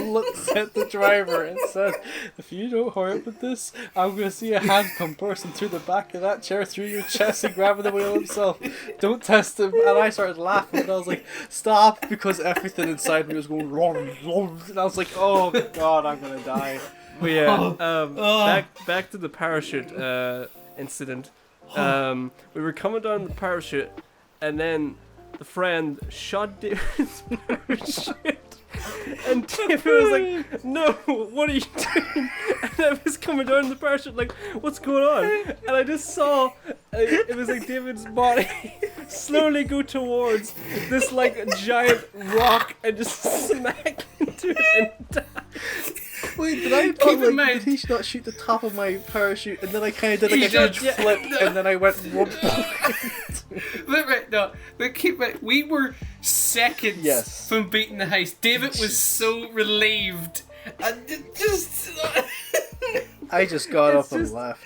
looks at the driver and said, "If you don't hurry up with this, I'm going to see a hand come bursting through the back of that chair, through your chest and grabbing the wheel himself. Don't test him." And I started laughing and I was like, "Stop," because everything inside me was going wrong, and I was like, "Oh God, I'm going to die." But yeah, back to the parachute incident. We were coming down the parachute, and then the friend shot David's parachute. And David was like, "No, what are you doing?" And I was coming down the parachute like, "What's going on?" And I just saw, it was like David's body slowly go towards this like giant rock and just smack into it and die. Wait, did I Keep in mind- did he not shoot the top of my parachute and then I kind of did like He a did, huge yeah. flip and then I went whoop. But keep it. We were seconds Yes. from beating the heist. David was so relieved, and just I just got It's up and just- left.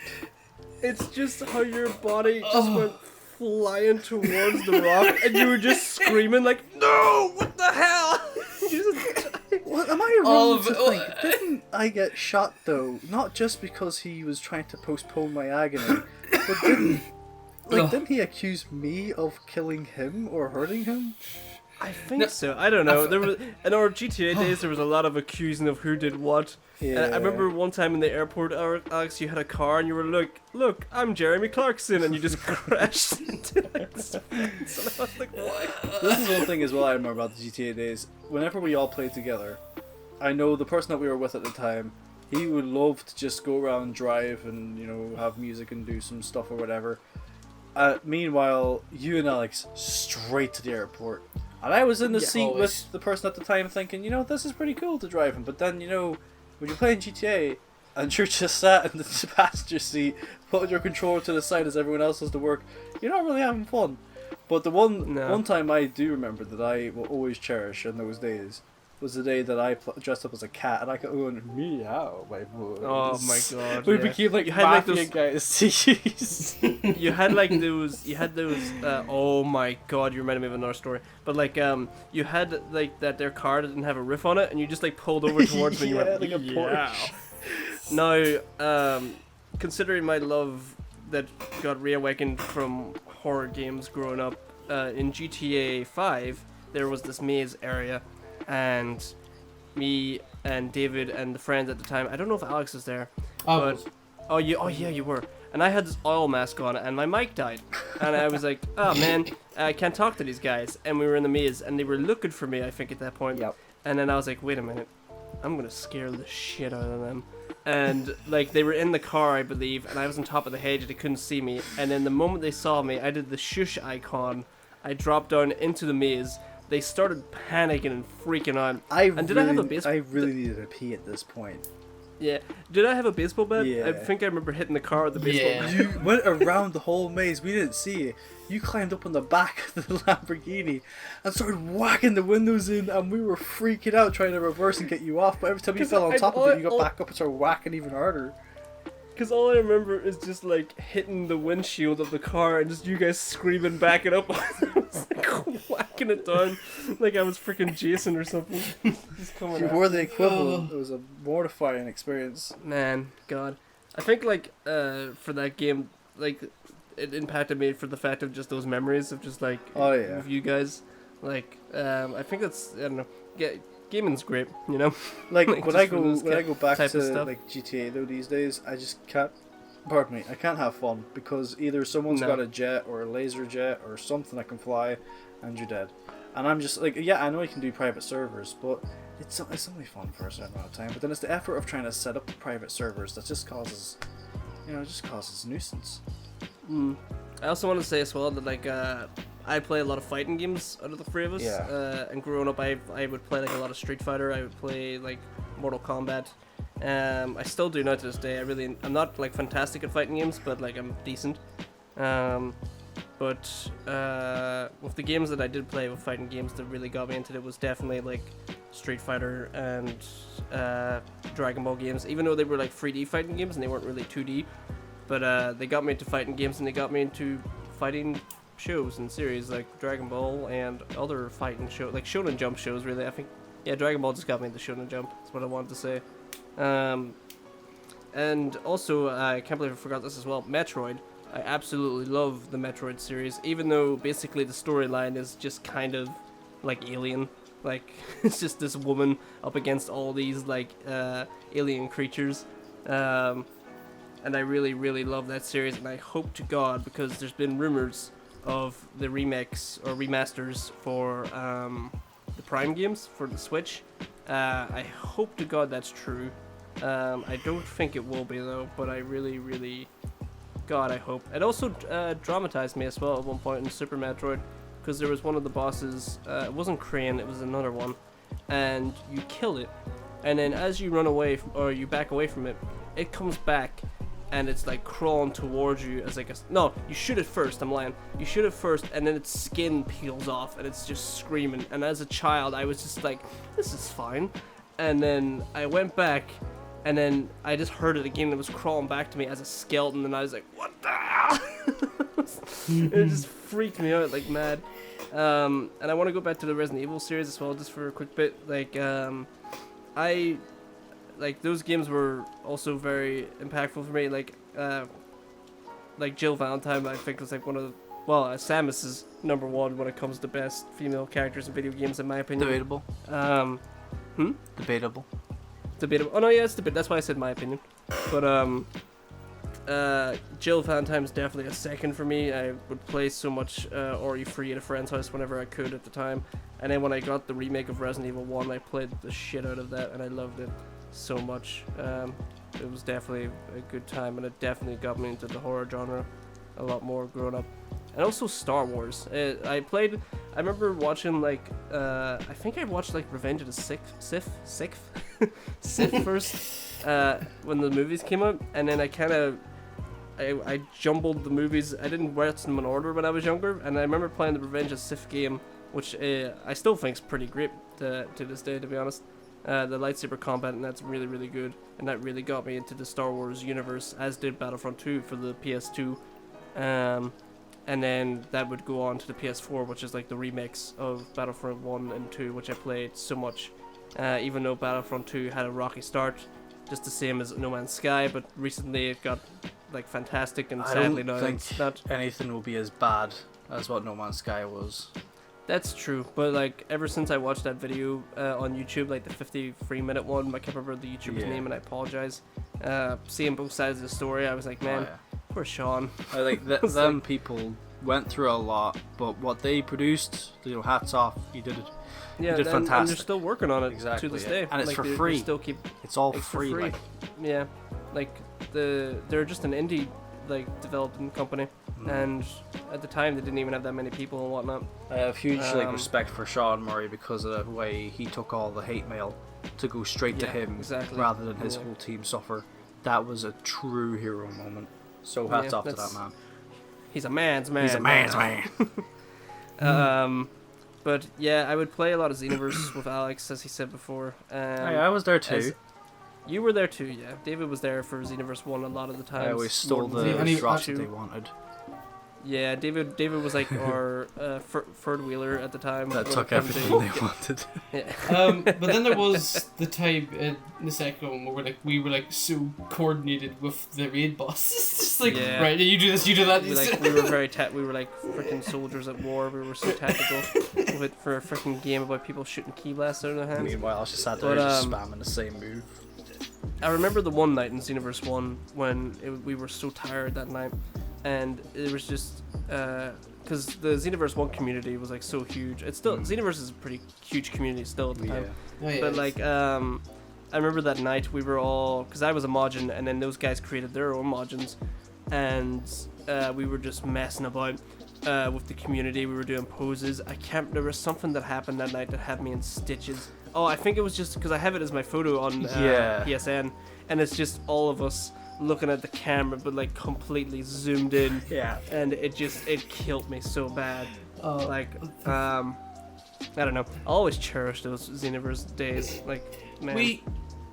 It's just how your body just went flying towards the rock, and you were just screaming like, "No! What the hell?" You just What am I All wrong of to it- think? Didn't I get shot though? Not just because he was trying to postpone my agony, but didn't he accuse me of killing him or hurting him? I think so. I don't know. There was in our GTA days. There was a lot of accusing of who did what. Yeah. And I remember one time in the airport, Alex, you had a car and you were like, "Look, I'm Jeremy Clarkson," and you just crashed into like this fence. And I was like, "What?" This is one thing as well I remember about the GTA days. Whenever we all played together, I know the person that we were with at the time, he would love to just go around and drive and, you know, have music and do some stuff or whatever. Meanwhile, you and Alex straight to the airport. And I was in the seat always. with the person at the time thinking, you know, this is pretty cool to drive in. But then, you know, when you're playing GTA and you're just sat in the passenger seat, putting your controller to the side as everyone else has to work, you're not really having fun. But the one time I do remember that I will always cherish in those days was the day that I dressed up as a cat and I could go and meow my voice. Oh my god! We yeah. became like You had, like, mafia guys to use. You had like those. You had those. Oh my god! You reminded me of another story. But like, you had like that their car didn't have a roof on it, and you just like pulled over towards me. And you went, like a "Yeah." Porsche. Now, considering my love that got reawakened from horror games growing up, in GTA 5, there was this maze area, and me and David and the friends at the time. I don't know if Alex was there. Oh, Oh yeah, you were. And I had this oil mask on, and my mic died. And I was like, "Oh man, I can't talk to these guys." And we were in the maze, and they were looking for me, I think, at that point. Yep. And then I was like, "Wait a minute, I'm gonna scare the shit out of them." And like they were in the car, I believe, and I was on top of the hedge, they couldn't see me. And then the moment they saw me, I did the shush icon. I dropped down into the maze, they started panicking and freaking out. I did I have a baseball? I really needed a pee at this point. Yeah. Did I have a baseball bat? Yeah. I think I remember hitting the car with the baseball Yeah. bat. You went around the whole maze. We didn't see you. You climbed up on the back of the Lamborghini and started whacking the windows in, and we were freaking out trying to reverse and get you off. But every time you fell on top of it, you got back up and started whacking even harder. Because all I remember is just like hitting the windshield of the car and just you guys screaming back it up. I was like whacking it down like I was freaking Jason or something. Just coming You at were the equivalent. It was a mortifying experience. Man, God. I think like for that game, like it impacted me for the fact of just those memories of just like Oh, yeah. with you guys. Like I think that's, I don't know. Gaming's great, you know. Like Like, when just I for go those when I go back type to of stuff. like GTA though these days, I just can't. Pardon me, I can't have fun because either someone's No. got a jet or a laser jet or something that can fly, and you're dead. And I'm just like, yeah, I know you can do private servers, but it's only fun for a certain amount of time. But then it's the effort of trying to set up the private servers that just causes, nuisance. I also want to say as well that like I play a lot of fighting games out of the three of us. Yeah. And growing up, I would play like a lot of Street Fighter. I would play like Mortal Kombat. I still do now to this day. I'm not like fantastic at fighting games, but like I'm decent. But with the games that I did play with fighting games that really got me into it was definitely like Street Fighter and Dragon Ball games. Even though they were like 3D fighting games and they weren't really 2D, but they got me into fighting games and they got me into fighting shows and series like Dragon Ball and other fighting shows, like Shonen Jump shows. Really, I think Dragon Ball just got me into Shonen Jump. That's what I wanted to say. And also, I can't believe I forgot this as well. Metroid. I absolutely love the Metroid series, even though basically the storyline is just kind of like Alien. Like, it's just this woman up against all these like alien creatures. And I really, really love that series, and I hope to God, because there's been rumors of the remakes or remasters for the Prime games for the Switch. I hope to God that's true. I don't think it will be though, but I really, really, God, I hope. It also dramatized me as well at one point in Super Metroid, because there was one of the bosses, it wasn't Crane, it was another one, and you kill it, and then as you run away, or you back away from it, it comes back, and it's like crawling towards you as like no, you shoot it first, I'm lying. You shoot it first, and then its skin peels off, and it's just screaming, and as a child, I was just like, this is fine, and then I went back, and then I just heard it again, and it was crawling back to me as a skeleton, and I was like, what the hell? It just freaked me out like mad. And I want to go back to the Resident Evil series as well, just for a quick bit. Like, those games were also very impactful for me. Like Jill Valentine, I think was like one of the, Samus is number one when it comes to best female characters in video games, in my opinion. Debatable. Debatable. Debatable. Oh no, yeah, it's debatable. That's why I said my opinion. But Jill Valentine's definitely a second for me. I would play so much Ori free at a friend's house whenever I could at the time. And then when I got the remake of Resident Evil 1, I played the shit out of that, and I loved it so much. It was definitely a good time, and it definitely got me into the horror genre a lot more growing up. And also Star Wars. I remember watching like I think I watched like Revenge of the Sith first when the movies came out, and then I jumbled the movies. I didn't watch them in order when I was younger, and I remember playing the Revenge of the Sith game, which I still think is pretty great to this day, to be honest. The lightsaber combat, and that's really, really good, and that really got me into the Star Wars universe, as did Battlefront 2 for the PS2. And then that would go on to the PS4, which is like the remix of Battlefront 1 and 2, which I played so much. Even though Battlefront 2 had a rocky start, just the same as No Man's Sky, but recently it got like fantastic, and sadly now it's not. Anything will be as bad as what No Man's Sky was. That's true, but like ever since I watched that video on YouTube, like the 53-minute one, I can't remember the YouTuber's name, and I apologize. Seeing both sides of the story, I was like, man, poor Sean. I like them people went through a lot, but what they produced, hats off, you did it. Yeah, you did fantastic. And they're still working on it exactly, to this day, and it's like, for free. Still it's all it's free. Like, yeah, like they're just an indie like developing company. and at the time they didn't even have that many people and whatnot. I have huge respect for Sean Murray because of the way he took all the hate mail to go straight to him rather than his whole team suffer. That was a true hero moment. So hats off to that man. He's a man's man. He's a man's man. But yeah, I would play a lot of Xenoverse with Alex, as he said before. I was there too. You were there too, yeah. David was there for Xenoverse 1 a lot of the time. I always stole the drops that they wanted. Yeah, David was like our third wheeler at the time. That took everything they wanted. Yeah. But then there was the time in the second one where we were so coordinated with the raid boss. It's just right, you do this, you do that. We were very we were like freaking soldiers at war. We were so tactical with it for a freaking game about people shooting key blasts out of their hands. Meanwhile, I was just sat there just spamming the same move. I remember the one night in Xenoverse 1 when we were so tired that night, and it was just because the Xenoverse 1 community was like so huge. It's still Xenoverse is a pretty huge community still at the time. But I remember that night we were all, because I was a Majin and then those guys created their own Majins, and we were just messing about with the community. We were doing poses. There was something that happened that night that had me in stitches. Oh, I think it was just because I have it as my photo on PSN, and it's just all of us looking at the camera, but like completely zoomed in. Yeah. And it killed me so bad. I don't know. I always cherish those Xenoverse days. Like, man.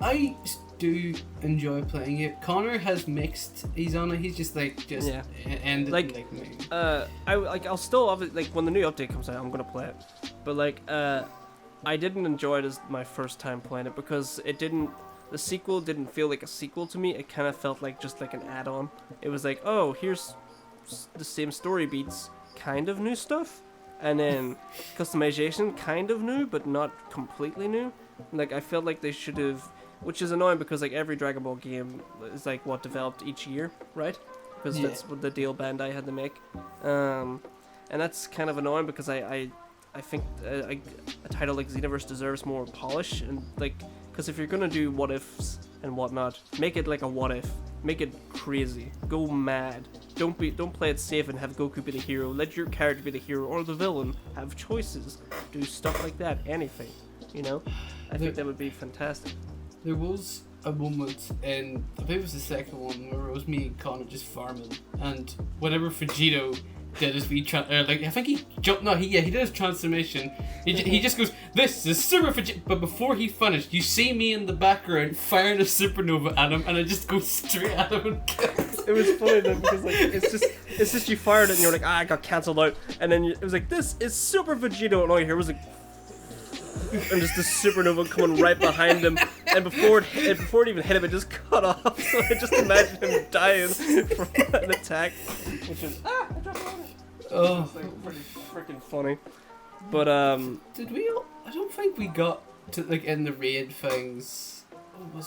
I do enjoy playing it. Connor has mixed. He's on it. He's just ended like me. I'll still like when the new update comes out, I'm gonna play it. But I didn't enjoy it as my first time playing it because the sequel didn't feel like a sequel to me. It kind of felt like just like an add-on. It was like, oh, here's the same story beats, kind of new stuff, and then customization, kind of new, but not completely new. Like, I felt like they should have, which is annoying because like every Dragon Ball game is like developed each year, right? Because that's what the deal Bandai had to make, and that's kind of annoying because I think a title like Xenoverse deserves more polish, and because if you're gonna do what ifs and whatnot, make it like a what if, make it crazy, go mad. Don't play it safe and have Goku be the hero. Let your character be the hero or the villain. Have choices. Do stuff like that. Anything, I think that would be fantastic. There was a moment in, I think it was the second one, where it was me and Connor just farming, and whenever Vegito did his I think he jumped. No, he did his transformation. He just goes, "This is Super Vegeta." But before he finished, you see me in the background firing a supernova at him, and I just go straight at him and kill him. It was funny though because it's just you fired it and you're like, I got cancelled out, and then it was like, this is Super Vegito, and all you hear was like, and just the supernova coming right behind him, and before it even hit him, it just cut off. So I just imagine him dying from an attack, which is I dropped it. It's like pretty freaking funny. But did we? I don't think we got to in the raid things.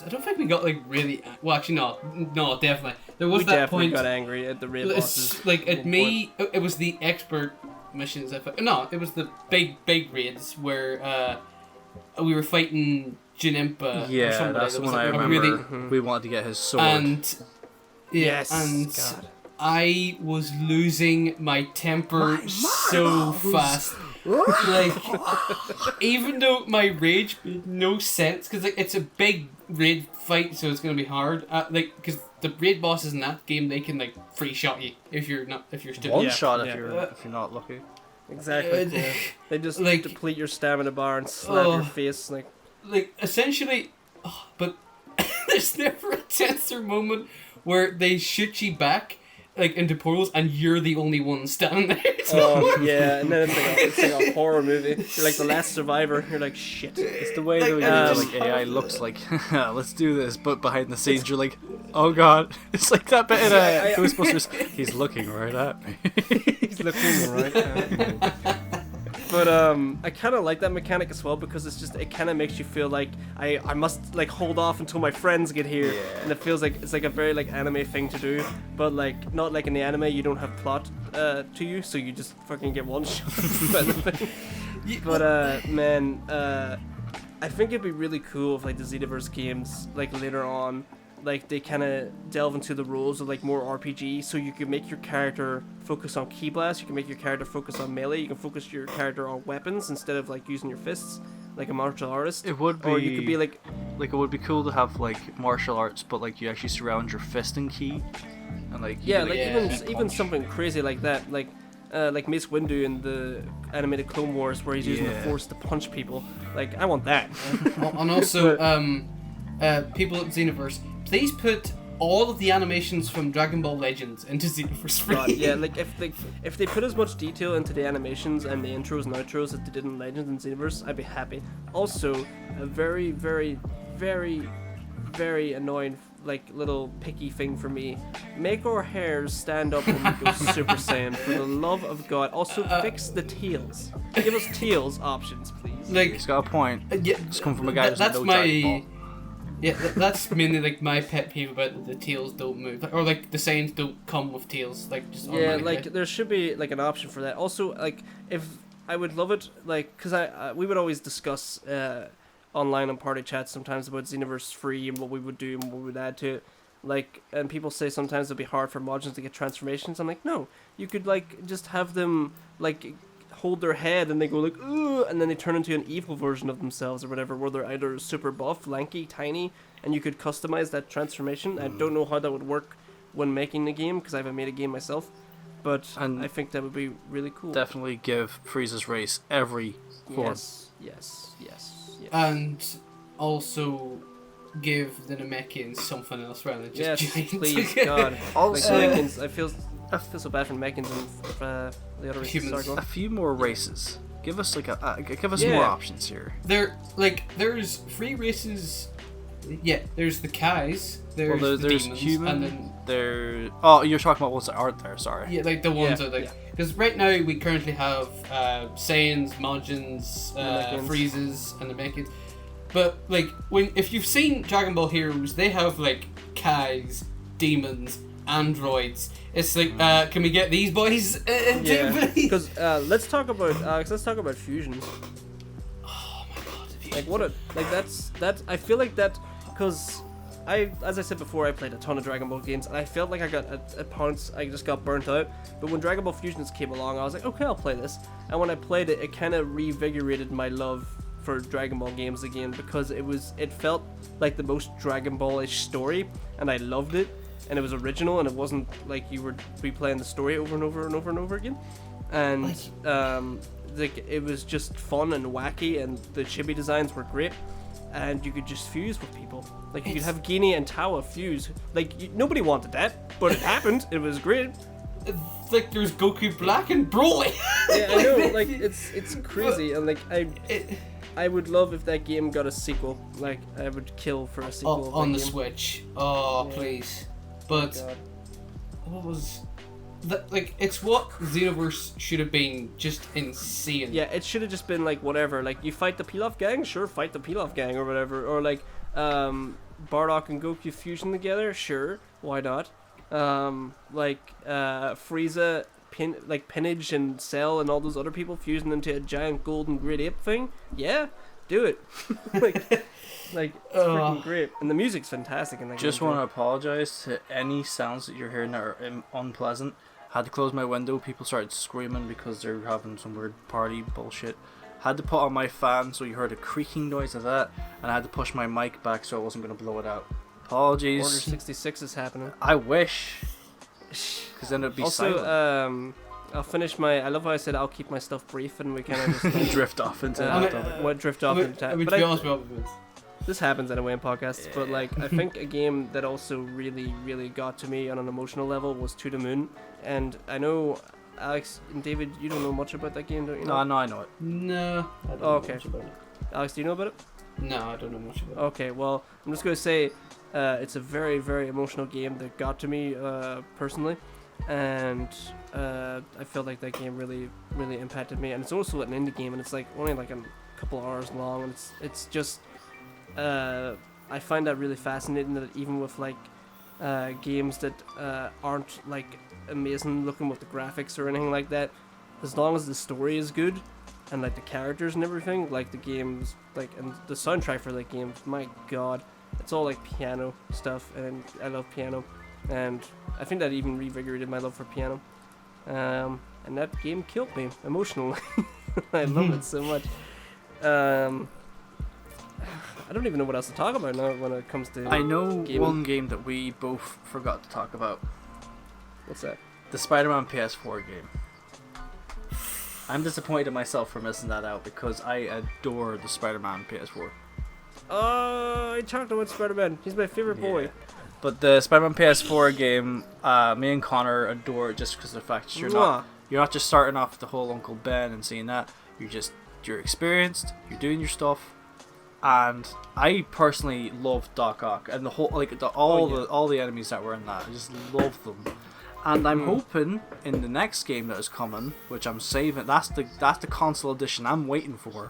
I don't think we got really. Well, actually, no, definitely. There was that point. We got angry at the raid bosses. It was the expert missions. No, it was the big raids where we were fighting Janempa. Yeah, that's the one I remember. We wanted to get his sword. And God. I was losing my temper so fast. Even though my rage made no sense, because it's a big raid fight, so it's gonna be hard. Because the raid bosses in that game, they can free shot you if you're stupid. One shot if you're not lucky. Exactly. They just deplete your stamina bar and slap your face essentially. But there's never a tenser moment where they shoot you back into portals and you're the only one standing there. And then it's like a horror movie. You're like the last survivor. You're like, shit. It's the way AI looks like, let's do this, but behind the scenes you're like, oh god. It's like that bit in Ghostbusters. He's looking right at me. He's looking right at me. But I kind of like that mechanic as well because it kind of makes you feel like I must hold off until my friends get here, and it feels like it's a very anime thing to do, but not like in the anime you don't have plot to you, so you just fucking get one shot. But man, I think it'd be really cool if the Xenoverse games later on like they kind of delve into the roles of like more RPG, so you can make your character focus on key blast, you can make your character focus on melee, you can focus your character on weapons instead of like using your fists like a martial artist. It would be, or you could be like it would be cool to have like martial arts, but like you actually surround your fisting key, and like you yeah, can, like Yeah. even something crazy like that, like Mace Windu in the animated Clone Wars where he's using the Yeah. Force to punch people. Like I want that. And also, people at Xenoverse, please put all of the animations from Dragon Ball Legends into Xenoverse Free. God, yeah, like if they put as much detail into the animations and the intros and outros as they did in Legends and Xenoverse, I'd be happy. Also, a very, very, very, very annoying like little picky thing for me. Make our hairs stand up when we go Super Saiyan, for the love of God. Also, fix the tails. Give us tails options, please. Like, He's got a point. yeah, It's come from a guy who's that's no my. Dragon Ball. Yeah, that's mainly like my pet peeve about the tails don't move, or like the Saiyans don't come with tails, like just Yeah, automatically. like there should be like an option for that. Also, like if I would love it, like because we would always discuss online on party chats sometimes about Xenoverse Free and what we would do and what we would add to it. Like, and people say sometimes it'd be hard for modules to get transformations. I'm like, no, you could like just have them like hold their head and they go like, ooh, and then they turn into an evil version of themselves or whatever, where they're either super buff, lanky, tiny, and you could customize that transformation. I don't know how that would work when making the game because I haven't made a game myself, but And I think that would be really cool. Definitely give Frieza's race every form. Yes. And also give the Namekians something else rather than just Yes, giants. please, God. Also, Like Mechans, I feel so bad for Mechans and the other races. Humans. Sorry, go on. a few more races. Give us like give us Yeah. more options here. There's free races. Yeah, there's the Kais. There's the there's demons, human. and then Oh, you're talking about ones that aren't there. Sorry. yeah, like the ones Yeah, that like because right now we currently have Saiyans, Majins, Namekians. Freezes, and the Namekians. But like if you've seen Dragon Ball Heroes, they have like Kais, demons, androids. It's like, can we get these boys? Yeah, Please? because let's talk about Alex. Let's talk about fusions. Oh my god, the Like fusions. what a that. I feel like that because as I said before, I played a ton of Dragon Ball games and I felt like I got a pounce. I just got burnt out. But when Dragon Ball Fusions came along, I was like, okay, I'll play this. And when I played it, it kind of revigorated my love for Dragon Ball games again because it felt like the most Dragon Ball-ish story, and I loved it. And it was original, and it wasn't like you were replaying the story over and over and over and over again. And like it was just fun and wacky, and the chibi designs were great. And you could just fuse with people. Like you could have Guinea and Tawa fuse. Like nobody wanted that, but it happened. It was great. Like there's Goku Black and Broly. Yeah, I know. Like it's crazy, and like I would love if that game got a sequel. Like I would kill for a sequel of on that the game. Switch. Oh Yeah. please. But God. what was that? Like it's what Xenoverse should have been. Just insane. Yeah, it should have just been like whatever. Like you fight the Pilaf gang, sure, fight the Pilaf gang or whatever. Or like Bardock and Goku fusion together, sure, why not? Frieza, Pinnage and Cell and all those other people fusing into a giant golden great ape thing. Yeah, do it. like it's freaking great, and the music's fantastic. And Just want to apologize to any sounds that you're hearing that are unpleasant. Had to close my window. People started screaming because they're having some weird party bullshit. Had to put on my fan so you heard a creaking noise of that, and I had to push my mic back so I wasn't going to blow it out. Apologies. Order 66 is happening. I wish, because then it'd be Also, silent. I'll finish my. I love how I said I'll keep my stuff brief, and we kind of just Drift off into I mean, that topic. what drift off into I mean, but to be honest with you, this happens anyway in podcasts, but like I think a game that also really, really got to me on an emotional level was To the Moon, and I know Alex and David, you don't know much about that game, don't you? No, I know it. no. I don't Oh, know okay. much about it. Alex, do you know about it? No, I don't know much about it. Okay, well, I'm just gonna say it's a very, very emotional game that got to me personally, and I felt like that game really, really impacted me. And it's also an indie game, and it's like only like a couple hours long, and it's just I find that really fascinating that even with like games that aren't like amazing looking with the graphics or anything like that, as long as the story is good and like the characters and everything, like the games, like and the soundtrack for that game, my god, it's all like piano stuff, and I love piano, and I think that even reinvigorated my love for piano. And that game killed me emotionally. I love it so much. I don't even know what else to talk about now when it comes to. I know gaming. one game that we both forgot to talk about. What's that? The Spider-Man PS4 game. I'm disappointed in myself for missing that out because I adore the Spider-Man PS4. Oh, I talked about Spider-Man. He's my favorite boy. But the Spider-Man PS4 game, me and Connor adore it just because of the fact that you're not just starting off with the whole Uncle Ben and seeing that. You're experienced. You're doing your stuff. And I personally love Doc Ock and the whole all the enemies that were in that. I just love them. And I'm hoping in the next game that is coming, which I'm saving, that's the console edition I'm waiting for,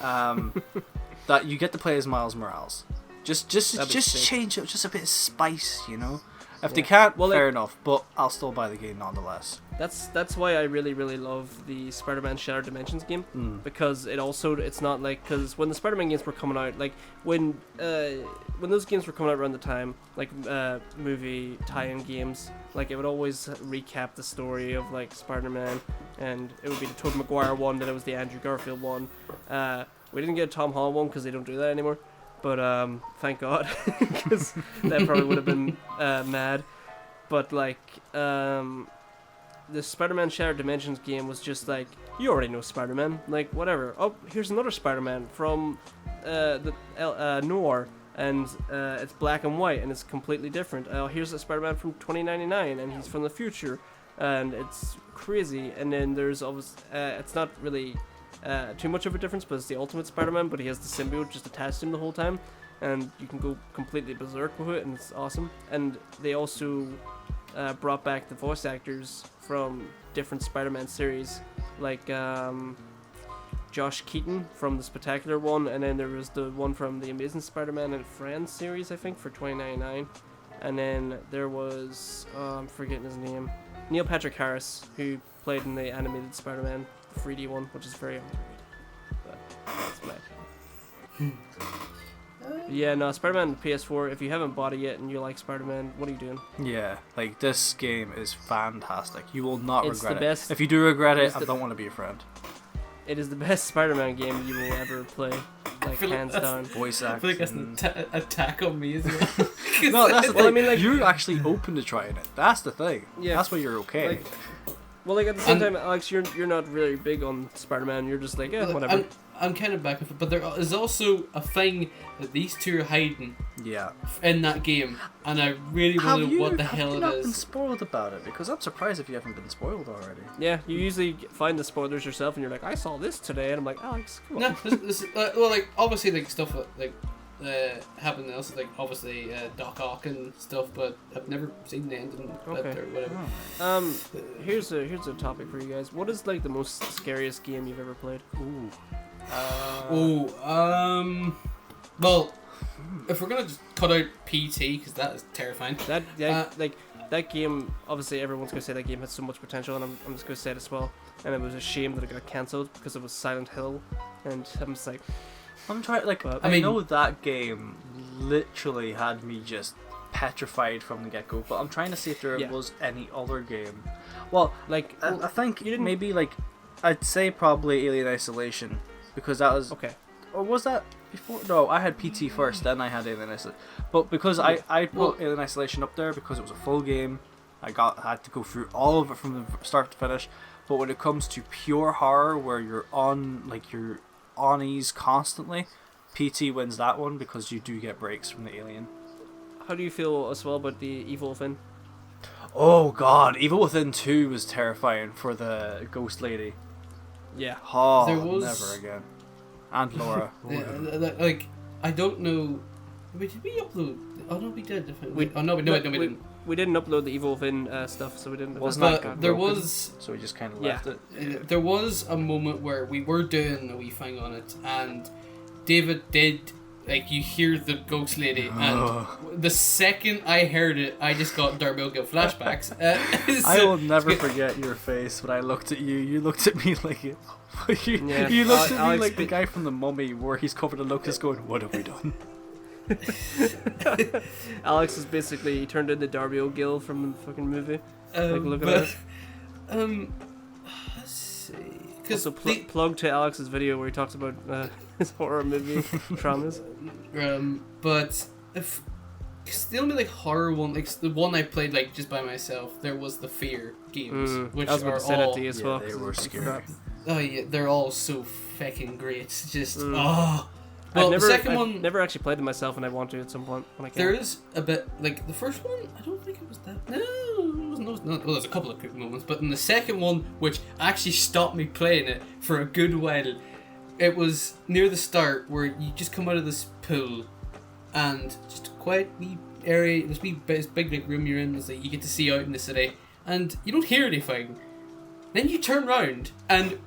that you get to play as Miles Morales. Just change it, just a bit of spice, you know. If they can't, fair enough, but I'll still buy the game nonetheless. That's why I really love the Spider-Man Shattered Dimensions game, because it's not like, because when the Spider-Man games were coming out, like when those games were coming out around the time, like movie tie-in games, like it would always recap the story of like Spider-Man, and it would be the Tobey Maguire one, then it was the Andrew Garfield one. We didn't get a Tom Holland one because they don't do that anymore. But thank God, because that probably would have been mad. But like the Spider-Man Shattered Dimensions game was just like, you already know Spider-Man, like whatever. Oh, here's another Spider-Man from the Noir, and it's black and white, and it's completely different. Here's a Spider-Man from 2099, and he's from the future, and it's crazy. And then there's always it's not really too much of a difference, but it's the Ultimate Spider-Man, but he has the symbiote just attached to him the whole time, and you can go completely berserk with it, and it's awesome. And they also brought back the voice actors from different Spider-Man series, like Josh Keaton from the Spectacular one, and then there was the one from the Amazing Spider-Man and Friends series, I think, for $29.99, and then there was I'm forgetting his name, Neil Patrick Harris, who played in the animated Spider-Man 3D one, which is very underrated, but that's my opinion. Yeah, no, Spider-Man PS4, if you haven't bought it yet and you like Spider-Man, what are you doing? Yeah, like this game is fantastic. You will not It's regret the it. best- If you do regret it's it, I the- don't want to be your friend. It is the best Spider-Man game you will ever play, like feel like hands that's- down. Voice I feel like that's acting. an attack on me as well. No, that's the thing. Well, I mean, like- you're actually open to trying it. That's the thing. Yeah, That's why you're okay. like- Well, like at the same And- time, Alex, you're not really big on Spider-Man. You're just like, yeah, Look, whatever. I'm kind of back with it, but there is also a thing that these two are hiding Yeah. in that game, and I really want to know what the hell have you it not been is. spoiled about it? Because I'm surprised if you haven't been spoiled already. Yeah, you usually find the spoilers yourself, and you're like, I saw this today, and I'm like, Alex, come on. No, well, like obviously, like stuff that, like happened else, like obviously Doc Ock and stuff, but I've never seen the ending Okay. or whatever. Here's a topic for you guys. What is like the most scariest game you've ever played? Ooh. Well, if we're gonna just cut out PT, because that is terrifying. That game, obviously everyone's gonna say that game has so much potential, and I'm just gonna say it as well. And it was a shame that it got cancelled because it was Silent Hill, and I'm just like, I'm trying, like, But- I I mean- know that game literally had me just petrified from the get-go, but I'm trying to see if there Yeah. was any other game. Well, like, I think you didn't- maybe, like, I'd say probably Alien Isolation, because that was, okay, or was that before? No, I had PT first, then I had Alien Isolation. But because I put Alien Isolation up there because it was a full game, I had to go through all of it from the start to finish. But when it comes to pure horror, where you're on ease constantly, PT wins that one because you do get breaks from the alien. how do you feel as well about the Evil Within? Oh god, Evil Within 2 was terrifying for the ghost lady. Yeah, Oh, There was- never again. And Laura. Like I don't know. Wait, did we upload? Oh no, we did. We- Oh no, we didn't. we didn't upload the Evil Within stuff, so we didn't. Wasn't But that there broken? was So we just kind of Yeah. left it. there was a moment where we were doing a wee thing on it, and David did, like, you hear the ghost lady, and the second I heard it, I just got Darby Gill flashbacks. I will never forget your face when I looked at you. You looked at me like Yeah. you looked at me Alex, like the guy from The Mummy, where he's covered in locusts, going, "What have we done?" Alex is basically turned into Darby O'Gill from the fucking movie. Like, look at us. Let's see. Also, plug to Alex's video where he talks about his horror movie traumas. But if cause the only like horror one, like the one I played like just by myself, there was the Fear games, which I was about are to say that all to you as well. They were scary. oh yeah, they're all so fucking great. It's just oh. Well, I've the 2nd one never actually played it myself, and I want to at some point when I can. there is a bit like the first one. I don't think it was that. No, it wasn't. Well, there's a couple of good moments, but in the second one, which actually stopped me playing it for a good while, it was near the start where you just come out of this pool, and just a quiet wee area. This big room you're in. It's like you get to see out in the city, and you don't hear anything. Then you turn round, and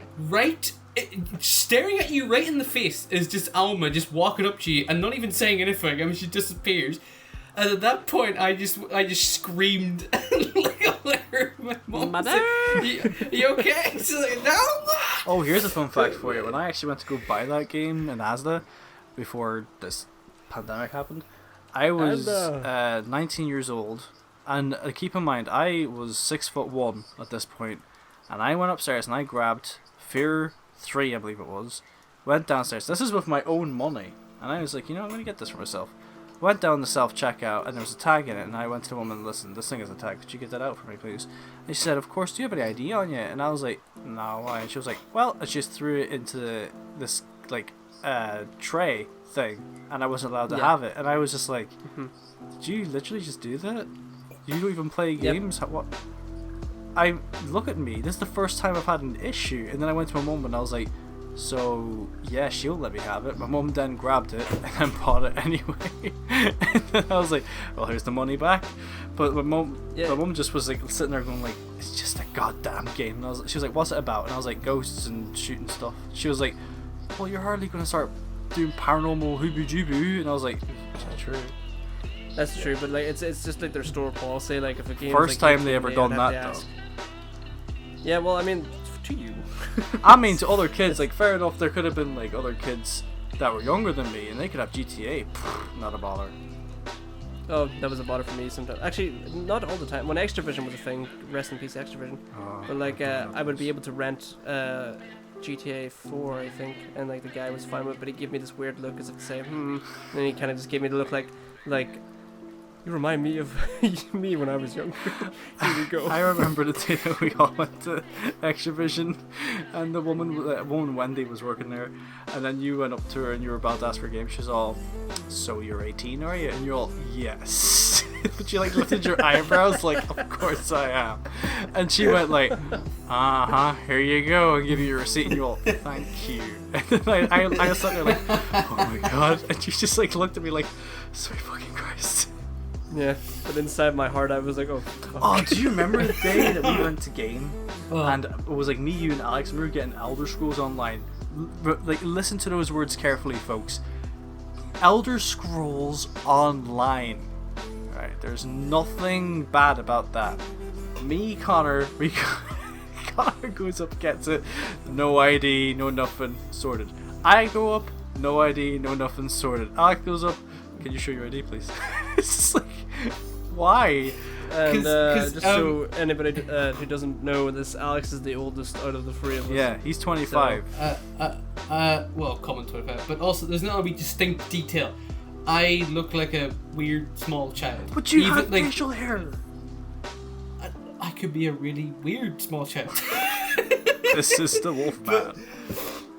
staring at you right in the face is just Alma just walking up to you and not even saying anything. I mean, she disappears. And at that point, I just screamed. My mom was like, you okay? She's like, no. Oh, here's a fun fact for you. When I actually went to go buy that game in Asda before this pandemic happened, I was 19 years old, and keep in mind I was 6'1" at this point, and I went upstairs and I grabbed Fear 3, I believe it was. Went downstairs. This is with my own money, and I was like, you know, I'm gonna get this for myself. Went down the self-checkout, and there was a tag in it, and I went to the woman, listen, this thing is a tag, could you get that out for me, please? And she said, of course, do you have any ID on you? And I was like, no, why? And she was like, well, and she just threw it into this, like, tray thing, and I wasn't allowed to have it, and I was just like, did you literally just do that? You don't even play games? What? Look at me, this is the first time I've had an issue, and then I went to my mum, and I was like, so, yeah, she'll let me have it. My mum then grabbed it and then bought it anyway. And then I was like, well, here's the money back. But my mum just was like sitting there going like, it's just a goddamn game. And she was like, what's it about? And I was like, ghosts and shooting stuff. She was like, well, you're hardly going to start doing paranormal hooboo-juboo. And I was like, that's true. That's true, but like it's just like their store policy. Like if a game first time they ever done that though. Yeah, well, I mean, to you. I mean, to other kids, like, fair enough, there could have been, like, other kids that were younger than me, and they could have GTA. Not a bother. Oh, that was a bother for me sometimes. Actually, not all the time. When Extravision was a thing, rest in peace, Extravision. Oh, but, like, I would be able to rent GTA 4, I think, and, like, the guy was fine with it, but he gave me this weird look as if to say, and then he kind of just gave me the look like, you remind me of me when I was younger. Here we go. I remember the day that we all went to Extravision, and the woman Wendy was working there, and then you went up to her and you were about to ask for a game. She's all, so you're 18, are you? And you're all, yes. But you like lifted your eyebrows like, of course I am. And she went like, here you go, and give you your receipt, and you're all, thank you. And then I was sitting there like, oh my god. And she just like looked at me like, sweet fucking Christ. Yeah, but inside my heart I was like, oh fuck. Oh, do you remember the day that we went to game? And it was like me, you and Alex, and we were getting Elder Scrolls Online. Like, listen to those words carefully, folks. Elder Scrolls Online. Right, there's nothing bad about that. Me, Connor, Connor goes up, gets it, no ID, no nothing, sorted. I go up, no ID, no nothing, sorted. Alex goes up, can you show your ID, please? It's just like, why? And just so anybody who doesn't know this, Alex is the oldest out of the three of us. Yeah, he's 25. Well, common 25, but also there's not a wee distinct detail. I look like a weird small child. But you have facial hair. I could be a really weird small child. This is the Wolfman.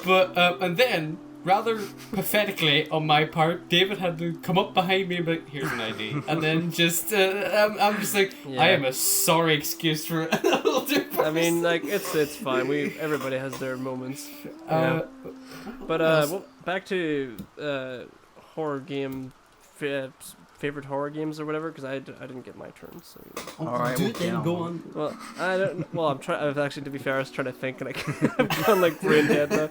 But and then, rather pathetically on my part, David had to come up behind me and be like, here's an ID. And then just, I'm just like, yeah. I am a sorry excuse for an older person. I mean, like, it's fine. Everybody has their moments. Yeah. Well, back to horror game, favorite horror games or whatever, because I didn't get my turn. So. Alright, then go on. Well, I don't. Well, I'm trying. Actually, to be fair, I was trying to think, and I've gone like brain dead now.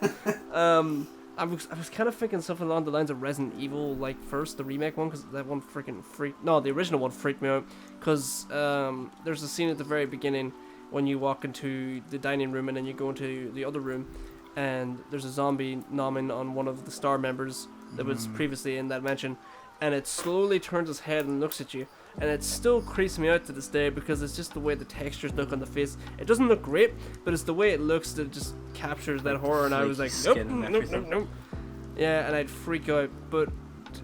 I was kind of thinking something along the lines of Resident Evil, like first the remake one, because that one freaking freaked. No, the original one freaked me out, because there's a scene at the very beginning when you walk into the dining room and then you go into the other room, and there's a zombie nomming on one of the star members that was previously in that mansion, and it slowly turns its head and looks at you. And it still creeps me out to this day because it's just the way the textures look on the face. It doesn't look great, but it's the way it looks that just captures that horror. And I was like, nope. Yeah, and I'd freak out. But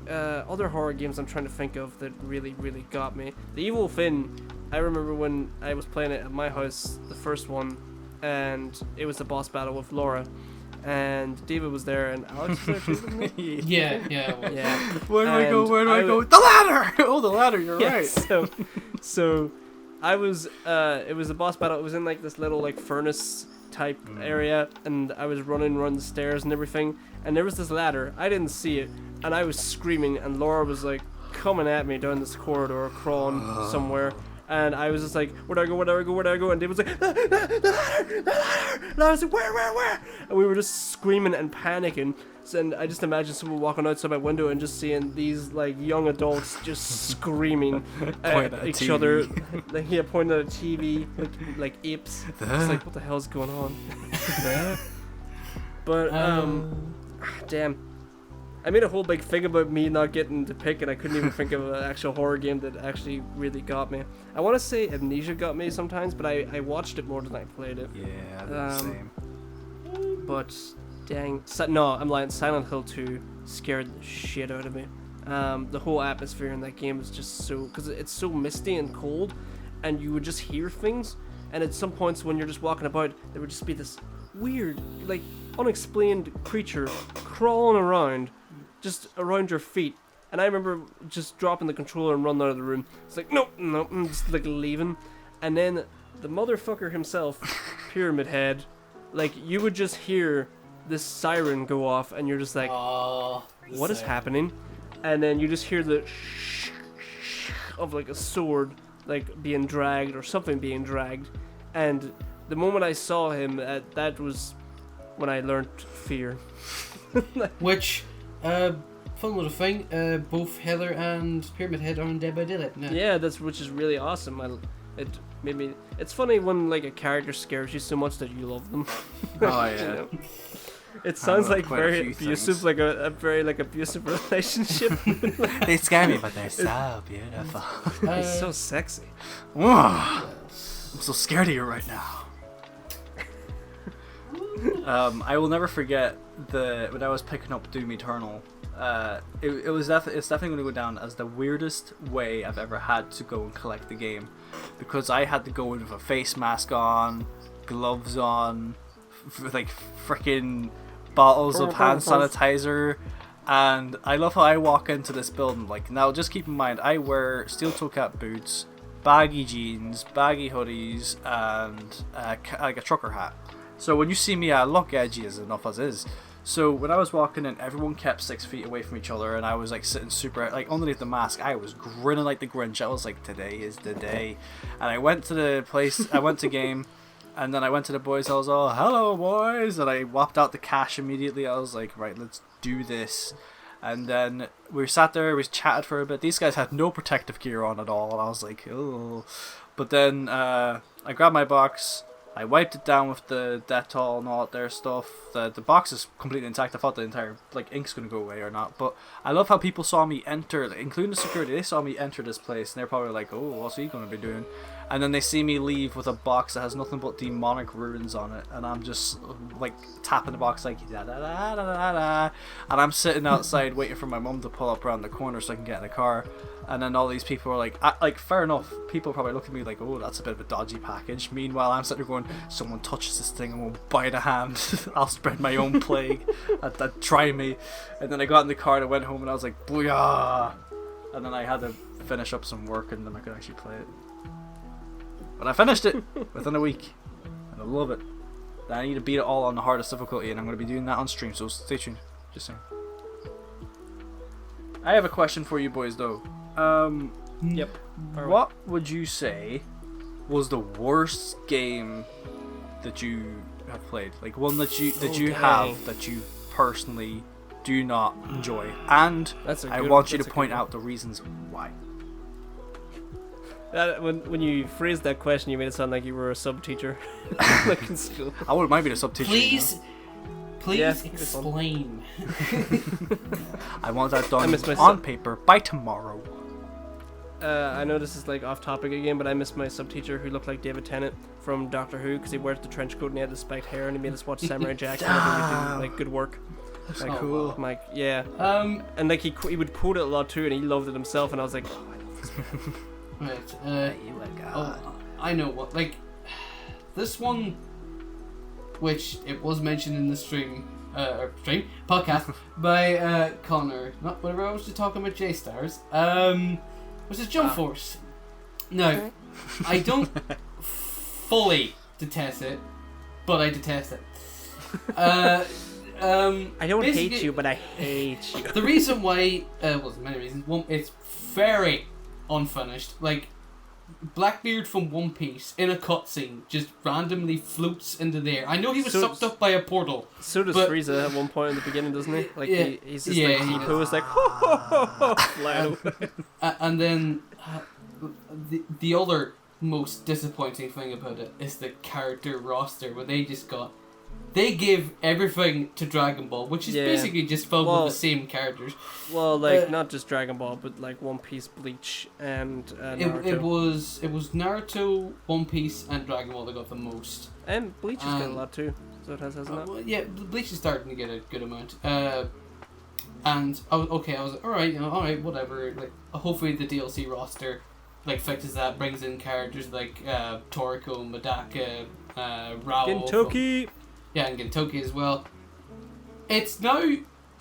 other horror games I'm trying to think of that really, really got me. The Evil Within, I remember when I was playing it at my house, the first one, and it was the boss battle with Laura. And David was there, and Alex was there too, wasn't he? Yeah. Where do I go? Where do I go? The ladder! Oh, the ladder, you're Yeah, right. So I was, it was a boss battle. It was in like this little like furnace type area, and I was running around the stairs and everything, and there was this ladder. I didn't see it, and I was screaming, and Laura was like coming at me down this corridor, crawling somewhere. And I was just like, where do I go? And Dave was like, the ladder! And I was like, where? And we were just screaming and panicking. And I just imagine someone walking outside my window and just seeing these like young adults just screaming at each other, like pointing at a TV, like apes. It's like, what the hell's going on? But damn. I made a whole big thing about me not getting to pick, and I couldn't even think of an actual horror game that actually really got me. I want to say Amnesia got me sometimes, but I watched it more than I played it. Yeah, the same. But dang, no, I'm lying. Silent Hill 2 scared the shit out of me. The whole atmosphere in that game is just so, because it's so misty and cold, and you would just hear things, and at some points when you're just walking about, there would just be this weird, like unexplained creature crawling around. Just around your feet, and I remember just dropping the controller and running out of the room. It's like, nope, I'm just like leaving. And then the motherfucker himself, Pyramid Head, like you would just hear this siren go off, and you're just like, what is happening? And then you just hear the of like a sword like being dragged or something being dragged. And the moment I saw him, that was when I learned fear. Which. Fun little thing. Both Heather and Pyramid Head are on Dead by Daylight now. Yeah, which is really awesome. It made me. It's funny when like a character scares you so much that you love them. Oh yeah. You know? It sounds like very abusive, like a very like abusive relationship. They scare me, but they're so beautiful. It's so sexy. I'm so scared of you right now. I will never forget when I was picking up Doom Eternal. It's definitely going to go down as the weirdest way I've ever had to go and collect the game, because I had to go in with a face mask on, gloves on, like freaking bottles of hand sanitizer, and I love how I walk into this building. Like, now, just keep in mind, I wear steel-toe cap boots, baggy jeans, baggy hoodies, and like a trucker hat. So when you see me, I look edgy as enough as is. So when I was walking in, everyone kept 6 feet away from each other, and I was like sitting super, like underneath the mask, I was grinning like the Grinch. I was like, today is the day. And I went to the place, I went to game, and then I went to the boys, I was all, hello boys, and I whopped out the cash immediately. I was like, right, let's do this. And then we sat there, we chatted for a bit. These guys had no protective gear on at all, and I was like, oh. But then I grabbed my box, I wiped it down with the Dettol and all that there stuff. The box is completely intact. I thought the entire like ink's gonna go away or not. But I love how people saw me enter, including the security. They saw me enter this place, and they're probably like, "Oh, what's he gonna be doing?" And then they see me leave with a box that has nothing but demonic ruins on it, and I'm just like tapping the box like da da da da da da, and I'm sitting outside waiting for my mum to pull up around the corner so I can get in the car. And then all these people are like, fair enough. People probably look at me like, oh, that's a bit of a dodgy package. Meanwhile, I'm sitting there going, someone touches this thing and won't bite a hand. I'll spread my own plague. That'd try me. And then I got in the car and I went home and I was like, booyah! And then I had to finish up some work and then I could actually play it. But I finished it within a week. And I love it. And I need to beat it all on the hardest difficulty, and I'm going to be doing that on stream, so stay tuned. Just saying. I have a question for you boys though. Yep. What would you say was the worst game that you have played? Like one that you have that you personally do not enjoy, and I want you to point out the reasons why. When you phrased that question, you made it sound like you were a sub teacher, like in school. I wouldn't mind being a sub teacher. Please Yeah, this one. explain. I want that I done miss my on paper by tomorrow. I know this is like off topic again, but I miss my sub teacher who looked like David Tennant from Doctor Who because he wears the trench coat and he had the spiked hair and he made us watch Samurai Jack whenever we do like good work. That's Like, cool. I'm like, yeah. Um, And like he would quote it a lot too, and he loved it himself. And I was like, oh, I love this. right. You a god. Oh, I know what. Like this one, which it was mentioned in the podcast by Connor. Not whatever I was just talking about J-Stars. Which is Jump Force. No, I don't fully detest it, but I detest it. I don't hate basically, you, but I hate you. The reason why, well, there's many reasons. One, it's very unfinished. Like, Blackbeard from One Piece in a cutscene just randomly floats into the air. I know he was sucked up by a portal. So does but- Frieza at one point in the beginning, doesn't he? Like Yeah, he's just yeah, like he he does. poses like ho ho ho ho fly away. And then the other most disappointing thing about it is the character roster, where they give everything to Dragon Ball, which is Yeah. basically just filled Well, with the same characters. Well, like not just Dragon Ball, but like One Piece, Bleach, and Naruto. It was Naruto, One Piece, and Dragon Ball that got the most. And Bleach has got a lot too. So it hasn't it? Well, yeah, Bleach is starting to get a good amount. And I was like, all right, whatever. Like, hopefully the DLC roster like fixes that, brings in characters like Toriko, Madaka, Rao. Gintoki. Yeah, and Gintoki as well. It's now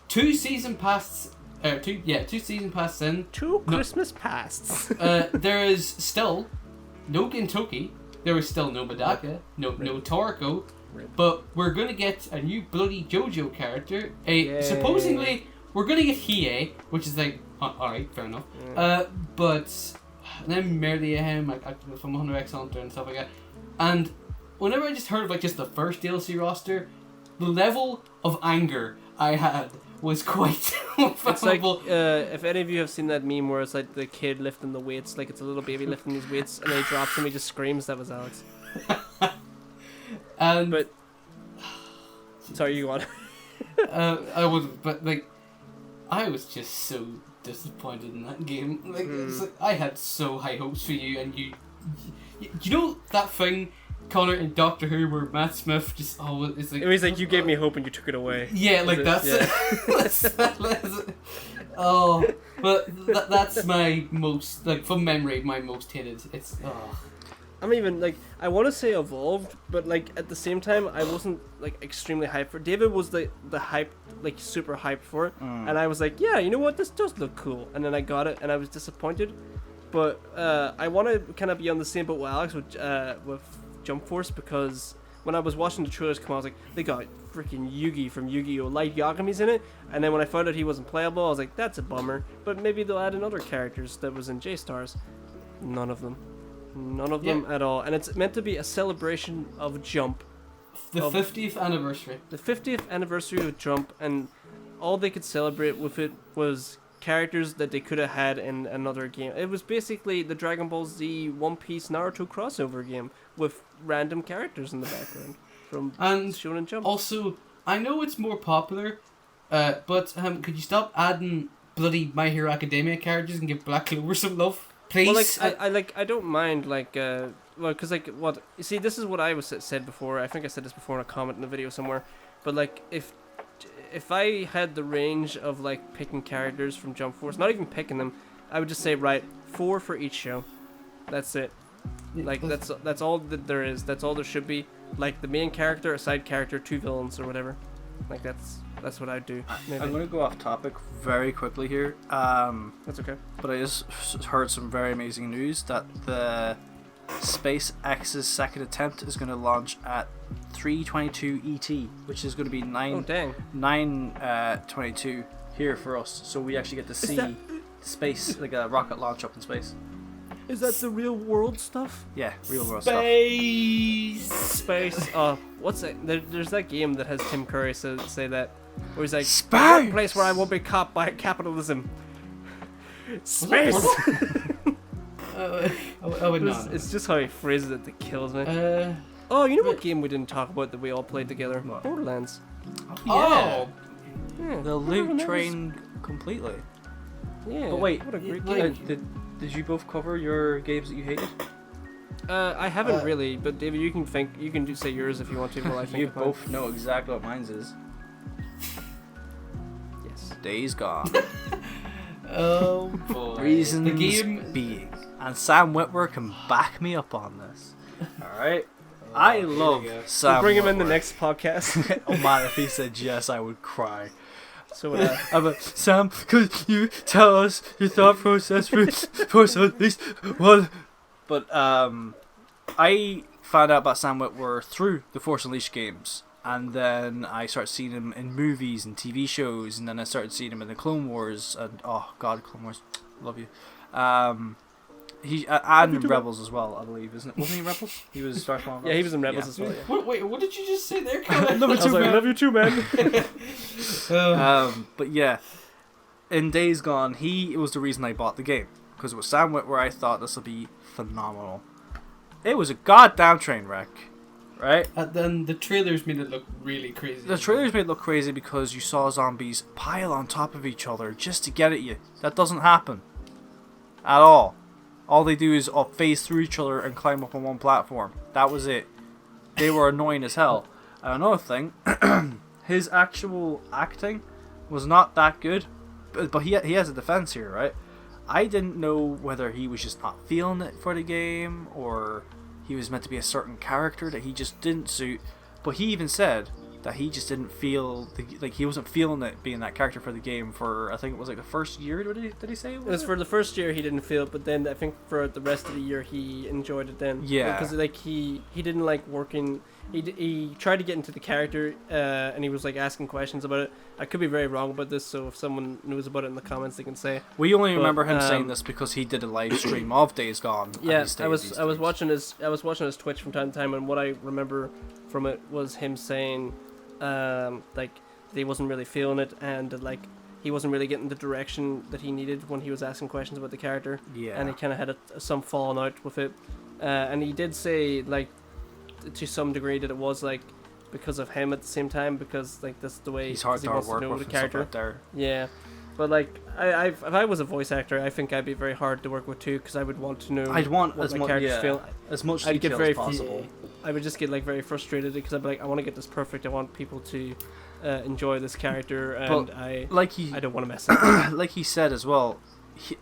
two season passes in. Two Christmas pasts. There is still no Gintoki. There is still no Madaka, no Toriko. But we're gonna get a new bloody JoJo character. Yay. Supposedly we're gonna get Hiei, which is like alright, fair enough. But then Merliahem, like from Hunter x Hunter and stuff like that. And whenever I just heard of like just the first DLC roster, the level of anger I had was quite It's like unfathomable. if any of you have seen that meme where it's like the kid lifting the weights, like it's a little baby lifting these weights, and then he drops them, he just screams. That was Alex. And But sorry, you want? I was, but like, I was just so disappointed in that game. Like, it's like I had so high hopes for you, and you know that thing, Connor, in Doctor Who, where Matt Smith just it's like It was like you gave me hope and you took it away. yeah, like it? that's Yeah. that's oh, but that's my most like from memory my most hated. It's I'm even like I want to say evolved, but like at the same time I wasn't like extremely hyped for it. David was the hype, like super hyped for it, and I was like, yeah, you know what, this does look cool. And then I got it and I was disappointed, but I want to kind of be on the same boat with Alex with Jump Force, because when I was watching the trailers come out, I was like, they got freaking Yugi from Yu-Gi-Oh! Light Yagami's in it, and then when I found out he wasn't playable, I was like, that's a bummer. But maybe they'll add in other characters that was in J-Stars. None of them at all, and it's meant to be a celebration of Jump, the 50th anniversary. the 50th anniversary of Jump, and all they could celebrate with it was characters that they could have had in another game. It was basically the Dragon Ball Z One Piece Naruto crossover game with random characters in the background from And Shonen Jump. Also, I know it's more popular, but could you stop adding bloody My Hero Academia characters and give Black Clover some love, please? Well, I don't mind because what you see, this is what I was said before. I think I said this before in a comment in a video somewhere, but like if I had the range of like picking characters from Jump Force, not even picking them, I would just say, right, 4 for each show. That's it. Like that's all that there is. That's all there should be. Like the main character, a side character, 2 villains or whatever. Like that's what I'd do. Maybe. I'm going to go off topic very quickly here. That's okay. But I just heard some very amazing news that the SpaceX's second attempt is going to launch at 3:22 ET, which is going to be Oh dang. 9:22 here for us. So we actually get to see that- space, like a rocket launch up in space. Is that the real world stuff? Yeah, real world stuff. Space. Oh, what's that? There's that game that has Tim Curry say that, where he's like, Space! "One place where I won't be caught by capitalism." Space. I would not. It's just how he phrases it that kills me. Uh, Oh, you know what game we didn't talk about that we all played together? What? Borderlands. Oh, Yeah, The I loot remember train completely. Yeah. But wait, what a great like- game. did you both cover your games that you hated? I haven't really, but David, you can say yours if you want to. While I think You of mine. both know exactly what mine's is. Yes. Days Gone. oh boy. Reasons The game. being. And Sam Witwer can back me up on this. Alright? I here love we go. Sam We'll bring him in the Witwer. next podcast. Oh man, if he said yes, I would cry. So I'm like, Sam, could you tell us your thought process for at least one? But I found out about Sam Witwer through the Force Unleashed games, and then I started seeing him in movies and TV shows, and then I started seeing him in the Clone Wars, and oh god, Clone Wars, love you. He and in Rebels as well, I believe, isn't it? Wasn't he in Rebels? He was Darth Maul in yeah, he was in Rebels? Rebels as well. Yeah. Wait, what did you just say there, Colin? Love I you was too, like, I man. love you too, man. But yeah, in Days Gone, it was the reason I bought the game, because it was Sam Witwer. I thought this would be phenomenal. It was a goddamn train wreck, right? And then the trailers made it look really crazy. The trailers made it look crazy because you saw zombies pile on top of each other just to get at you. That doesn't happen at all. All they do is phase through each other and climb up on one platform. That was it. They were annoying as hell. And another thing, his actual acting was not that good, but he has a defense here, right? I didn't know whether he was just not feeling it for the game, or he was meant to be a certain character that he just didn't suit. But he even said that he just didn't feel he wasn't feeling it being that character for the game for, I think it was like the first year. Did he say? It was for the first year he didn't feel it, but then I think for the rest of the year he enjoyed it then. Yeah. Because like he didn't like working. He tried to get into the character and he was like asking questions about it. I could be very wrong about this, so if someone knows about it in the comments, they can say. We only But, remember him saying this because he did a live stream of Days Gone. and Yeah, he stayed I was these watching his Twitch from time to time, and what I remember from it was him saying, like that he wasn't really feeling it, and like he wasn't really getting the direction that he needed when he was asking questions about the character. Yeah. And he kind of had some falling out with it, and he did say like to some degree that it was like because of him at the same time, because like that's the way He's hard he to wants work to know with the and stuff character. like there. Yeah, but like if I was a voice actor, I think I'd be very hard to work with too, because I would want to know. I'd want what as my much, characters feel. as much I'd get detail very as possible. I would just get like very frustrated because I'd be like, I want to get this perfect. I want people to enjoy this character, and But I I don't want to mess up. like he said as well,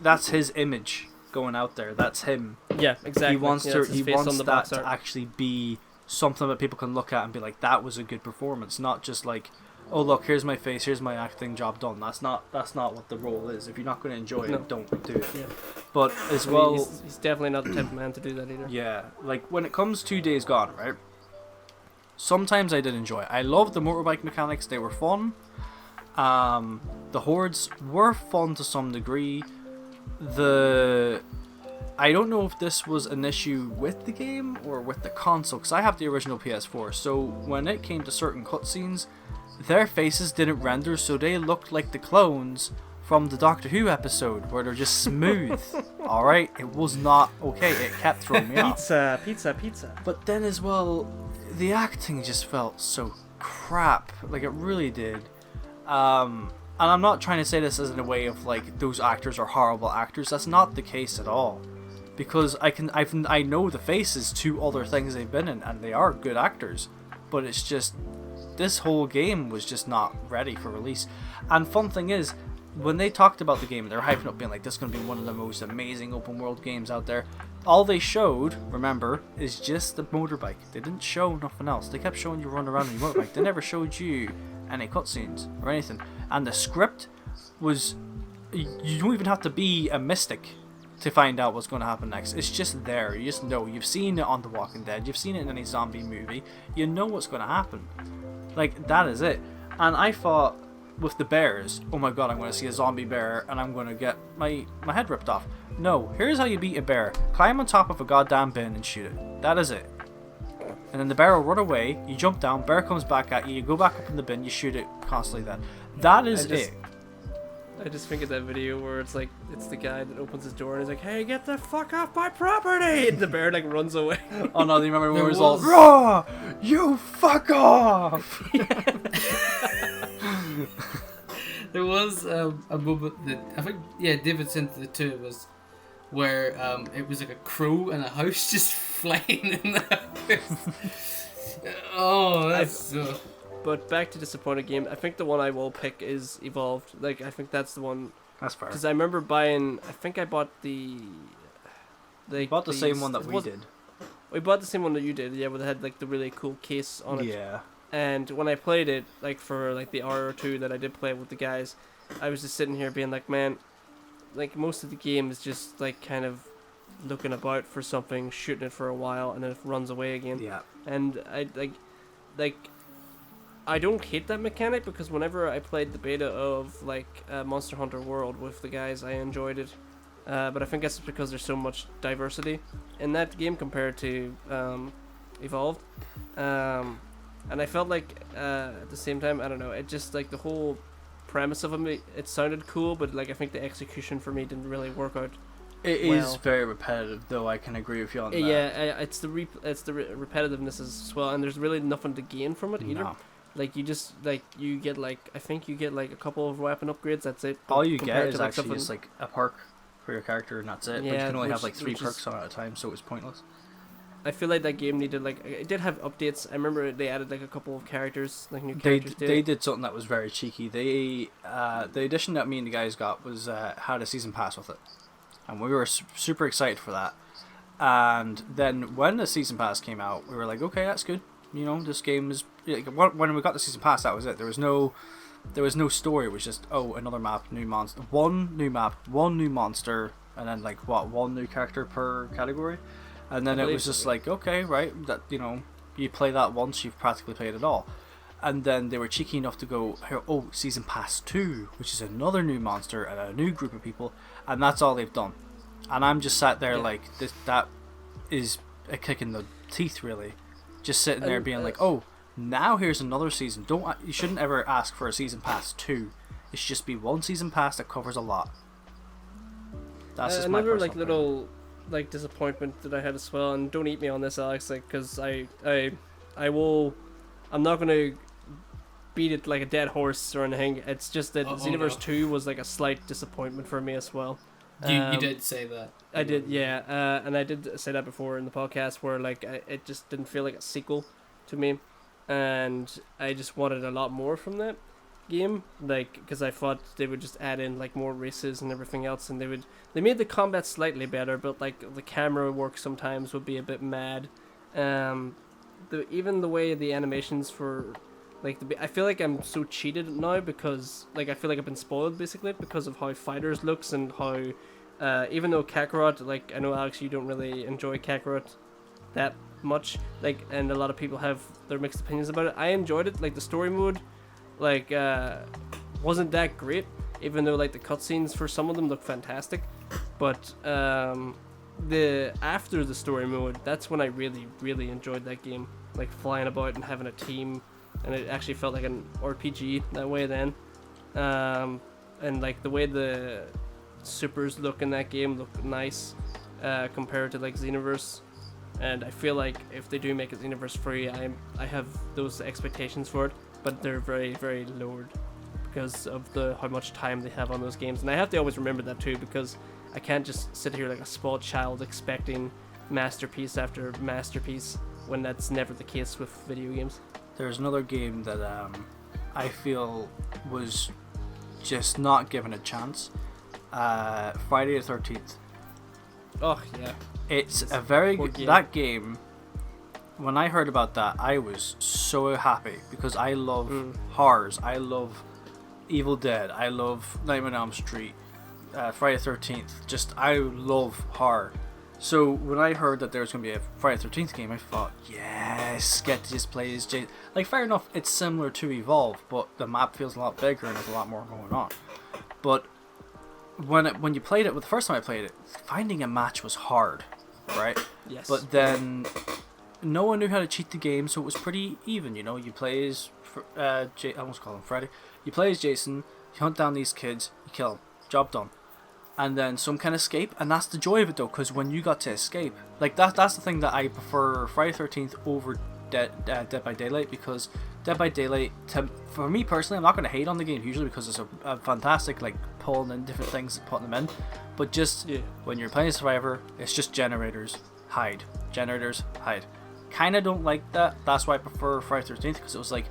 that's his image going out there. That's him. Yeah, exactly. He wants Yeah, that's his he face wants on the that box to art. actually be something that people can look at and be like, that was a good performance, not just like, oh look, here's my face, here's my acting, job done. That's not what the role is. If you're not going to enjoy No. it, don't do it. Yeah. But as I mean, well, he's definitely not the type of man to do that either. yeah, like when it comes to Days Gone, right? Sometimes I did enjoy it. I loved the motorbike mechanics; they were fun. The hordes were fun to some degree. I don't know if this was an issue with the game or with the console, because I have the original PS4. So when it came to certain cutscenes, their faces didn't render, so they looked like the clones from the Doctor Who episode, where they're just smooth. All right, it was not okay. It kept throwing me off. Pizza. But then as well, the acting just felt so crap. Like it really did. And I'm not trying to say this as in a way of like those actors are horrible actors. That's not the case at all. Because I know the faces to other things they've been in, and they are good actors. But it's just this whole game was just not ready for release. And fun thing is, when they talked about the game, they're hyping up being like, this is going to be one of the most amazing open world games out there. All they showed, remember, is just the motorbike. They didn't show nothing else. They kept showing you run around on your motorbike. They never showed you any cutscenes or anything. And the script was, you don't even have to be a mystic to find out what's going to happen next. It's just there. You just know. You've seen it on The Walking Dead. You've seen it in any zombie movie. You know what's going to happen. Like, that is it. And I thought, with the bears, oh my god, I'm going to see a zombie bear and I'm going to get my head ripped off. No, here's how you beat a bear. Climb on top of a goddamn bin and shoot it. That is it. And then the bear will run away, you jump down, bear comes back at you, you go back up in the bin, you shoot it constantly then. That is it. I just think of that video where it's like, it's the guy that opens his door and he's like, hey, get the fuck off my property! And the bear like runs away. Oh no, do you remember when There it was all, was- raw, you fuck off! There was a moment that I think, David sent to the two of us, where it was like a crow and a house just flying in the house. Oh, that's so... But back to disappointed game. I think the one I will pick is Evolved. Like, I think that's the one. That's fair. Because I remember buying. I think I bought the. We bought the same one that we did. We bought the same one that you did. Yeah, where they had like the really cool case on it. Yeah. And when I played it, like for like the hour or two that I did play it with the guys, I was just sitting here being like, man, like most of the game is just like kind of looking about for something, shooting it for a while, and then it runs away again. Yeah. And I like. I don't hate that mechanic because whenever I played the beta of like Monster Hunter World with the guys, I enjoyed it. But I think that's because there's so much diversity in that game compared to Evolved. And I felt like at the same time, I don't know, it just like the whole premise of it sounded cool, but like I think the execution for me didn't really work out. It is very repetitive, though. I can agree with you on that. Yeah, it's the repetitiveness as well, and there's really nothing to gain from it either. No. Like you just you get like I think you get like a couple of weapon upgrades. That's it. All you get compared is to, like, actually something- just like a perk for your character, and that's it. But you Yeah, can only have which- like 3 which is- perks on at a time, so it was pointless. I feel like that game needed like it did have updates. I remember they added like a couple of characters, like new They characters. they did something that was very cheeky. They the edition that me and the guys got was had a season pass with it, and we were super excited for that. And then when the season pass came out, we were like, okay, that's good. You know, this game is like, when we got the season pass, that was it. There was no story. It was just another map, new monster, one new map, one new monster, and then like one new character per category. And then it was just like, okay, right, that you play that once, you've practically played it all. And then they were cheeky enough to go, season pass 2, which is another new monster and a new group of people, and that's all they've done. And I'm just sat there like that is a kick in the teeth, really. Just sitting there being like, now here's another season. You shouldn't ever ask for a season pass 2. It should just be one season pass that covers a lot. That's just another my like little like disappointment that I had as well. And don't eat me on this, Alex, like because I will. I'm not gonna beat it like a dead horse or anything. It's just that Xenoverse 2 was like a slight disappointment for me as well. You did say that. I did, yeah, and I did say that before in the podcast where like it just didn't feel like a sequel to me, and I just wanted a lot more from that game, like because I thought they would just add in like more races and everything else, and they made the combat slightly better, but like the camera work sometimes would be a bit mad. Even the way the animations for like I feel like I'm so cheated now because like I feel like I've been spoiled basically because of how Fighters looks and how even though Kakarot, like I know Alex you don't really enjoy Kakarot that much, like, and a lot of people have their mixed opinions about it. I enjoyed it, like the story mode like wasn't that great, even though like the cutscenes for some of them look fantastic, but the after the story mode, that's when I really enjoyed that game, like flying about and having a team. And it actually felt like an RPG that way then. And like the way the supers look in that game look nice compared to like Xenoverse. And I feel like if they do make it Xenoverse free, I have those expectations for it, but they're very, very lowered because of how much time they have on those games. And I have to always remember that too, because I can't just sit here like a spoiled child expecting masterpiece after masterpiece when that's never the case with video games. There's another game that I feel was just not given a chance. Friday the 13th. Oh yeah. It's a very good game. That game, when I heard about that, I was so happy because I love horrors. I love Evil Dead. I love Nightmare on Elm Street. Friday the 13th. Just I love horror. So when I heard that there was going to be a Friday the 13th game, I thought, yes, get to just play as Jason. Like, fair enough, it's similar to Evolve, but the map feels a lot bigger and there's a lot more going on. But when you played it, the first time I played it, finding a match was hard, right? Yes. But then no one knew how to cheat the game, so it was pretty even. You know, you play as I almost call him Freddy. You play as Jason. You hunt down these kids. You kill them. Job done. And then some can escape, and that's the joy of it though, because when you got to escape, like that's the thing that I prefer Friday 13th over Dead by Daylight, because Dead by Daylight, for me personally, I'm not going to hate on the game hugely because it's a fantastic, like, pulling in different things and putting them in. But just when you're playing Survivor, it's just generators, hide. Generators, hide. Kind of don't like that. That's why I prefer Friday 13th, because it was like,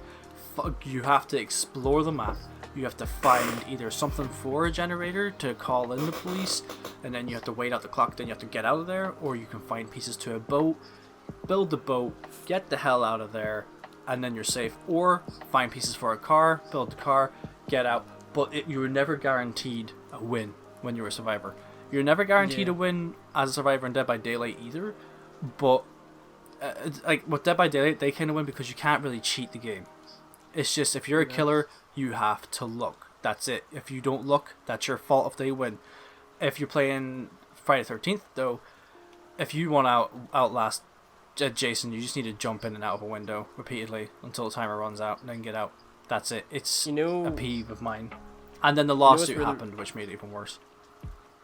you have to explore the map. You have to find either something for a generator to call in the police, and then you have to wait out the clock, then you have to get out of there, or you can find pieces to a boat, build the boat, get the hell out of there, and then you're safe. Or find pieces for a car, build the car, get out. But you were never guaranteed a win when you were a survivor. You're never guaranteed a win as a survivor in Dead by Daylight either, but like with Dead by Daylight, they kind of win because you can't really cheat the game. It's just, if you're a killer, you have to look. That's it. If you don't look, that's your fault if they win. If you're playing Friday 13th, though, if you want to outlast Jason, you just need to jump in and out of a window repeatedly until the timer runs out, and then get out. That's it. It's a peeve of mine. And then the lawsuit happened, which made it even worse.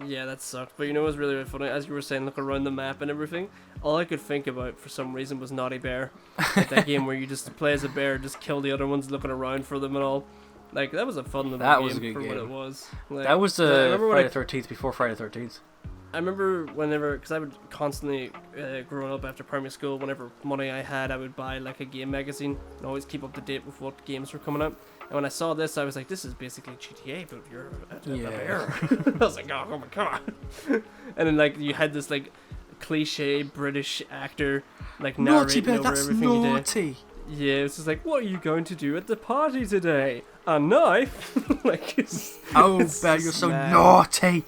Yeah, that sucked. But you know what's really, really funny? As you were saying, look around the map and everything, all I could think about for some reason was Naughty Bear. Like that game where you just play as a bear, just kill the other ones, looking around for them and all. Like, that was a fun little game was a good for game. what it was. Like, that was Friday 13th before Friday 13th. I remember whenever, because I would constantly, growing up after primary school, whenever money I had, I would buy like a game magazine and always keep up to date with what games were coming up. And when I saw this, I was like, this is basically GTA, but you're a bear. I was like, oh my god. And then like you had this like cliche British actor like narrating naughty, over that's everything naughty. you did. Yeah, it's just like, what are you going to do at the party today? A knife? Like, it's bear, you're so mad. naughty.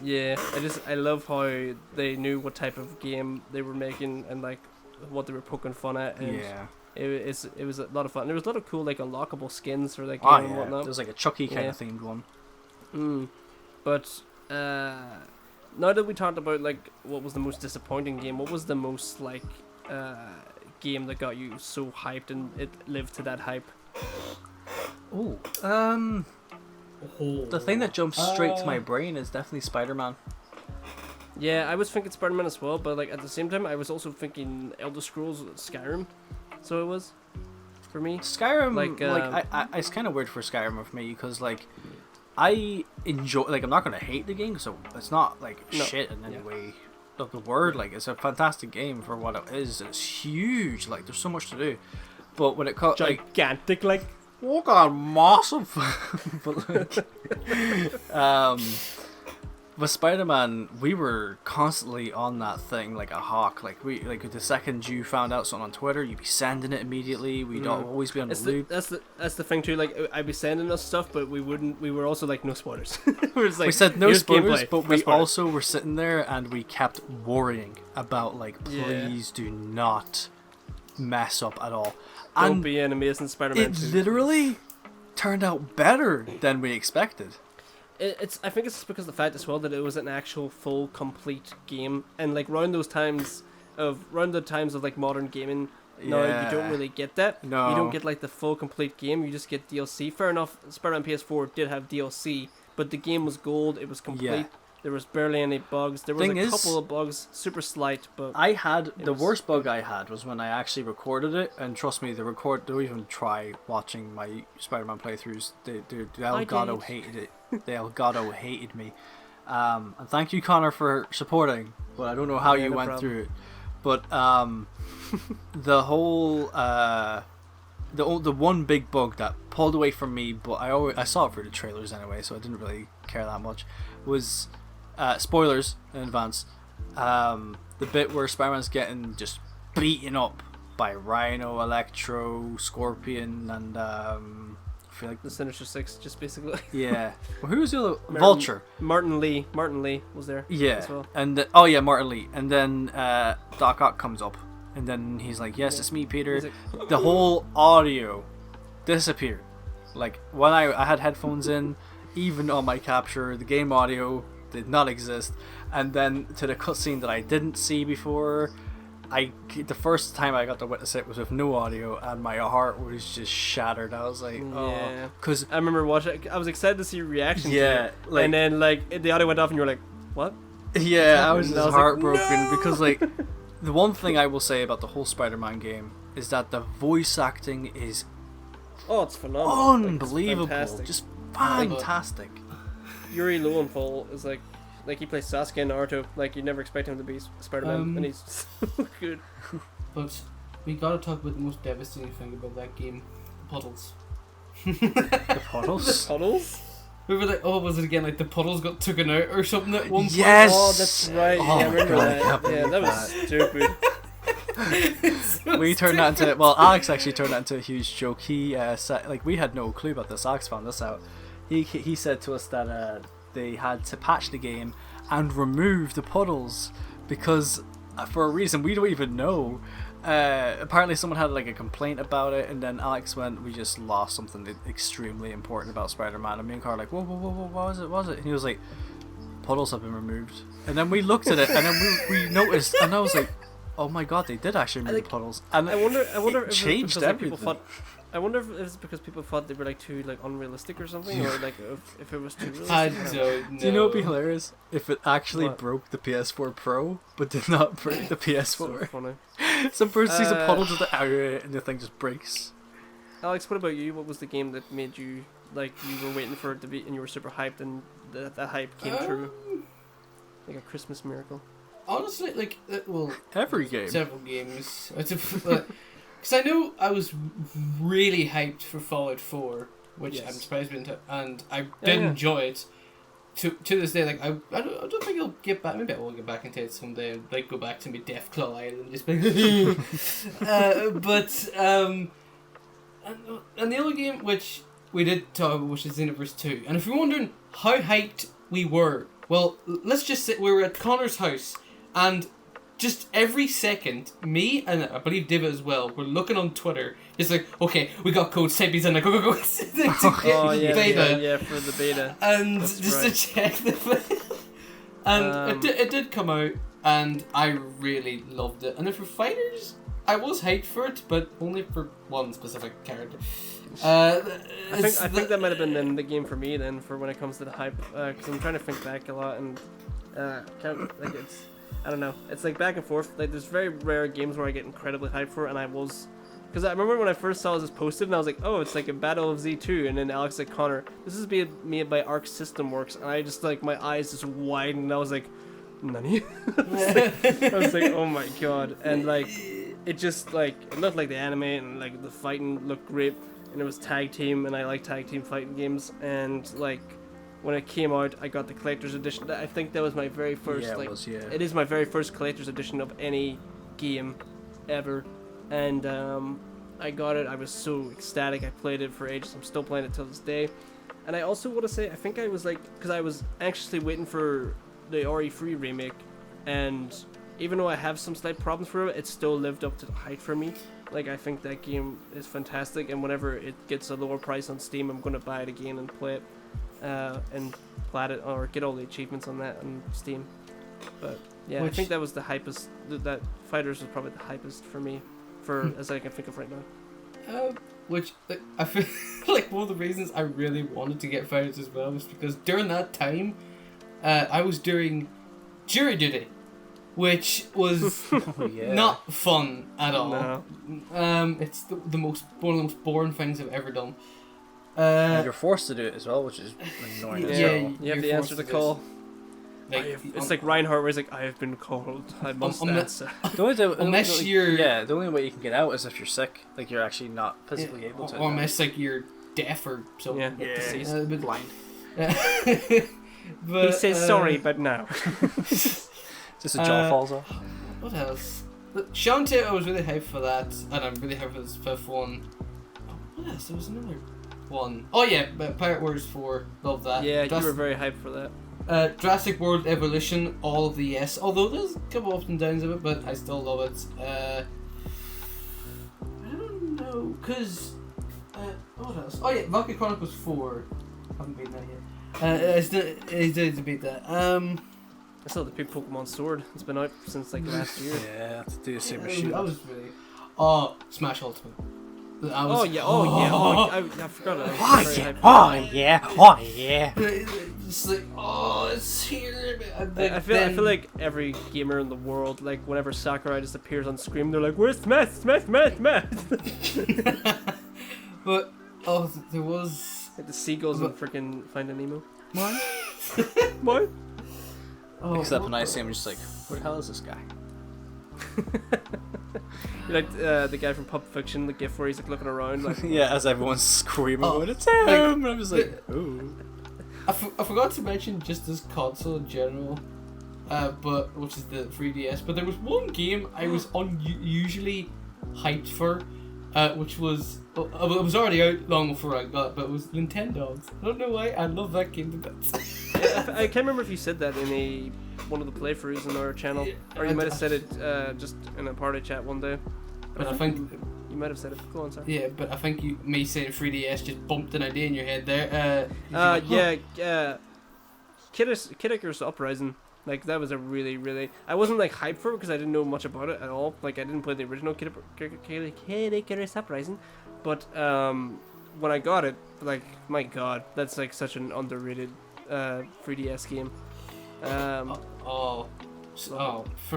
Yeah, I love how they knew what type of game they were making and like what they were poking fun at. And it was a lot of fun. There was a lot of cool like unlockable skins for that game and whatnot. There was like a Chucky kind of themed one. But now that we talked about like what was the most disappointing game, what was the most like game that got you so hyped and it lived to that hype? The thing that jumps straight to my brain is definitely Spider-Man. Yeah, I was thinking Spider-Man as well, but like at the same time I was also thinking Elder Scrolls Skyrim. So it was for me. Skyrim, it's kind of weird for Skyrim for me because like I enjoy, like, I'm not gonna hate the game, so it's not like shit in any way of the word. Like, it's a fantastic game for what it is. It's huge. Like, there's so much to do. But when it comes gigantic, like, oh god, massive. But like, with Spider-Man, we were constantly on that thing like a hawk. Like, the second you found out something on Twitter, you'd be sending it immediately. We'd always be on the loop. That's the thing too. Like, I'd be sending us stuff, but we were also like, no spoilers. we said no spoilers, gameplay, but we also were sitting there and we kept worrying about like, please do not mess up at all. Don't be an amazing Spider-Man 2. It literally turned out better than we expected. I think it's because of the fact as well that it was an actual full complete game, and like around the times of like modern gaming now, you don't really get that. No, you don't get like the full complete game. You just get DLC. Fair enough, Spider-Man PS4 did have DLC, but the game was gold. It was complete. Yeah. There was barely any bugs. There was a couple of bugs, super slight, but the worst bug I had was when I actually recorded it, and trust me, don't even try watching my Spider-Man playthroughs. The Elgato hated it. The Elgato hated me. And thank you, Connor, for supporting. But I don't know how you went through it. But the whole the one big bug that pulled away from me, but I saw it through the trailers anyway, so I didn't really care that much, was spoilers in advance. The bit where Spider-Man's getting just beaten up by Rhino, Electro, Scorpion, and I feel like the Sinister Six, just basically. Yeah. Well, who was the other? Vulture. Martin Lee was there. Yeah. As well. And Martin Lee. And then Doc Ock comes up, and then he's like, "Yes, it's me, Peter." The whole audio disappeared. Like, when I had headphones in, even on my capture, the game audio did not exist. And then to the cutscene that I didn't see before, the first time I got to witness it was with no audio, and my heart was just shattered. I was like, oh, because I remember watching. I was excited to see your reaction. Yeah, to it. And then like the audio went off, and you were like, "What?" Yeah, I was just heartbroken because like the one thing I will say about the whole Spider-Man game is that the voice acting is Oh, it's phenomenal. Like, it's unbelievable, fantastic. just fantastic. Yuri Lowenthal is like he plays Sasuke in Naruto. Like you never expect him to be Spider-Man, and he's so good. But we gotta talk about the most devastating thing about that game: puddles. The puddles. The puddles? We were like, oh, was it again like the puddles got taken out or something at one point? Yes. Oh, that's right. Oh yeah, I my remember God, I that. can't Yeah, believe that was stupid. We turned that into, well, Alex actually turned that into a huge joke. He said, like, we had no clue about this. Alex found this out. He said to us that they had to patch the game and remove the puddles because for a reason we don't even know. Apparently someone had like a complaint about it, and then Alex went, we just lost something extremely important about Spider-Man, and me and Carl were like, whoa, what was it? And he was like, puddles have been removed. And then we looked at it, and then we noticed, and I was like, oh my God, they did actually remove the puddles. And I wonder it if it's changed because, like, people everything. thought. I wonder if it's because people thought they were like too like unrealistic or something, or like if it was too realistic. I don't know. Do you know what'd be hilarious? If it actually What? broke the PS4 Pro, but did not break the So PS4. funny. Some person sees a puddle to the area and the thing just breaks. Alex, what about you? What was the game that made you like you were waiting for it to be and you were super hyped and that hype came true? Like a Christmas miracle. Honestly, like, well, Every game. several games. Because I know I was really hyped for Fallout 4, which Yes. I'm surprised we didn't, and I did enjoy it. To this day, like I don't think I'll get back. Maybe I will get back into it someday. And, like go back to my Deathclaw Island and just be. And the other game which we did talk about, which is Xenoverse 2, and if you're wondering how hyped we were, well, let's just say we were at Connor's house, and just every second, me and I believe Diva as well, were looking on Twitter. It's like, okay, we got codes, type these in, like, go. To get Oh yeah, beta. yeah, for the beta. And That's just right. to check the and it did come out, and I really loved it. And then for fighters, I was hyped for it, but only for one specific character. I think that might have been then the game for me then for when it comes to the hype, because I'm trying to think back a lot and it's. I don't know. It's like back and forth. Like there's very rare games where I get incredibly hyped for it, and I was, because I remember when I first saw this posted, and I was like, oh, it's like a Battle of Z2, and then Alex like, Connor, this is being made by Arc System Works, and I just like my eyes just widened, and I was like, nani? I was like, oh my God, and like it just like it looked like the anime, and like the fighting looked great, and it was tag team, and I like tag team fighting games, and like. When it came out, I got the collector's edition. I think that was my very first. Yeah, it is my very first collector's edition of any game, ever, and I got it. I was so ecstatic. I played it for ages. I'm still playing it till this day. And I also want to say, I think I was like, because I was anxiously waiting for the RE3 remake, and even though I have some slight problems with it, it still lived up to the hype for me. Like I think that game is fantastic, and whenever it gets a lower price on Steam, I'm gonna buy it again and play it. And plat it or get all the achievements on that on Steam. But yeah, I think that was the hypest. That Fighters was probably the hypest for me, as I can think of right now. Which like, I feel like one of the reasons I really wanted to get Fighters as well was because during that time, I was doing jury duty, which was not fun at all. No. It's one of the most boring things I've ever done. And you're forced to do it as well, which is annoying. You have to answer the call. Like, it's like Reinhardt, where he's like, "I have been called. I must answer." The only way you can get out is if you're sick, like you're actually not physically able to. Or unless like you're deaf or something. Yeah. Blind. But, he says sorry, but no. Just a jaw falls off. What else? Shantae, I was really hyped for that, and I'm really hyped for this fifth one. Oh, what else? There was another one. Oh yeah, Pirate Warriors 4. Love that. Yeah, you were very hyped for that. Jurassic World Evolution, all of the yes. Although there's a couple ups and downs of it, but I still love it. I don't know, cause what else? Oh yeah, Valkyrie Chronicles 4. Haven't beaten that yet. I still to beat that. I still have the big Pokemon Sword. It's been out since like last year. Yeah, I have to do the same I machine. was really. Oh, Smash Ultimate. I forgot it. Oh yeah. It's like, oh, it's here. And I feel like every gamer in the world, like whenever Sakurai just appears on screen, they're like, "Where's Smash? Smash! Smash! Smash!" But there was Like the seagulls in freaking Finding Nemo. one. What? Oh, Except when I see him, I'm just like, who the hell is this guy? You're like the guy from Pulp Fiction, the gif where he's like looking around, like Yeah, as everyone's screaming, Oh, going, it's him! like, and I'm just like, ooh. I forgot to mention just this console in general, but which is the 3DS. But there was one game I was unusually hyped for, which was it was already out long before I got it, but it was Nintendogs. I don't know why I love that game to bits. yeah, I can't remember if you said that in one of the playthroughs on our channel, or you might have said it just in a party chat one day. But I think you might have said it. Go on, sorry. yeah, but I think me saying 3DS just bumped an idea in your head there. Kid Icarus Uprising. Like that was a really I wasn't like hyped for it because I didn't know much about it at all. Like I didn't play the original Kid Icarus Uprising, but when I got it, like my god, that's like such an underrated 3DS game.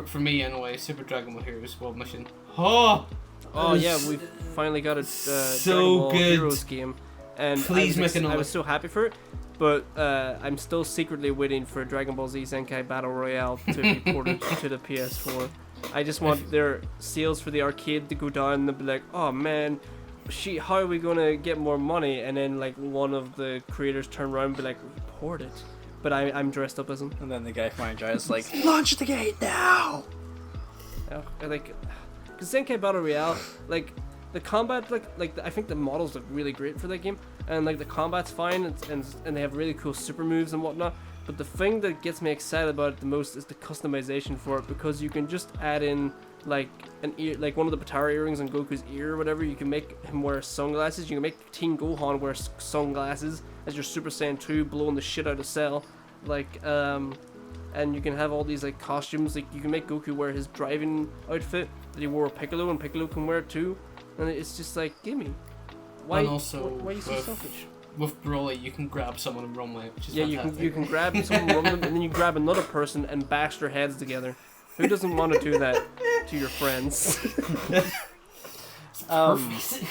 For me anyway, Super Dragon Ball Heroes World Mission. Yeah, we finally got a so Dragon Ball good. Heroes game, and Please make another. I was so happy for it. But I'm still secretly waiting for Dragon Ball Z Zenkai Battle Royale to be ported to the PS4. I just want their sales for the arcade to go down and be like, oh man, how are we gonna get more money? And then like one of the creators turn around and be like, port it. But I'm dressed up as him. And then the guy from Andrea is like, launch the gate now! Like, because Zenkai Battle Royale, like the combat, like I think the models look really great for that game, and like the combat's fine, and they have really cool super moves and whatnot. But the thing that gets me excited about it the most is the customization for it, because you can just add in like an ear, like one of the Potara earrings on Goku's ear or whatever. You can make him wear sunglasses. You can make Teen Gohan wear sunglasses as your Super Saiyan 2 blowing the shit out of Cell. Like and you can have all these like costumes. Like you can make Goku wear his driving outfit that he wore with Piccolo, and Piccolo can wear it too. And it's just like, gimme. Why? And also why are you so selfish? With Broly, you can grab someone and run with it, which is Yeah, fantastic. you can grab someone, run them, and then you grab another person and bash their heads together. Who doesn't want to do that to your friends? I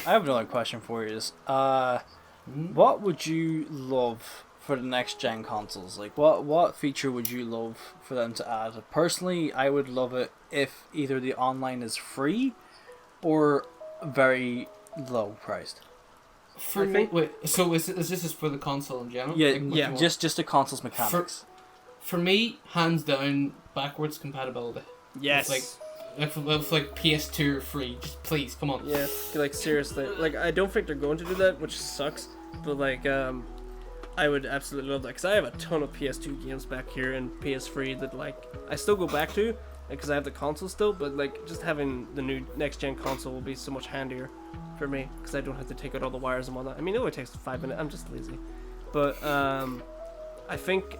have another question for you. What would you love for the next gen consoles? Like, what feature would you love for them to add? Personally, I would love it if either the online is free or very low priced. For me, wait. So is this for the console in general? Yeah, Like, what yeah, you want? just the console's mechanics. For me, hands down, backwards compatibility. Yes. With like PS2 or free. Just please, come on. Yeah, like seriously. Like I don't think they're going to do that, which sucks. But like I would absolutely love that, because I have a ton of PS2 games back here and PS3 that like I still go back to, because I have the console still. But like just having the new next gen console will be so much handier for me, because I don't have to take out all the wires and whatnot. I mean, it only takes 5 minutes. I'm just lazy. But I think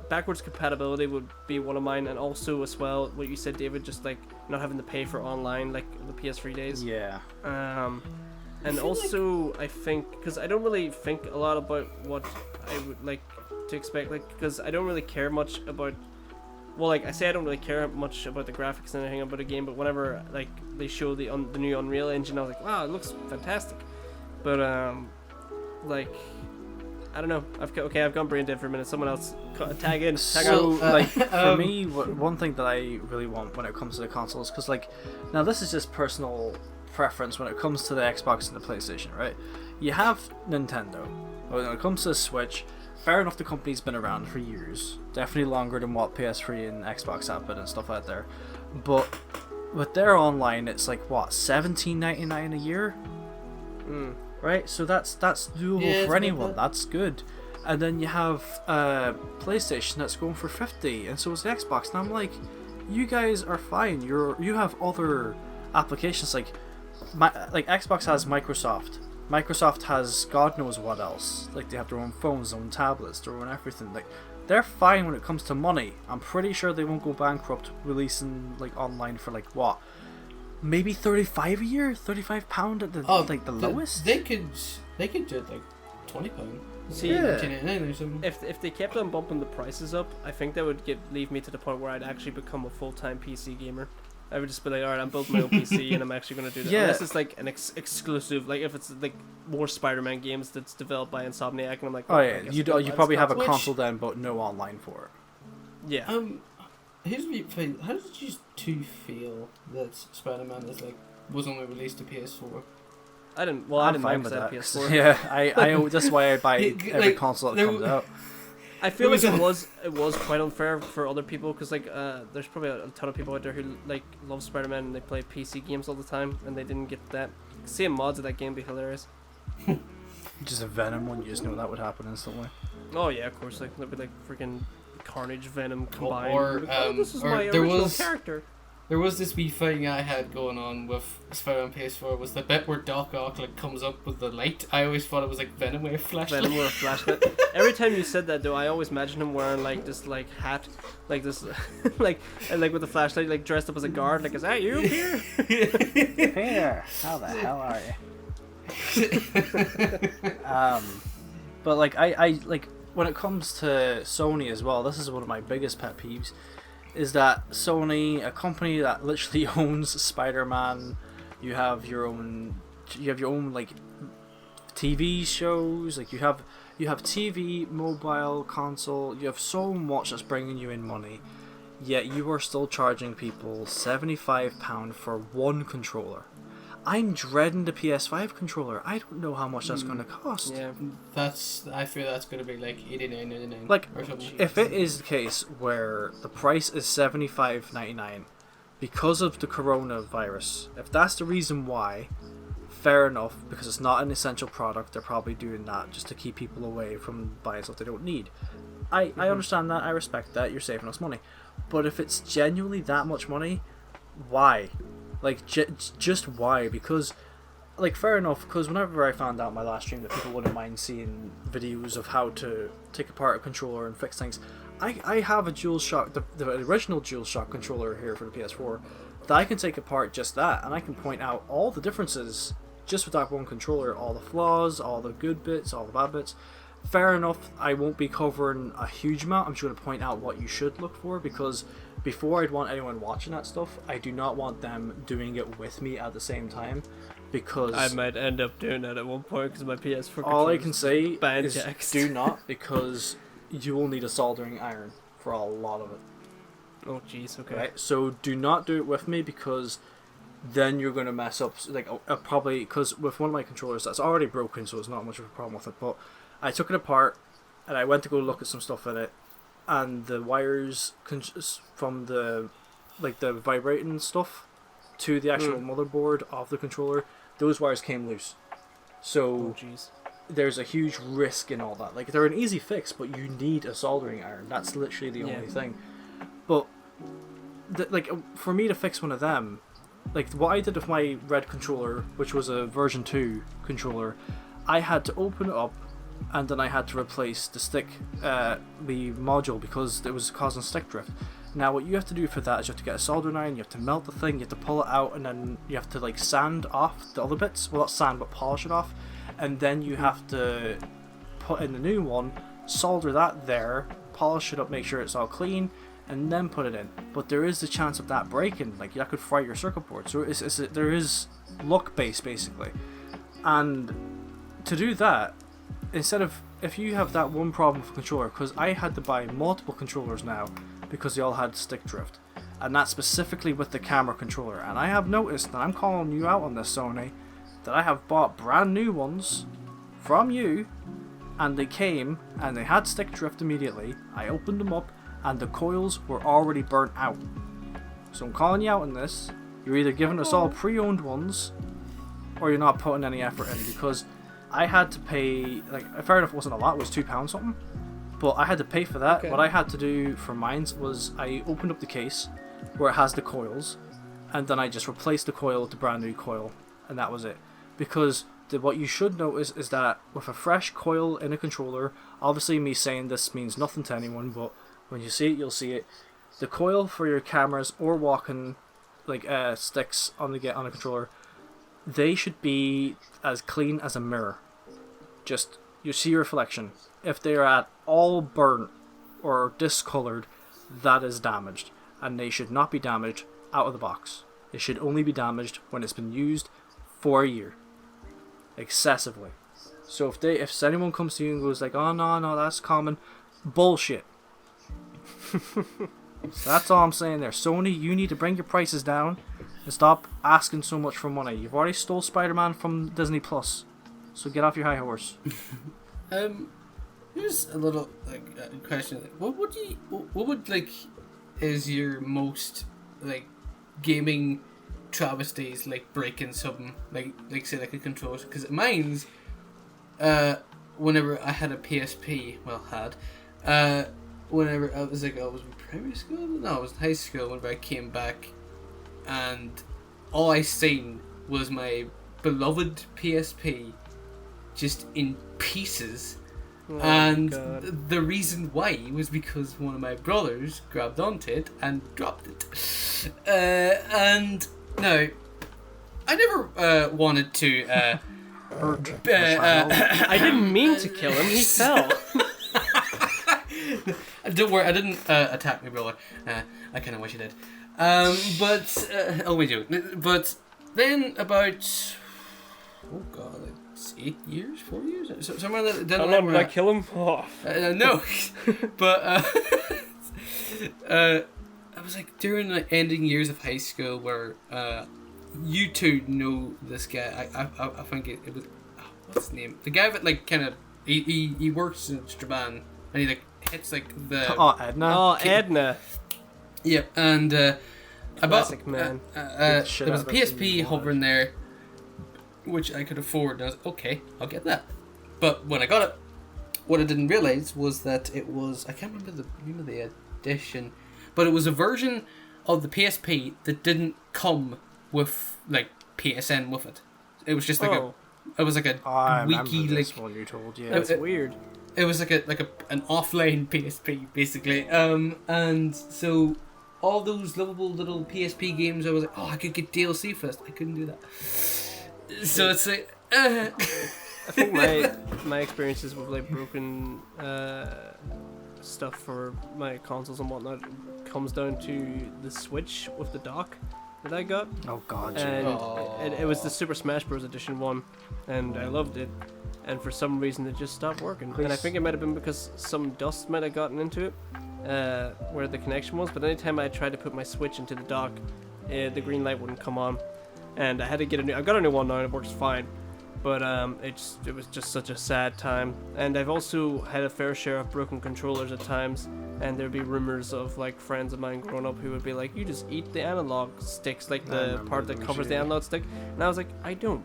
backwards compatibility would be one of mine, and also as well what you said, David, just like not having to pay for online like the PS3 days. Yeah. And also I think, because I don't really think a lot about what I would like to expect, like because I don't really care much about, well, like I say I don't really care much about the graphics and anything about a game, but whenever like they show the new Unreal Engine, I was like, wow, it looks fantastic. But like I don't know. I've gone brain dead for a minute. Someone else tag in. So, like, for me, one thing that I really want when it comes to the consoles, because, like, now this is just personal preference when it comes to the Xbox and the PlayStation, right? You have Nintendo. When it comes to the Switch, fair enough, the company's been around for years. Definitely longer than what PS3 and Xbox have been and stuff out there. But with their online, it's like, what, $17.99 a year? Right, so that's doable for anyone. That's good. And then you have PlayStation that's going for $50, and so is the Xbox. And I'm like, you guys are fine. You have other applications like Xbox has Microsoft. Microsoft has God knows what else. Like they have their own phones, their own tablets, their own everything. Like they're fine when it comes to money. I'm pretty sure they won't go bankrupt releasing like online for like what? Maybe £35 a year, £35 at the lowest. They could do it like £20. See, Yeah. $19.99 or something. if they kept on bumping the prices up, I think that would leave me to the point where I'd actually become a full-time PC gamer. I would just be like, alright, I'm building my own PC and I'm actually going to do that. Yeah. Unless it's like an exclusive, like if it's like more Spider-Man games that's developed by Insomniac, and I'm like, Oh well, yeah, I guess you I'll buy probably this have a Which- console then, but no online for it. Yeah. Here's the thing. How did you two feel that Spider-Man was only released to PS4? I didn't I'm mind fine because with I had that. PS4. Yeah, I that's why I buy Yeah, every like, console that there comes out. I feel There like was it was quite unfair for other people because like there's probably a ton of people out there who like love Spider-Man and they play PC games all the time and they didn't get that. Seeing mods of that game would be hilarious. Just a Venom one, you just know that would happen instantly. Oh yeah, of course. Like there'd be like freaking Carnage, Venom combined. Or, Like, oh, this is or my there original was- character. There was this wee thing I had going on with Spider-Man PS4 was the bit where Doc Ock comes up with the light. I always thought it was like Venom with a flashlight. Venom with a flashlight. Every time you said that though, I always imagined him wearing like this like hat, like this, like and like with a flashlight, like dressed up as a guard. Like, is that you here? Here, how the hell are you? But like I like when it comes to Sony as well, this is one of my biggest pet peeves, is that Sony, a company that literally owns Spider-Man, you have your own like TV shows, like you have TV, mobile, console, you have so much that's bringing you in money, yet you are still charging people £75 for one controller. I'm dreading the PS5 controller. I don't know how much that's going to cost. Yeah. I fear that's going to be like $89.99 Like, or something. if it is the case where the price is $75.99 because of the coronavirus, if that's the reason why, fair enough, because it's not an essential product, they're probably doing that just to keep people away from buying stuff they don't need. I understand that, I respect that, you're saving us money. But if it's genuinely that much money, why? Like, just why? Because, like, fair enough, because whenever I found out in my last stream that people wouldn't mind seeing videos of how to take apart a controller and fix things, I have a DualShock, the original DualShock controller here for the PS4, that I can take apart just that, and I can point out all the differences just with that one controller, all the flaws, all the good bits, all the bad bits. Fair enough, I won't be covering a huge amount, I'm just going to point out what you should look for, because before I'd want anyone watching that stuff, I do not want them doing it with me at the same time, because I might end up doing that at one point because my PS4. all I can say band is jacks. do not, because you will need a soldering iron for a lot of it. Oh jeez. Okay. Right, so do not do it with me, because then you're going to mess up, like, probably, because with one of my controllers that's already broken, so it's not much of a problem with it, but I took it apart and I went to go look at some stuff in it, and the wires from the vibrating stuff to the actual motherboard of the controller, those wires came loose. So Oh jeez. there's a huge risk in all that. Like, they're an easy fix, but you need a soldering iron. That's literally the only thing. But for me to fix one of them, like what I did with my red controller, which was a version 2 controller, I had to open it up and then I had to replace the stick, the module, because it was causing stick drift. Now what you have to do for that is you have to get a soldering iron, you have to melt the thing, you have to pull it out, and then you have to like sand off the other bits, well not sand but polish it off, and then you have to put in the new one, solder that there, polish it up, make sure it's all clean, and then put it in. But there is the chance of that breaking, like that could fry your circuit board, so there is luck based basically. And to do that, instead of, if you have that one problem with a controller, because I had to buy multiple controllers now because they all had stick drift, and that's specifically with the camera controller, and I have noticed, and I'm calling you out on this, Sony, that I have bought brand new ones from you, and they came and they had stick drift immediately. I opened them up and the coils were already burnt out. So I'm calling you out on this. You're either giving us all pre-owned ones or you're not putting any effort in, because I had to pay, like, fair enough, it wasn't a lot, it was £2 something, but I had to pay for that. Okay. What I had to do for mine was I opened up the case where it has the coils, and then I just replaced the coil with the brand new coil, and that was it. Because what you should notice is that with a fresh coil in a controller, obviously me saying this means nothing to anyone, but when you see it, you'll see it. The coil for your cameras or walking sticks on a controller, they should be as clean as a mirror. Just you see your reflection. If they are at all burnt or discolored, that is damaged, and they should not be damaged out of the box. It should only be damaged when it's been used for a year, excessively. So if anyone comes to you and goes like, "Oh no, that's common," bullshit. So that's all I'm saying there. Sony, you need to bring your prices down and stop asking so much for money. You've already stole Spider-Man from Disney Plus, so get off your high horse. Here's a little question. What would like is your most like gaming travesties, like breaking something like say like a controller? Because mine's whenever I had a PSP, whenever I was in primary school, no, I was in high school. Whenever I came back, and all I seen was my beloved PSP just in pieces. Oh And God. the reason why was because one of my brothers grabbed onto it and dropped it. And no, I never wanted to Hurt. I didn't mean to kill him. He fell. Don't worry, I didn't attack my brother. I kind of wish I did. But I'll wait you. But then about like 8 years, 4 years, somewhere down How the long line. did I kill him? Oh. No, but I was like during the ending years of high school where you two know this guy. I think it was what's his name? The guy that like kind of he works in Strabane and he like hits like the Edna. Oh, Edna. yeah, and Classic man. there was Shit a out of it PSP you hovering there, which I could afford. And I was like, okay, I'll get that. But when I got it, what I didn't realize was that it was, I can't remember the name of the edition, but it was a version of the PSP that didn't come with like PSN with it. It was just like it was like a I wiki remember like this one you told, yeah. That's weird. it was like an offline PSP basically. And so all those lovable little PSP games, I was like, oh, I could get DLC for this. I couldn't do that. So it's like. I think my experiences with like broken stuff for my consoles and whatnot comes down to the Switch with the dock that I got, Oh god, and it was the Super Smash Bros. Edition one, and I loved it. And for some reason, it just stopped working. And I think it might have been because some dust might have gotten into it, where the connection was. But anytime I tried to put my Switch into the dock, the green light wouldn't come on, and I had to get a new. I got a new one now, and it works fine. But it was just such a sad time. And I've also had a fair share of broken controllers at times, and there'd be rumors of like friends of mine growing up who would be like, "You just eat the analog sticks, like the part that covers the analog stick." And I was like, I don't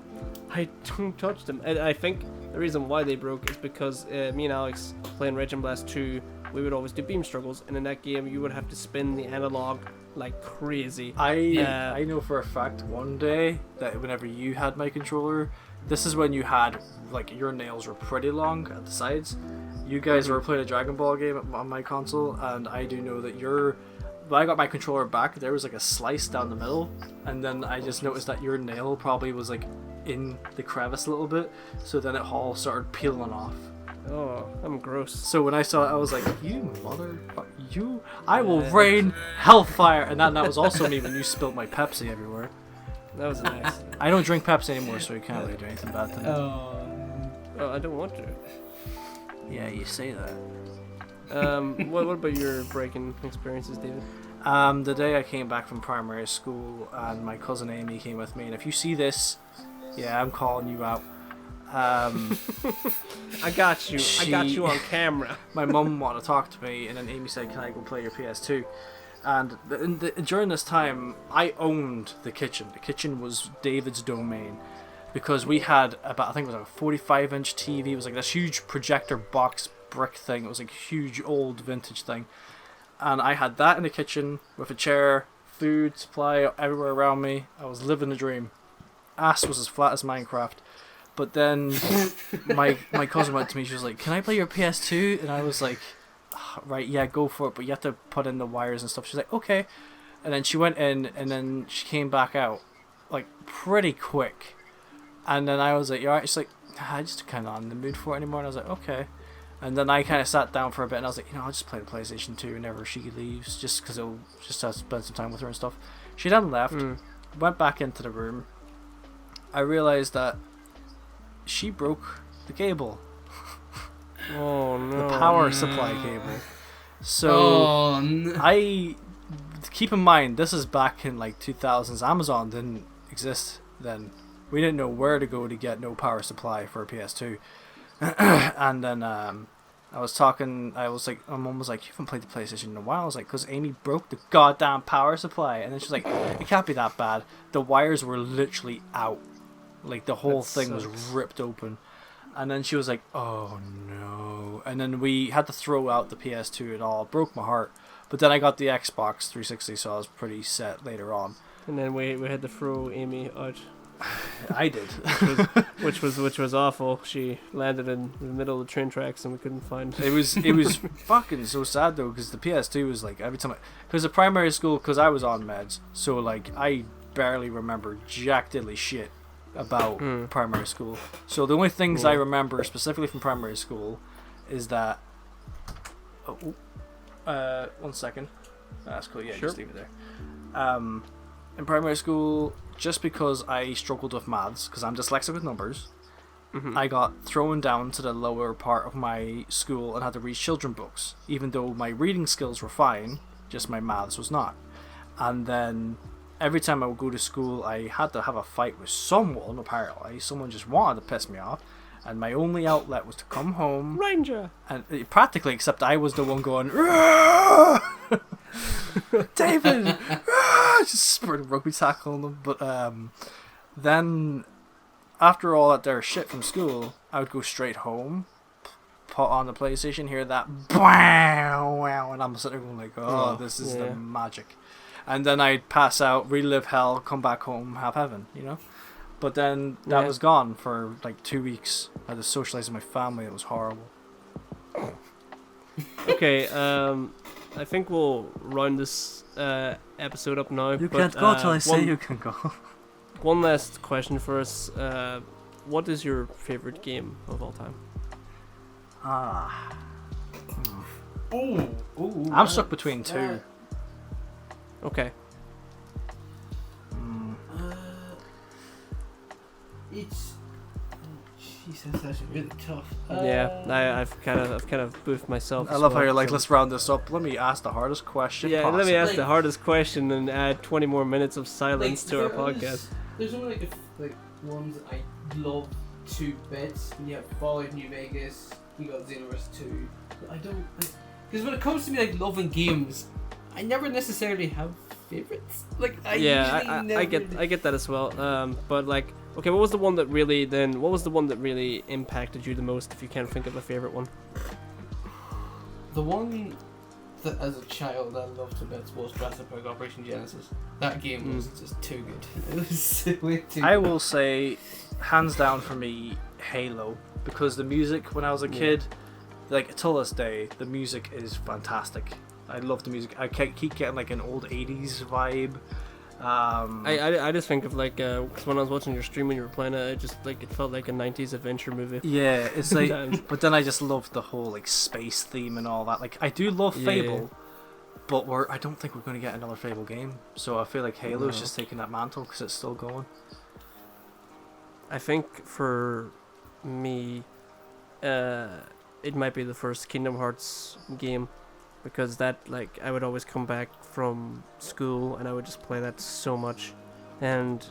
touch them. And I think the reason why they broke is because me and Alex playing Raging Blast 2, we would always do beam struggles, and in that game you would have to spin the analog like crazy. I know for a fact one day that whenever you had my controller, this is when you had like your nails were pretty long at the sides. You guys were playing a Dragon Ball game on my console, and I do know that when I got my controller back, there was like a slice down the middle, and then I just noticed that your nail probably was like in the crevice a little bit, so then it all started peeling off. Oh, I'm gross. So when I saw it, I was like, "You you! I will rain hellfire!" And that was also me when you spilled my Pepsi everywhere. That was nice. I don't drink Pepsi anymore, so you can't really do anything bad to me. Oh, I don't want to. Yeah, you say that. What about your breaking experiences, David? The day I came back from primary school, and my cousin Amy came with me, and if you see this, yeah, I'm calling you out. I got you. I got you on camera. My mum wanted to talk to me, and then Amy said, "Can I go play your PS2?" And during this time, I owned the kitchen. The kitchen was David's domain, because we had I think it was like a 45-inch TV. It was like this huge projector box brick thing. It was like a huge old vintage thing. And I had that in the kitchen with a chair, food, supply everywhere around me. I was living the dream. Ass was as flat as Minecraft. But then my cousin went to me, she was like, "Can I play your PS2?" And I was like, "Right, yeah, go for it, but you have to put in the wires and stuff." She's like, "Okay." And then she went in, and then she came back out, like, pretty quick. And then I was like, "You alright?" She's like, I just kind of not in the mood for it anymore. And I was like, okay. And then I kind of sat down for a bit, and I was like, I'll just play the PlayStation 2 whenever she leaves, just because it'll just have to spend some time with her and stuff. She then left, went back into the room. I realized that she broke the cable. Oh no. The power supply cable. So I keep in mind, this is back in like 2000s. Amazon didn't exist then. We didn't know where to go to get no power supply for a PS2. And then I was like, my mum was like, you haven't played the PlayStation in a while. I was like, because Amy broke the goddamn power supply. And then she's like, it can't be that bad. The wires were literally out. Like the whole thing was ripped open. And then she was like, oh no. And then we had to throw out the PS2. It all broke my heart. But then I got the Xbox 360, so I was pretty set later on. And then we had to throw Amy out. I did. which was awful. She landed in the middle of the train tracks and we couldn't find it. It was fucking so sad though, because the PS2 was like, every time because the primary school, because I was on meds, so like I barely remember jack diddly shit about primary school. So the only things I remember specifically from primary school is that 1 second. That's cool. Yeah, sure. Just leave it there. In primary school, just because I struggled with maths, because I'm dyslexic with numbers, I got thrown down to the lower part of my school and had to read children's books, even though my reading skills were fine, just my maths was not. And then every time I would go to school, I had to have a fight with someone, apparently. Someone just wanted to piss me off. And my only outlet was to come home. Ranger! And practically, except I was the one going, David! Just spread rugby tackle on them. But then, after all that there shit from school, I would go straight home, put on the PlayStation, hear that, wow, and I'm sitting there going like, oh, this is the magic. And then I'd pass out, relive hell, come back home, have heaven, you know? But then that was gone for like 2 weeks. I had to socialize with my family. It was horrible. Okay, I think we'll round this episode up now. You can't go till I say you can go. One last question for us. What is your favorite game of all time? I'm stuck between two. Okay. It's Jesus, that's really tough. I've kind of boofed myself. I love how you're like, let's round this up. Let me ask the hardest question. Yeah, possible. Let me ask the hardest question and add 20 more minutes of silence to our podcast. There's only like ones that I love to bits. You have Fallout New Vegas. You got Xenoverse 2. But I don't because when it comes to me like loving games, I never necessarily have favorites. Like I get that as well. But like. Okay, what was the one that really impacted you the most, if you can't think of a favorite one? The one that as a child I loved to bits was Jurassic Park Operation Genesis. That game was just too good. It was way too good. I will say, hands down for me, Halo, because the music when I was a kid, like till this day, the music is fantastic. I love the music. I keep getting like an old 80s vibe. I just think of like cause when I was watching your stream when you were playing it, it felt like a 90s adventure movie. Yeah, it's like but then I just loved the whole like space theme and all that. Like I do love Fable, but I don't think we're going to get another Fable game. So I feel like Halo's just taking that mantle because it's still going. I think for me, it might be the first Kingdom Hearts game. Because that, like, I would always come back from school and I would just play that so much. And,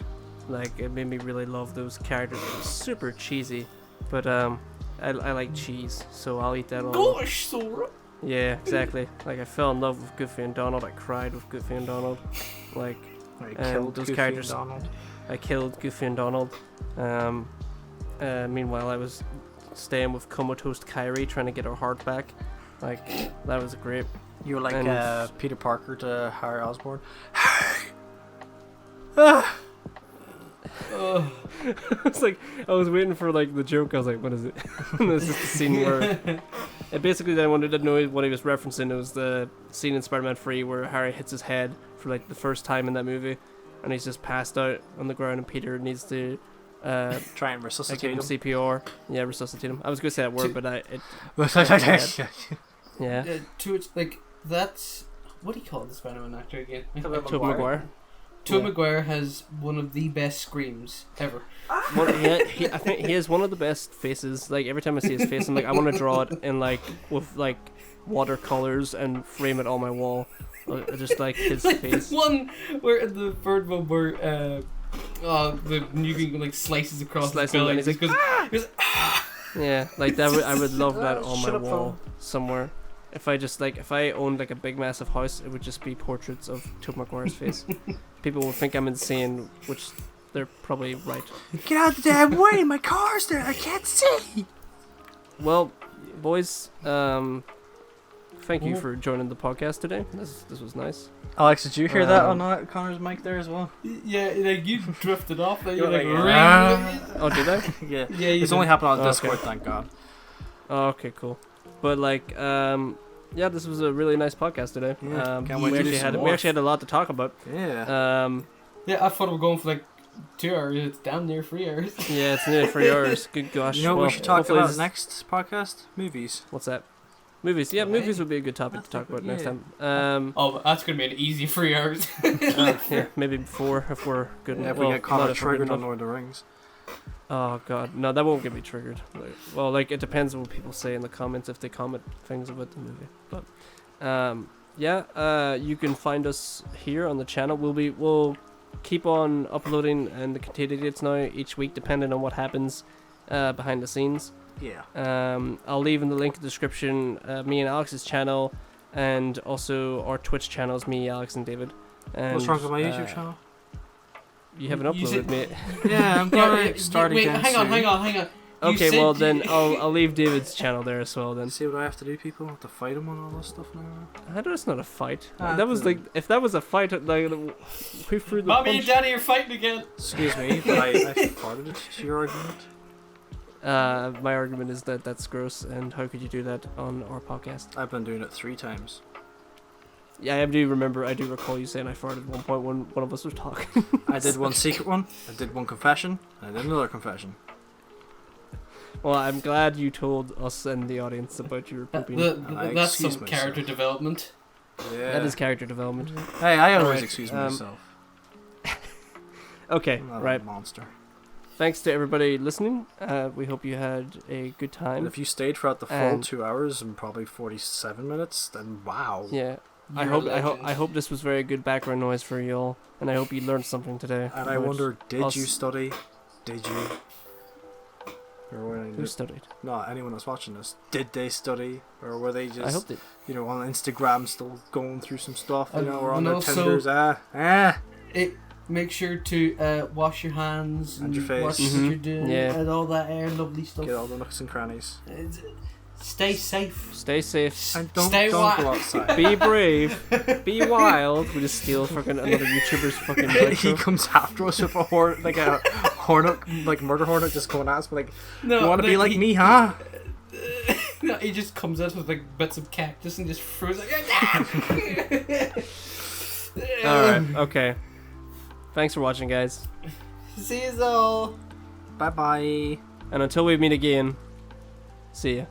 like, it made me really love those characters. It was super cheesy. But, I like cheese, so I'll eat that all. Gosh, Sora! Yeah, exactly. Like, I fell in love with Goofy and Donald. I cried with Goofy and Donald. Like, killed those Goofy characters. And Donald. I killed Goofy and Donald. Meanwhile, I was staying with Comatose Kyrie trying to get her heart back. Like, that was great. You were like Peter Parker to Harry Osborn. It's like, I was waiting for like the joke. I was like, what is it? And it's just the scene where it basically, then when I didn't know what he was referencing, it was the scene in Spider-Man 3 where Harry hits his head for like the first time in that movie, and he's just passed out on the ground, and Peter needs to Try and I resuscitate give him him. CPR. Yeah, resuscitate him. I was gonna say that word, but yeah. To it, like that's what do you call the Spider-Man actor again? Tobey Maguire. Tobey Yeah. Maguire has one of the best screams ever. I think he has one of the best faces. Like every time I see his face, I'm like, I want to draw it in like with like watercolors and frame it on my wall. Just like his Like face. the one where the third one where the Nuke like slices across his Slicing, belly. and he's like, He goes, Yeah, like that. I would love that on my Shut up, wall somewhere. If I owned like a big massive house, it would just be portraits of Tobey Maguire's face. People will think I'm insane, which they're probably right. Get out the damn way! My car's there. I can't see. Well, boys, thank you for joining the podcast today. This was nice. Alex, did you hear that on Connor's mic there as well? yeah, like you drifted off. Like, you're You're like, like, Oh, did I? Yeah. yeah, you It's only happened on Okay. Discord, thank God. Oh, okay, cool. But like, yeah, this was a really nice podcast today. Yeah, can't We wait to do actually some had more. a lot to talk about. Yeah. Yeah, I thought we were going for like 2 hours. It's damn near 3 hours. Yeah, it's nearly 3 hours. Good gosh. You know what well, we should talk hopefully about this- next podcast? Movies. What's that? Movies. Yeah, Right. movies would be a good topic to talk about next Yeah. time. Oh, but that's gonna be an easy 3 hours. Yeah, maybe 4 if we're good. Yeah, if well, we get not Connor if we're good triggered on enough. Lord of the Rings. Oh god, no, that won't get me triggered. Like it depends on what people say in the comments if they comment things about the movie. But yeah, you can find us here on the channel. We'll keep on uploading and the continued dates now each week, depending on what happens behind the scenes. Yeah. I'll leave in the link in the description me and Alex's channel, and also our Twitch channels, me, Alex, and David. And, What's wrong with my YouTube channel? You haven't You uploaded, said- mate. Yeah, I'm gonna start Wait, again hang on, soon. hang on. You Okay, said well you- then I'll leave David's channel there as well then. See what I have to do, people? I have to fight him on all this stuff now. I know it's not a fight. Ah, That was then- like, if that was a fight, like, who threw the Mommy and punch? Daddy are fighting again. Excuse me, but I farted to your argument. My argument is that that's gross, and how could you do that on our podcast? I've been doing it 3 times. Yeah, I do recall you saying I farted at one point when one of us was talking. I did one secret one, I did one confession, and I did another confession. Well, I'm glad you told us and the audience about your pooping. I That's some excuse character myself. development. Yeah. That is character development. Hey, I always Alright, excuse um, myself. Okay, I'm not right. a monster. Thanks to everybody listening. We hope you had a good And time. if you stayed throughout the full And- 2 hours and probably 47 minutes, then wow. Yeah, I You're a legend. hope this was very good background noise for you all, and I hope you learned something today. And I about wonder, did us. you study? Did you? Or were Who studied? not anyone that's watching this? Did they study, or were they just I hope they. you know on Instagram still going through some stuff? You know, or on And their also- Tinders? Make sure to wash your hands And your face. watch Mhm, what you're doing yeah. and all that lovely stuff. Get all the nooks and crannies. Stay safe. Stay safe. And don't Stay go wild. outside. Be brave. Be wild. We just steal fucking another YouTuber's fucking He intro. comes after us with a hornet, like murder hornet, just going at us. Like, No, you want to be like me, huh? No, he just comes out with like bits of cactus and just throws it. Alright, okay. Thanks for watching, guys. See you all. Bye bye. And until we meet again, see ya.